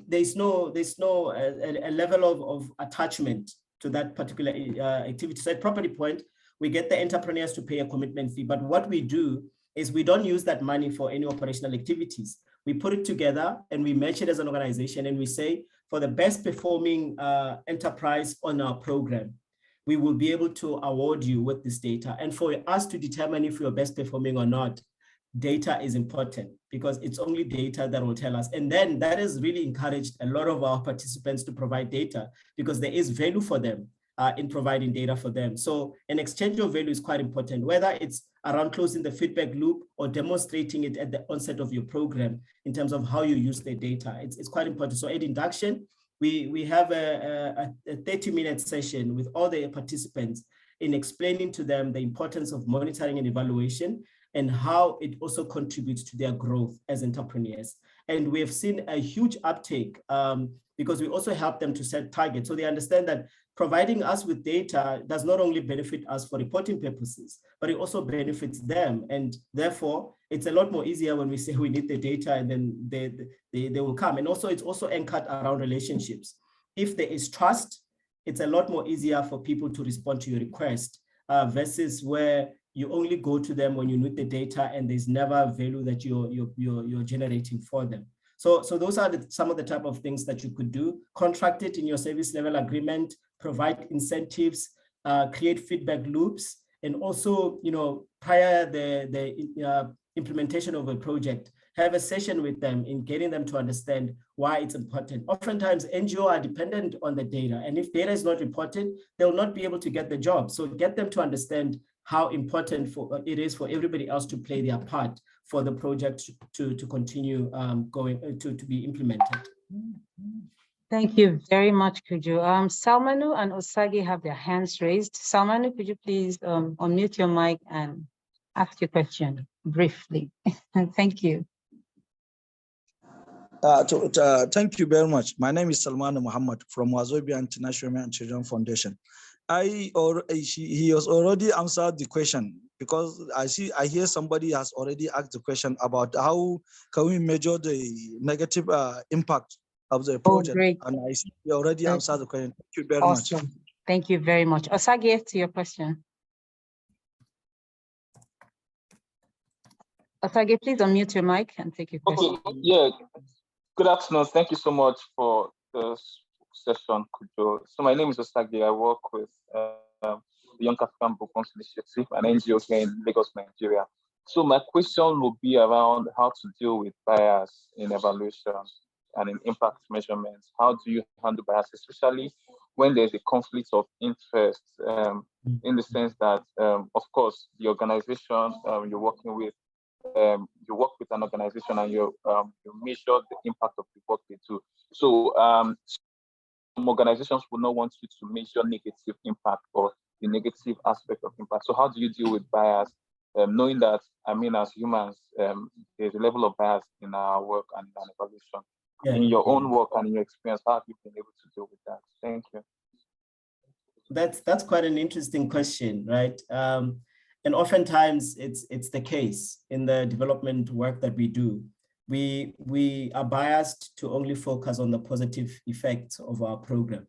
there's no a level of attachment to that particular activity. So at Property Point, we get the entrepreneurs to pay a commitment fee, but what we do is we don't use that money for any operational activities. We put it together and we match it as an organization, and we say, for the best performing enterprise on our program, we will be able to award you with this data. And for us to determine if you're best performing or not, data is important, because it's only data that will tell us. And then that has really encouraged a lot of our participants to provide data, because there is value for them in providing data for them. So an exchange of value is quite important, whether it's around closing the feedback loop or demonstrating it at the onset of your program in terms of how you use the data. It's quite important. So at induction, we have a 30-minute session with all the participants in explaining to them the importance of monitoring and evaluation, and how it also contributes to their growth as entrepreneurs. And we have seen a huge uptake because we also help them to set targets. So they understand that providing us with data does not only benefit us for reporting purposes, but it also benefits them. And therefore, it's a lot more easier when we say we need the data, and then they will come. And also, it's also anchored around relationships. If there is trust, it's a lot more easier for people to respond to your request versus where you only go to them when you need the data and there's never value that you're generating for them. So those are some of the type of things that you could do. Contract it in your service level agreement, provide incentives, create feedback loops, and also, prior the implementation of a project, have a session with them in getting them to understand why it's important. Oftentimes, NGOs are dependent on the data, and if data is not reported, they'll not be able to get the job. So get them to understand how important it is for everybody else to play their part for the project to continue to be implemented. Thank you very much, Khutjo. Salmanu and Osagi have their hands raised. Salmanu, could you please unmute your mic and ask your question briefly? Thank you. Thank you very much. My name is Salman Muhammad from Wazobia International Women and Children Foundation. He has already answered the question, because I hear somebody has already asked the question about how can we measure the negative impact of the project. Great. And I see he already answered the question. Thank you very much. Thank you very much. Osagi, to your question. Osagi, please unmute your mic and take your question. Okay, yeah. Good afternoon. Thank you so much for the session, Khutjo. So my name is Osagi. I work with the Young African Bookworms Initiative, an NGO here in Lagos, Nigeria. So my question will be around how to deal with bias in evaluation and in impact measurements. How do you handle bias, especially when there's a conflict of interest, in the sense that, of course, the organization you're working with, you work with an organization and you measure the impact of the work they do. So some organizations will not want you to measure negative impact or the negative aspect of impact. So how do you deal with bias, knowing that, I mean, as humans, there's a level of bias in our work and in our evaluation. Yeah. In your own work and in your experience, how have you been able to deal with that? Thank you. That's quite an interesting question, right? And oftentimes it's the case in the development work that we do. We are biased to only focus on the positive effects of our program.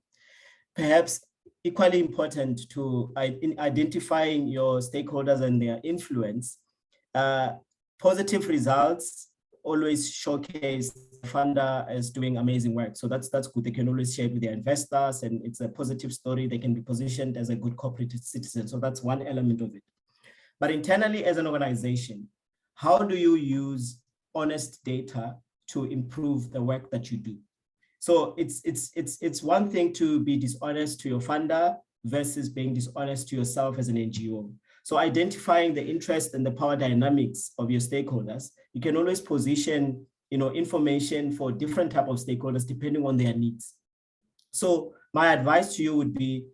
Perhaps equally important to in identifying your stakeholders and their influence, positive results always showcase the funder as doing amazing work. So that's good. They can always share with their investors and it's a positive story. They can be positioned as a good corporate citizen. So that's one element of it. But internally as an organization, how do you use honest data to improve the work that you do? So it's one thing to be dishonest to your funder versus being dishonest to yourself as an NGO. So identifying the interest and the power dynamics of your stakeholders, you can always position, information for different type of stakeholders depending on their needs. So my advice to you would be,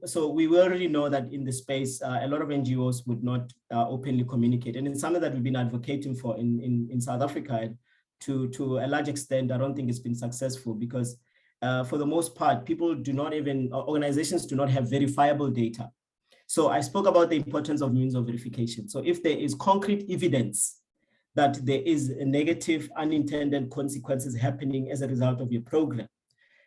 so we already know that in the space, a lot of NGOs would not openly communicate. And it's something that we've been advocating for in South Africa. To a large extent, I don't think it's been successful because for the most part, organizations do not have verifiable data. So I spoke about the importance of means of verification. So if there is concrete evidence that there is a negative unintended consequences happening as a result of your program,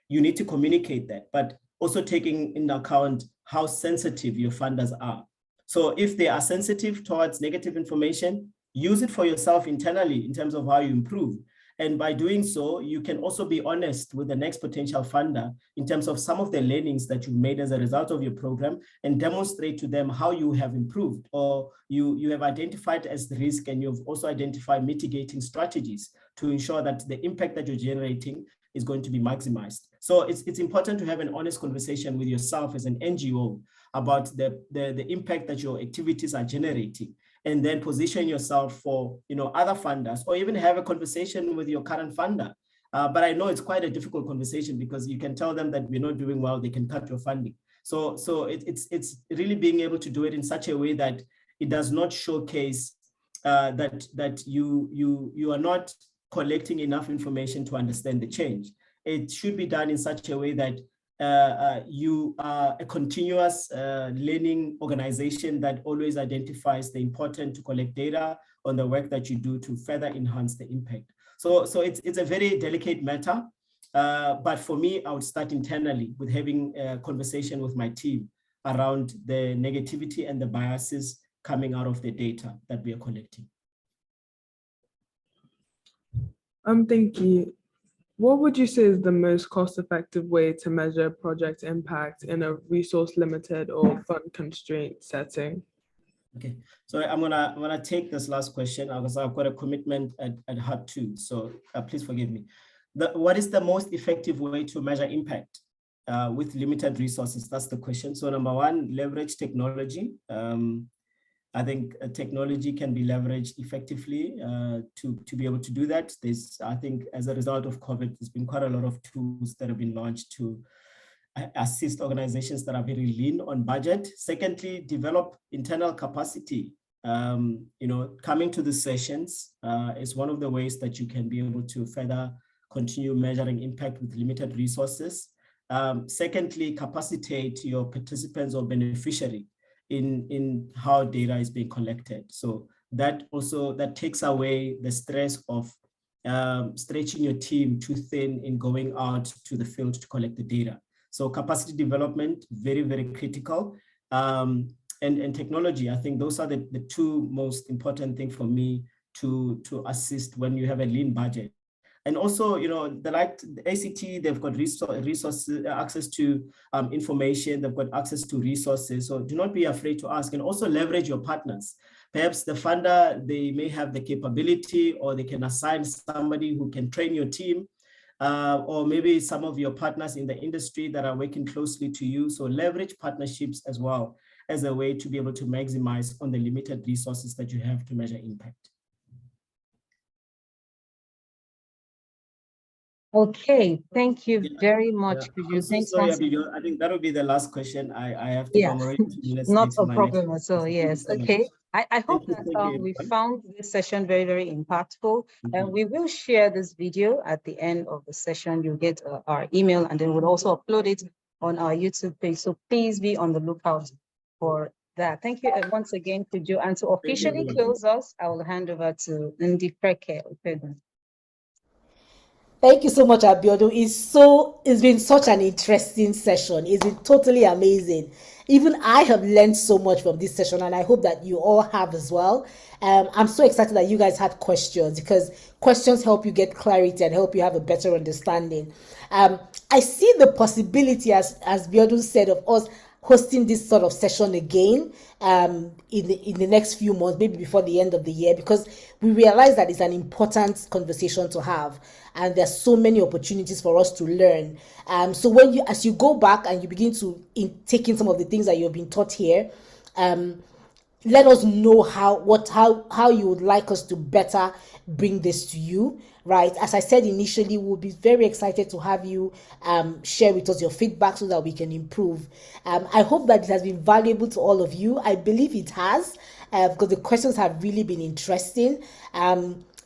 you need to communicate that, but also taking into account how sensitive your funders are. So if they are sensitive towards negative information, use it for yourself internally in terms of how you improve. And by doing so, you can also be honest with the next potential funder in terms of some of the learnings that you've made as a result of your program and demonstrate to them how you have improved or you have identified as the risk and you've also identified mitigating strategies to ensure that the impact that you're generating is going to be maximized. So it's important to have an honest conversation with yourself as an NGO about the impact that your activities are generating, and then position yourself for other funders, or even have a conversation with your current funder. But I know it's quite a difficult conversation because you can tell them that we're not doing well, they can cut your funding. So it's really being able to do it in such a way that it does not showcase that you are not collecting enough information to understand the change. It should be done in such a way that you are a continuous learning organization that always identifies the importance to collect data on the work that you do to further enhance the impact. So it's a very delicate matter, but for me, I would start internally with having a conversation with my team around the negativity and the biases coming out of the data that we are collecting. Thank you. What would you say is the most cost-effective way to measure project impact in a resource-limited or fund-constrained setting? Okay, so I'm gonna take this last question because I've got a commitment at heart too. So please forgive me. What is the most effective way to measure impact with limited resources? That's the question. So number one, leverage technology. I think technology can be leveraged effectively to be able to do that. I think as a result of COVID, there's been quite a lot of tools that have been launched to assist organizations that are very lean on budget. Secondly, develop internal capacity. Coming to the sessions is one of the ways that you can be able to further continue measuring impact with limited resources. Secondly, capacitate your participants or beneficiary in how data is being collected. So that takes away the stress of stretching your team too thin in going out to the field to collect the data. So capacity development, very, very critical. And technology, I think those are the two most important things for me to assist when you have a lean budget. And also, the ACT, they've got resources, access to information, they've got access to resources. So do not be afraid to ask, and also leverage your partners. Perhaps the funder, they may have the capability, or they can assign somebody who can train your team, or maybe some of your partners in the industry that are working closely to you. So leverage partnerships as well as a way to be able to maximize on the limited resources that you have to measure impact. Okay, thank you very much. I'm so sorry, Abigail. I think that will be the last question. I have to come already 2 minutes not late to a my problem next. at all. Yes, okay. I hope that we found this session very, very impactful. And we will share this video at the end of the session. You'll get our email, and then we'll also upload it on our YouTube page. So please be on the lookout for that. Thank you once again, Khutjo. And to officially close us, I will hand over to Ndi Preke. Thank you so much, Abiodun. It's been such an interesting session. It's been totally amazing. Even I have learned so much from this session, and I hope that you all have as well. I'm so excited that you guys had questions, because questions help you get clarity and help you have a better understanding. I see the possibility, as Abiodun said, of us hosting this sort of session again in the next few months, maybe before the end of the year, because we realize that it's an important conversation to have, and there's so many opportunities for us to learn. So as you go back and you begin to take in some of the things that you've been taught here, let us know how you would like us to better bring this to you, right? As I said initially, we'll be very excited to have you share with us your feedback so that we can improve. I hope that it has been valuable to all of you. I believe it has, because the questions have really been interesting.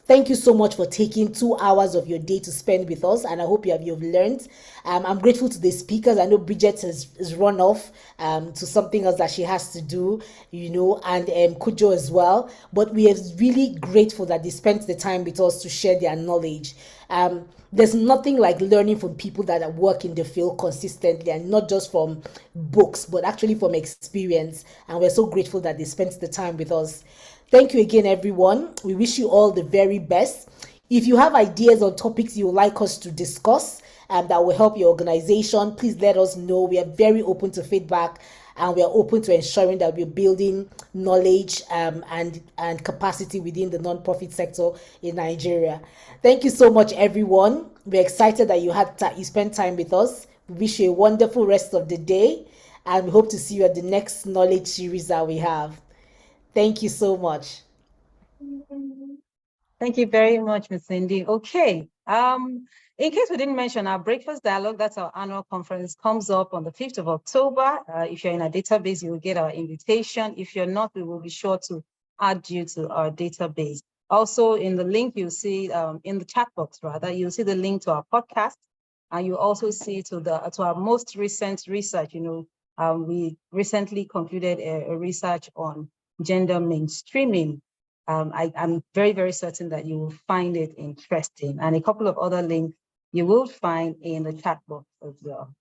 Thank you so much for taking 2 hours of your day to spend with us, and I hope you've learned. I'm grateful to the speakers. I know Bridget has run off to something else that she has to do, and Khutjo as well. But we are really grateful that they spent the time with us to share their knowledge. There's nothing like learning from people that work in the field consistently, and not just from books, but actually from experience. And we're so grateful that they spent the time with us. Thank you again, everyone. We wish you all the very best. If you have ideas on topics you would like us to discuss that will help your organization, please let us know. We are very open to feedback, and we are open to ensuring that we're building knowledge and capacity within the nonprofit sector in Nigeria. Thank you so much, everyone. We're excited that you spent time with us. We wish you a wonderful rest of the day, and we hope to see you at the next knowledge series that we have. Thank you so much. Thank you very much, Ms. Cindy. Okay. In case we didn't mention, our Breakfast Dialogue, that's our annual conference, comes up on the 5th of October. If you're in our database, you will get our invitation. If you're not, we will be sure to add you to our database. Also, in the link, you'll see, in the chat box, rather, you'll see the link to our podcast, and you also see to our most recent research. We recently concluded a research on gender mainstreaming. I'm very, very certain that you will find it interesting, and a couple of other links you will find in the chat box as well.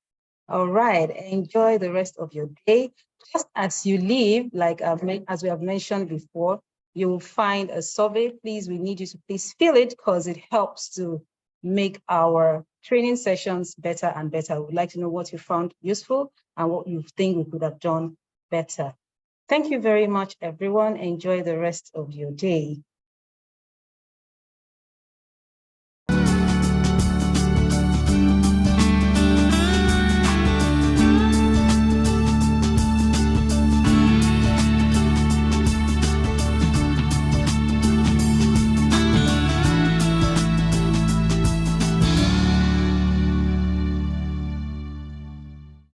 All right, enjoy the rest of your day. Just as you leave, as we have mentioned before, you will find a survey. Please, we need you to please fill it, because it helps to make our training sessions better and better. We'd like to know what you found useful and what you think we could have done better. Thank you very much, everyone. Enjoy the rest of your day.